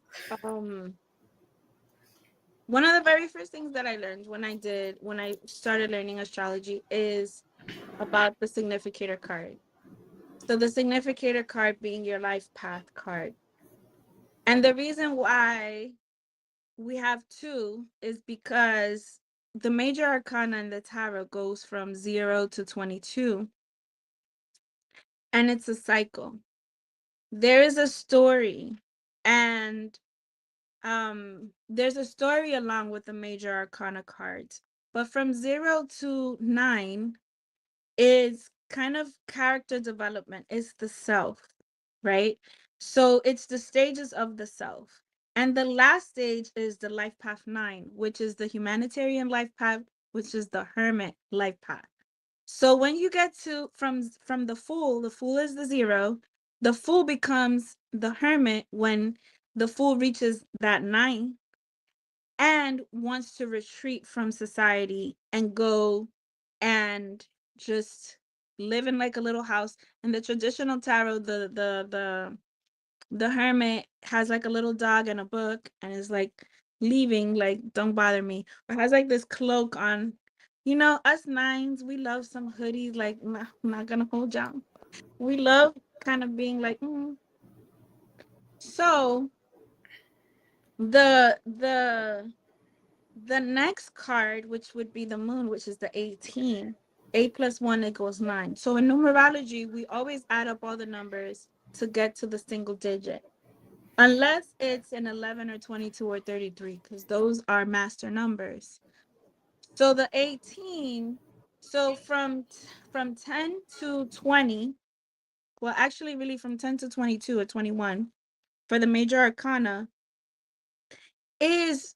one of the very first things that I learned when I started learning astrology is about the significator card. So the significator card being your life path card. And the reason why we have two is because the major arcana in the tarot goes from 0 to 22, and it's a cycle. There is a story, and there's a story along with the major arcana cards. But from 0 to 9 is kind of character development. It's the self, right? So it's the stages of the self. And the last stage is the life path 9, which is the humanitarian life path, which is the hermit life path. So when you get to from the fool is the 0, the fool becomes the hermit when the fool reaches that 9 and wants to retreat from society and go and just live in like a little house. In the traditional tarot, the hermit has like a little dog and a book and is like leaving, like, don't bother me, or has like this cloak on. You know, us nines, we love some hoodies, like, nah, I'm not gonna hold down. We love kind of being like, So the next card, which would be the moon, which is the 18, 8 plus 1 equals 9. So in numerology, we always add up all the numbers to get to the single digit, unless it's an 11 or 22 or 33, because those are master numbers. So the 18, so from 10 to 20, well, actually, really from 10 to 22 or 21 for the major arcana is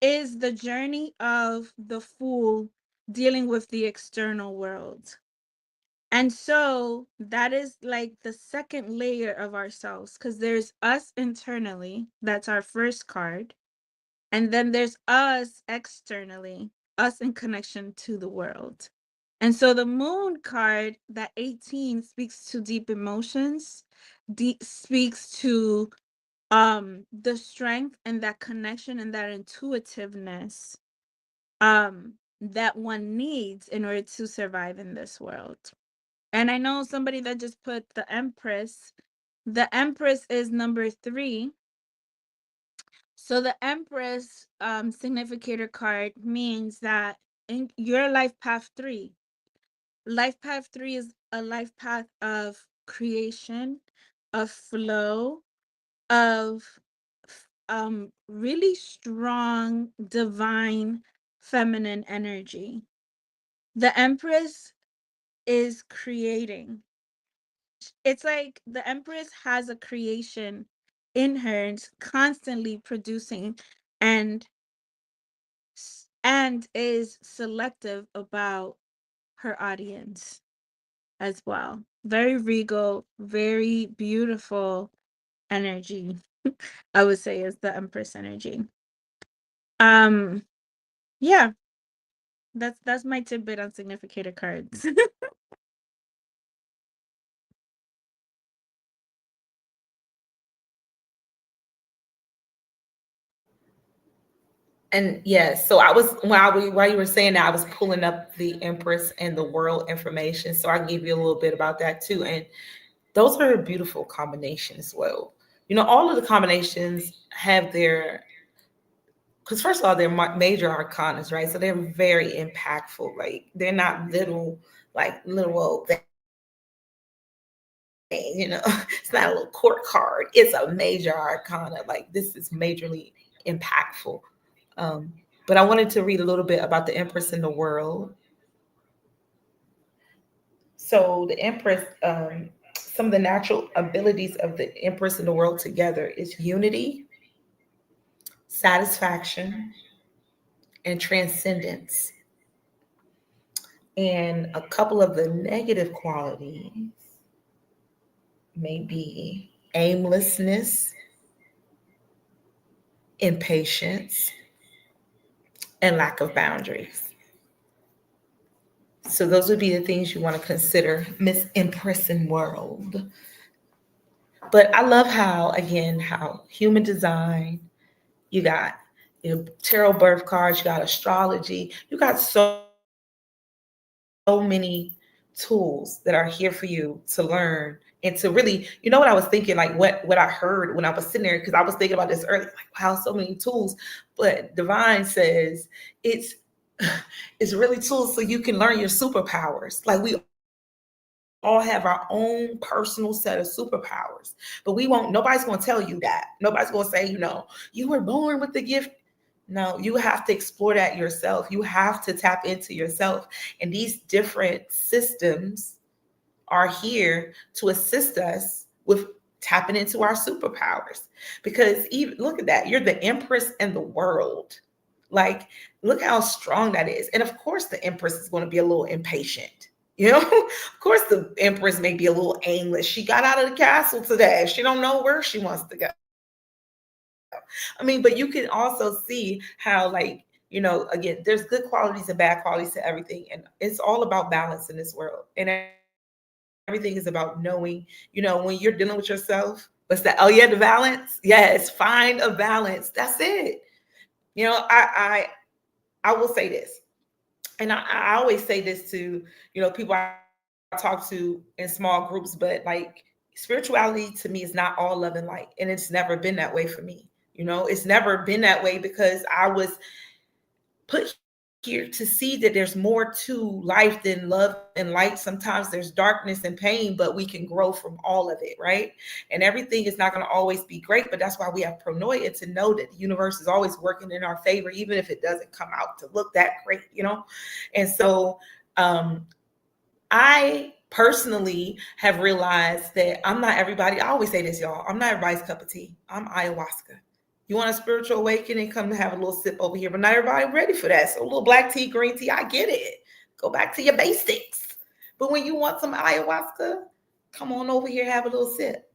the journey of the fool dealing with the external world. And so that is like the second layer of ourselves, because there's us internally, that's our first card. And then there's us externally, us in connection to the world. And so the moon card, that 18, speaks to deep emotions, speaks to the strength and that connection and that intuitiveness that one needs in order to survive in this world. And I know somebody that just put the Empress. The Empress is number 3. So the Empress significator card means that in your life path 3, life path 3 is a life path of creation, of flow, of really strong divine feminine energy. The Empress is creating. It's like the Empress has a creation in her and constantly producing, and is selective about her audience as well. Very regal, very beautiful energy. I would say is the Empress energy. Um, yeah, that's my tidbit on significator cards. And yes, so I was while you were saying that, I was pulling up the Empress and the World information, so I can give you a little bit about that too. And those are a beautiful combination as well. You know, all of the combinations have their, because first of all, they're major arcanas, right? So they're very impactful. Like they're not little, like little old things. You know, it's not a little court card. It's a major arcana. Like this is majorly impactful. Um, but I wanted to read a little bit about the Empress in the World. So the Empress, some of the natural abilities of the Empress in the World together is unity, satisfaction, and transcendence. And a couple of the negative qualities may be aimlessness, impatience, and lack of boundaries. So those would be the things you want to consider, Miss Empress in World. But I love how, again, how human design, you got tarot birth cards, you got astrology, you got so many tools that are here for you to learn and to really, you know what I was thinking, like what I heard when I was sitting there, because I was thinking about this earlier, like wow, so many tools. But Divine says it's it's really tools so you can learn your superpowers. Like we all have our own personal set of superpowers, but nobody's going to tell you that. Nobody's going to say, you were born with the gift. No, you have to explore that yourself. You have to tap into yourself. And these different systems are here to assist us with tapping into our superpowers. Because even look at that, you're the Empress in the World. Like, look how strong that is. And of course, the Empress is going to be a little impatient. Of course, the Empress may be a little aimless. She got out of the castle today. She don't know where she wants to go. I mean, but you can also see how, like, again, there's good qualities and bad qualities to everything. And it's all about balance in this world. And everything is about knowing, when you're dealing with yourself, what's that? Oh, yeah, the balance. Yes, find a balance. That's it. I will say this. And I always say this to, people I talk to in small groups, but like spirituality to me is not all love and light. And it's never been that way for me. It's never been that way because I was put here to see that there's more to life than love and light. Sometimes there's darkness and pain, but we can grow from all of it, right? And everything is not going to always be great, but that's why we have pronoia, to know that the universe is always working in our favor, even if it doesn't come out to look that great, And so I personally have realized that I'm not everybody. I always say this, y'all. I'm not everybody's cup of tea. I'm ayahuasca. You want a spiritual awakening, come to have a little sip over here, but not everybody ready for that. So a little black tea, green tea, I get it. Go back to your basics. But when you want some ayahuasca, come on over here, have a little sip.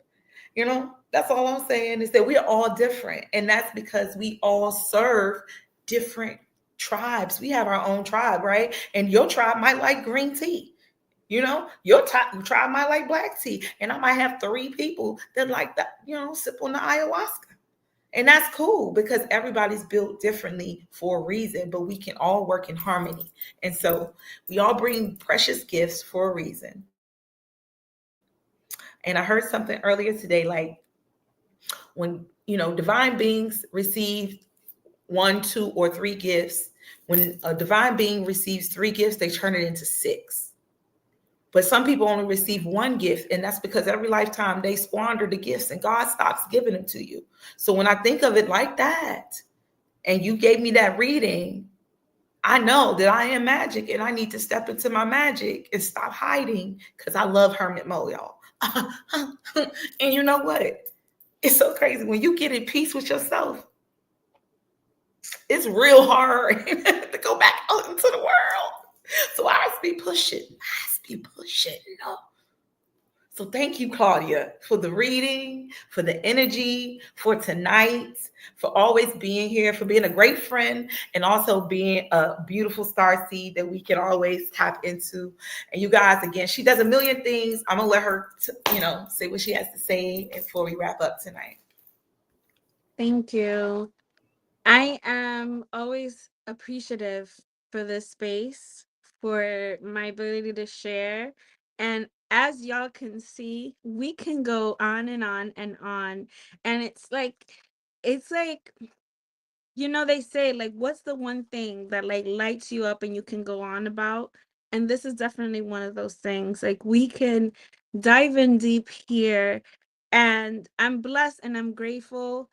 That's all I'm saying is that we're all different. And that's because we all serve different tribes. We have our own tribe, right? And your tribe might like green tea. Your tribe might like black tea. And I might have 3 people that like that, sip on the ayahuasca. And that's cool because everybody's built differently for a reason, but we can all work in harmony. And so we all bring precious gifts for a reason. And I heard something earlier today, like when, divine beings receive 1, 2, or 3 gifts, when a divine being receives 3 gifts, they turn it into 6. But some people only receive 1 gift, and that's because every lifetime they squander the gifts and God stops giving them to you. So when I think of it like that, and you gave me that reading, I know that I am magic and I need to step into my magic and stop hiding because I love hermit mode, y'all. And you know what? It's so crazy. When you get in peace with yourself, it's real hard to go back out into the world. So I be pushing. I be pushing. No. So thank you, Claudia, for the reading, for the energy, for tonight, for always being here, for being a great friend, and also being a beautiful star seed that we can always tap into. And you guys, again, she does a million things. I'm gonna let her, say what she has to say before we wrap up tonight. Thank you. I am always appreciative for this space, for my ability to share. And as y'all can see, we can go on and on and on. And it's like, they say, like, what's the one thing that like lights you up and you can go on about? And this is definitely one of those things. Like, we can dive in deep here, and I'm blessed and I'm grateful.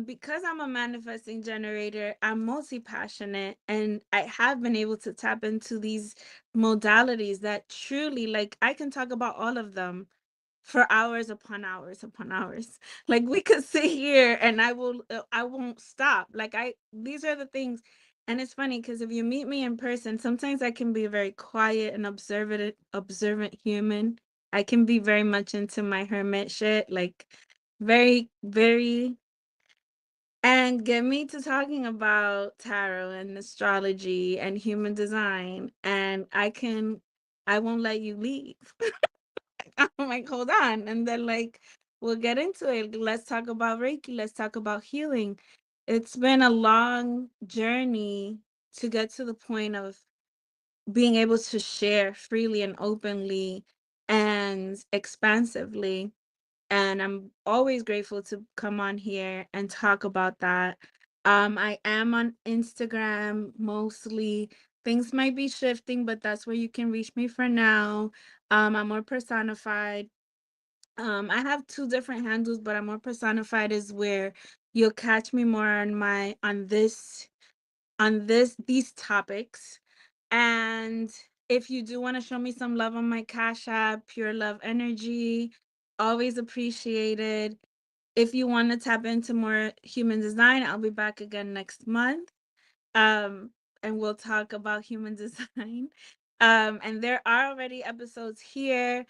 Because I'm a manifesting generator, I'm multi-passionate, and I have been able to tap into these modalities that truly, like, I can talk about all of them for hours upon hours upon hours. Like, we could sit here and I won't stop. Like, these are the things. And it's funny because if you meet me in person, sometimes I can be a very quiet and observant human. I can be very much into my hermit shit, like very, very, and get me to talking about tarot and astrology and human design, and I won't let you leave. I'm like, hold on. And then, like, we'll get into it. Let's talk about Reiki. Let's talk about healing. It's been a long journey to get to the point of being able to share freely and openly and expansively. And I'm always grateful to come on here and talk about that. I am on Instagram mostly. Things might be shifting, but that's where you can reach me for now. I'm more personified. I have two different handles, but I'm more personified is where you'll catch me more on these topics. And if you do want to show me some love on my Cash App, Pure Love Energy, always appreciated. If you want to tap into more human design, I'll be back again next month. Um, and we'll talk about human design. And there are already episodes here.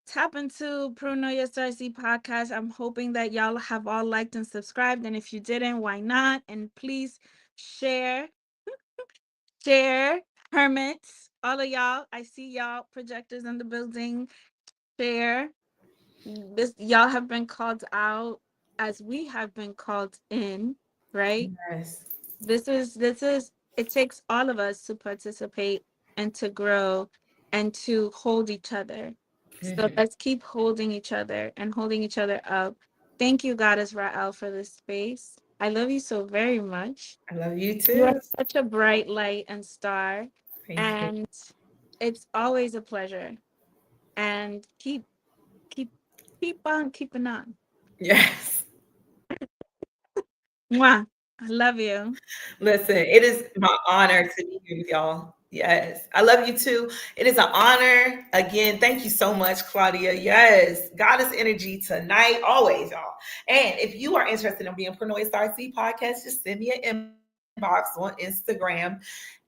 Tap into Pronoia Starseed podcast. I'm hoping that y'all have all liked and subscribed. And if you didn't, why not? And please share, share, hermits, all of y'all. I see y'all projectors in the building. Share. Y'all have been called out as we have been called in, right? Yes. This is it takes all of us to participate and to grow and to hold each other. So let's keep holding each other and holding each other up. Thank you, Goddess Ra'el, for this space. I love you so very much. I love you You are too. such a bright light and star. Thank you. And it's always a pleasure. And keep keep on keeping on. Yes. Mwah. I love you. Listen, it is my honor to be here with y'all. Yes. I love you too. It is an honor. Again, thank you so much, Claudia. Yes. Goddess energy tonight, always, y'all. And if you are interested in being Pronoia Star Seed podcast, just send me an inbox on Instagram.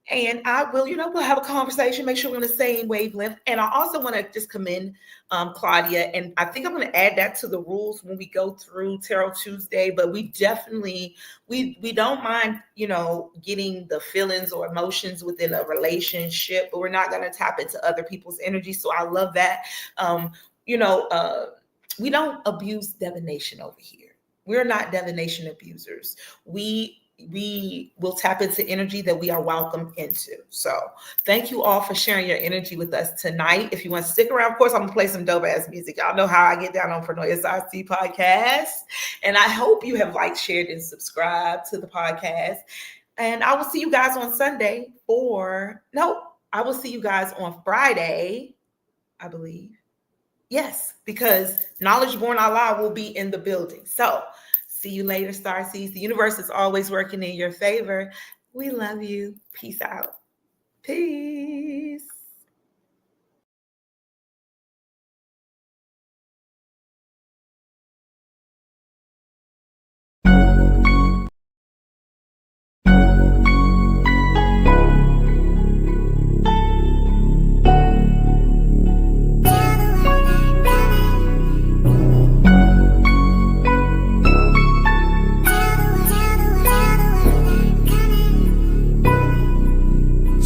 And I will, we'll have a conversation, make sure we're on the same wavelength. And I also want to just commend Claudia. And I think I'm going to add that to the rules when we go through Tarot Tuesday. But we definitely, we don't mind, getting the feelings or emotions within a relationship, but we're not going to tap into other people's energy. So I love that. We don't abuse divination over here. We're not divination abusers. We will tap into energy that we are welcome into. So thank you all for sharing your energy with us tonight. If you want to stick around, of course, I'm going to play some dope ass music. Y'all know how I get down on Pronoia SRC podcast. And I hope you have liked, shared, and subscribed to the podcast. And I will see you guys on Sunday I will see you guys on Friday, I believe. Yes, because Knowledge Born Allah will be in the building. So see you later, Starseeds. The universe is always working in your favor. We love you. Peace out. Peace.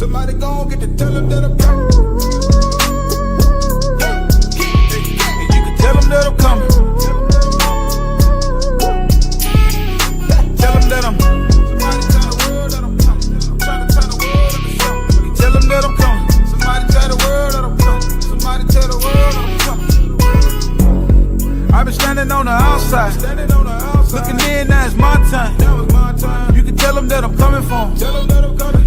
Somebody gon' get to tell them that I'm coming. And you can tell them that I'm coming. Tell them that I'm. Somebody tell the world that I'm coming. I'm trying to tell the world that I'm coming. Tell them that I'm coming. Somebody tell the world that I'm coming. Somebody tell the world that I'm coming. I've been standing on the outside, looking in, now it's my time. You can tell them that I'm coming for 'em.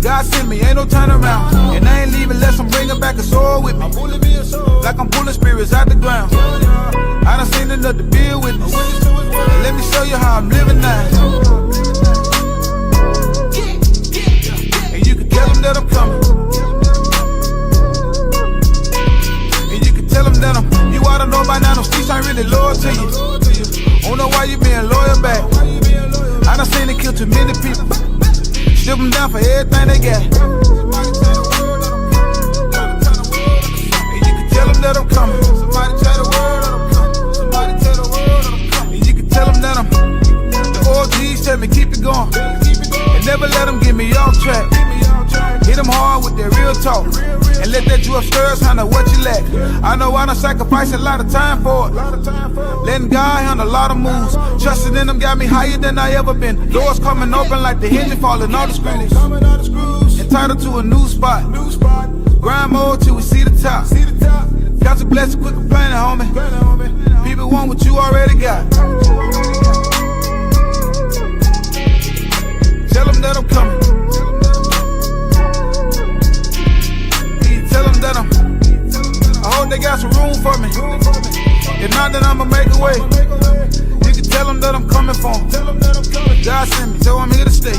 God sent me, ain't no turnaround. And I ain't leaving unless I'm bringing back a sword with me. Like I'm pulling spirits out the ground. I done seen enough to be a witness. And let me show you how I'm living now. And you can tell them that I'm coming. And you can tell them that I'm. You ought to know by now, them streets ain't really loyal to you. Don't know why you being loyal back. I done seen it kill too many people. Strip them down for everything they got. And you can tell them that I'm coming. Somebody tell the world that I'm coming. Somebody tell the world that I'm coming. And you can tell them that I'm. The OGs tell me keep it going. And never let them get me off track. Hit them hard with their real talk. And let that you upstairs handle what you lack. I know I done sacrificed a lot of time for it. Letting God handle a lot of moves. Trusting in them got me higher than I ever been. Doors coming open like the hinge falling all the screws. Entitled to a new spot. Grind mode till we see the top. Got to bless, quit complaining, homie. People want what you already got. Tell them that I'm coming. Tell them that I'm. I hope they got some room for me. If not, then I'ma make a way. You can tell them that I'm coming for 'em. God sent me, so I'm here to stay.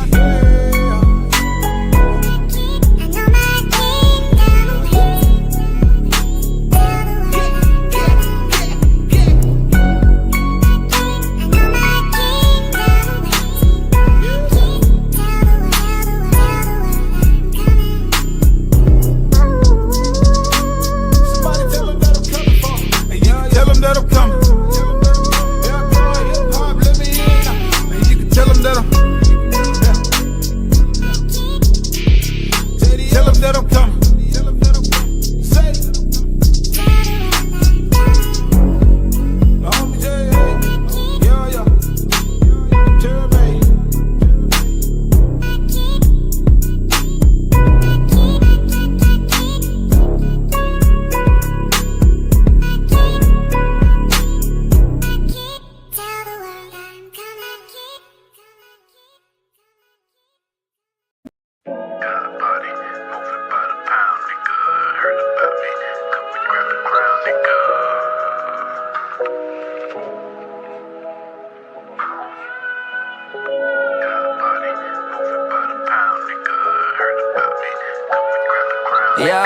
Yeah.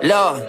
Lord.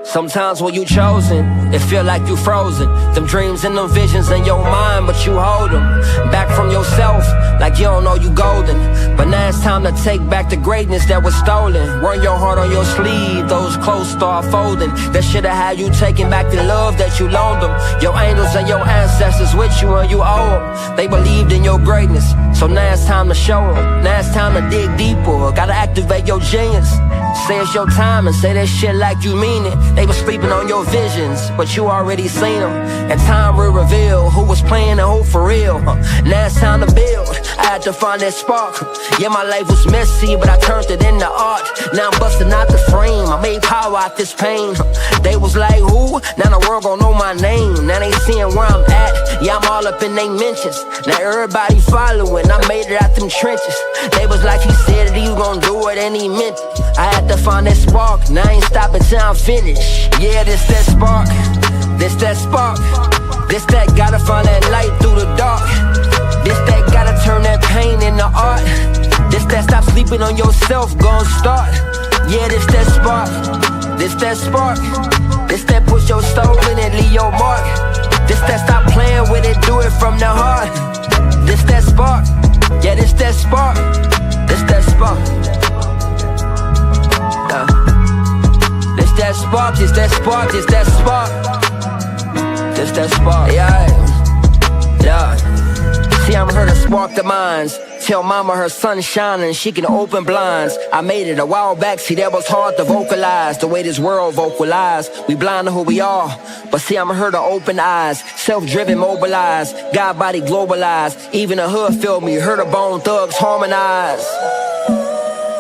Sometimes when you chosen, it feel like you frozen. Them dreams and them visions in your mind, but you hold them back from yourself, like you don't know you golden. But now it's time to take back the greatness that was stolen. Wear your heart on your sleeve, those clothes start folding. That should've had you taking back the love that you loaned them. Your angels and your ancestors with you and you owe them. They believed in your greatness, so now it's time to show them. Now it's time to dig deeper, gotta activate your genius. Say it's your time and say that shit like you mean it. They was sleeping on your visions, but you already seen them. And time will reveal who was playing and who for real. Now it's time to build, I had to find that spark. Yeah, my life was messy, but I turned it into art. Now I'm busting out the frame, I made power out this pain. They was like, who? Now the world gon' know my name. Now they seeing where I'm at, yeah, I'm all up in they mentions. Now everybody following, I made it out them trenches. They was like, he said that he was gon' do it and he meant it. I had to find that spark, now I ain't stopping till I'm finished. Yeah, this that spark, this that spark. This that gotta find that light through the dark. This that gotta turn that pain into art. This that stop sleeping on yourself, gon' start. Yeah, this that spark, this that spark. This that push your soul in and leave your mark. This that stop playing with it, do it from the heart. This that spark, yeah, this that spark. This that spark. This that spark, this that spark, this that spark. This that spark, yeah, yeah. See, I'm her to spark the minds. Tell mama her sun's shining, she can open blinds. I made it a while back, see that was hard to vocalize. The way this world vocalize, we blind to who we are. But see, I'm her to open eyes, self-driven, mobilized, God body globalized. Even the hood feel me, her to bone thugs harmonize.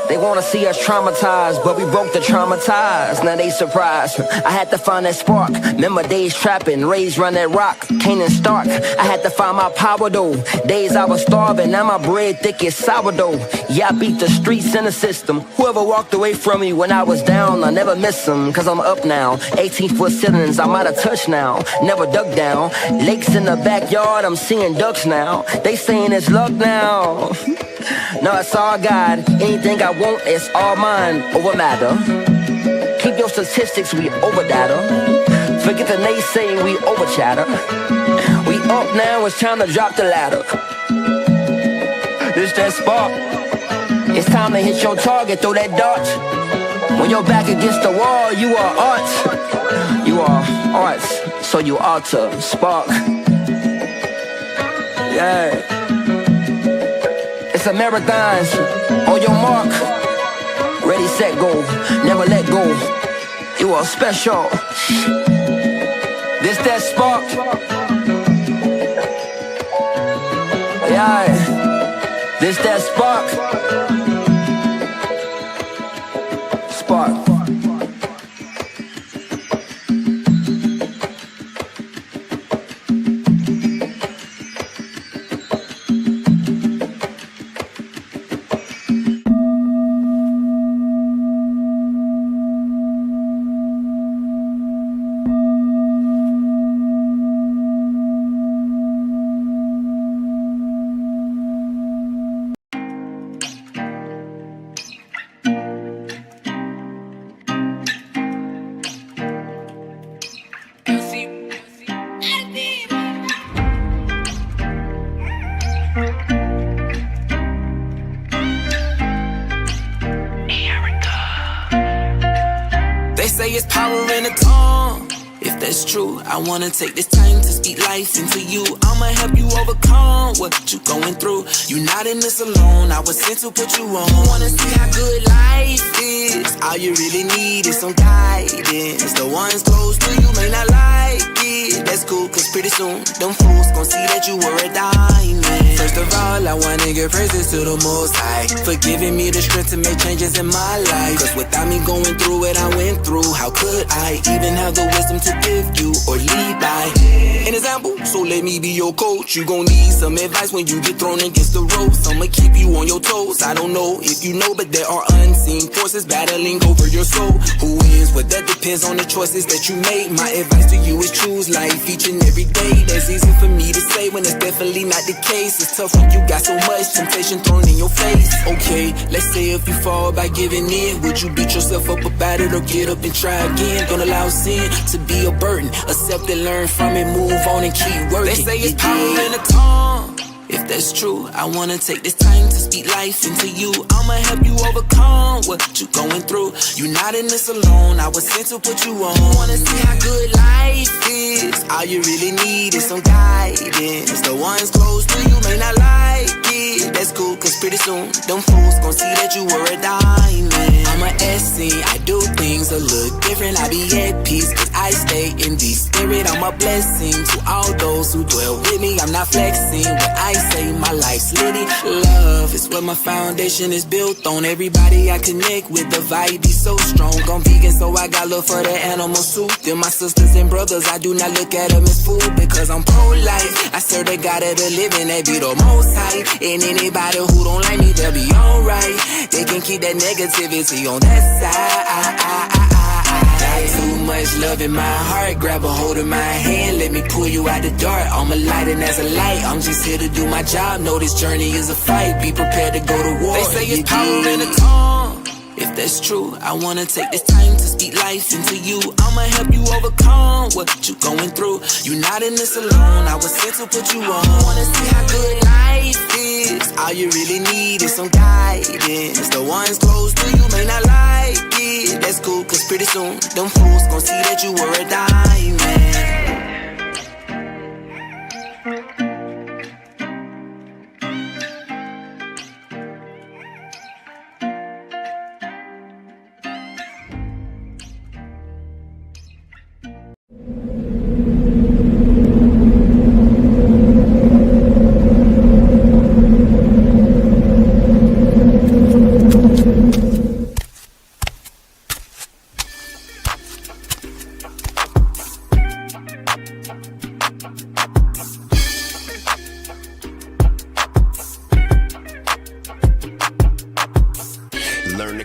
They wanna see us traumatized, but we broke the traumatized. Now they surprised. I had to find that spark. Remember days trapping, raised run that rock. Cain and Stark. I had to find my power though. Days I was starving, now my bread thick as sourdough. Yeah, I beat the streets and the system. Whoever walked away from me when I was down, I never miss them, cause I'm up now. 18-foot ceilings, I'm out of touch now. Never duck down. Lakes in the backyard, I'm seeing ducks now. They saying it's luck now. No, it's all God. Anything I want, it's all mine. Over matter. Keep your statistics, we over data. Forget the naysaying, we over chatter. We up now, it's time to drop the ladder. This that spark. It's time to hit your target, throw that dart. When you're back against the wall, you are art. You are arts, so you ought to spark. Yeah. It's a marathon, on your mark. Ready, set, go, never let go. You are special. This that spark. Yeah, this that spark. Spark. I wanna take this time to speak life into you. I'ma help you overcome what you going through. You not in this alone, I was sent to put you on. You wanna see how good life is? All you really need is some guidance. The ones close to you may not like it. That's cool, cause pretty soon them fools gon' see that you were a diamond. First of all, I wanna give praises to the Most High for giving me the strength to make changes in my life. Cause without me going through what I went through, how could I even have the wisdom to give you or lead by an example? So let me be your coach. You gon' need some advice when you get thrown against the ropes. I'ma keep you on your toes. I don't know if you know, but there are unseen forces battling over your soul. Who is? Well, that depends on the choices that you make. My advice to you is choose life each and every day. That's easy for me to say when it's definitely not the case. It's tough when you got so much temptation thrown in your face. Okay, let's say if you fall by giving in, would you beat yourself up about it or get up and try again? Don't allow sin to be a burden. Accept it, learn from it, move on and keep working. They say it's power in the tongue. If that's true, I wanna take this time to speak life into you. I'ma help you overcome what you going through. You not in this alone, I was sent to put you on. You wanna see how good life is? All you really need is some guidance. The ones close to you may not like it. That's cool, cause pretty soon them fools gon' see that you were a diamond. I'm a SC, I do things a little different. I be at peace, cause I stay in the spirit. I'm a blessing to all those who dwell with me. I'm not flexing when I say my life's litty. Love is what my foundation is built on. Everybody I connect with, the vibe be so strong. I'm vegan, so I got love for the animal soup. Then my sisters and brothers, I do not look at them as food, because I'm pro-life. I serve the God of the living, they be the most high. And anybody who don't like me, they'll be alright. They can keep that negativity on that side. Got too much love in my heart. Grab a hold of my hand, let me pull you out the dark. I'm a light and as a light, I'm just here to do my job. Know this journey is a fight, be prepared to go to war. They say it's power in the tongue. If that's true, I wanna take this time to speak life into you. I'ma help you overcome what you going through. You not in this alone, I was sent to put you on. Wanna see how good life is? All you really need is some guidance. The ones close to you may not like it. That's cool, cause pretty soon them fools gon' see that you were a diamond.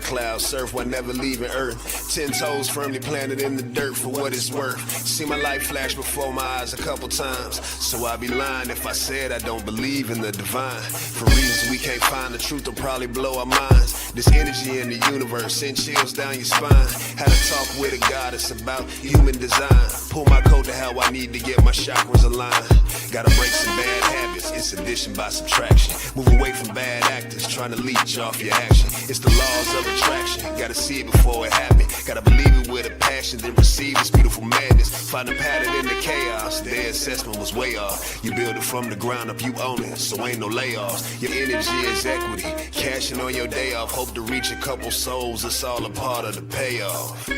clouds, surf while never leaving Earth. 10 toes firmly planted in the dirt for what it's worth. See my life flash before my eyes a couple times, so I'd be lying if I said I don't believe in the divine. For reasons we can't find, the truth will probably blow our minds. This energy in the universe send chills down your spine. Had a talk with a goddess about human design. Pull my coat to how I need to get my chakras aligned. Gotta break some bad habits, it's addition by subtraction. Move away from bad actors, trying to leech off your action. It's the laws of attraction, gotta see it before it happens. Gotta believe it with a passion, then receive this beautiful madness. Find a pattern in the chaos, their assessment was way off. You build it from the ground up, you own it, so ain't no layoffs. Your energy is equity, cashing on your day off. Hope to reach a couple souls, it's all a part of the payoff.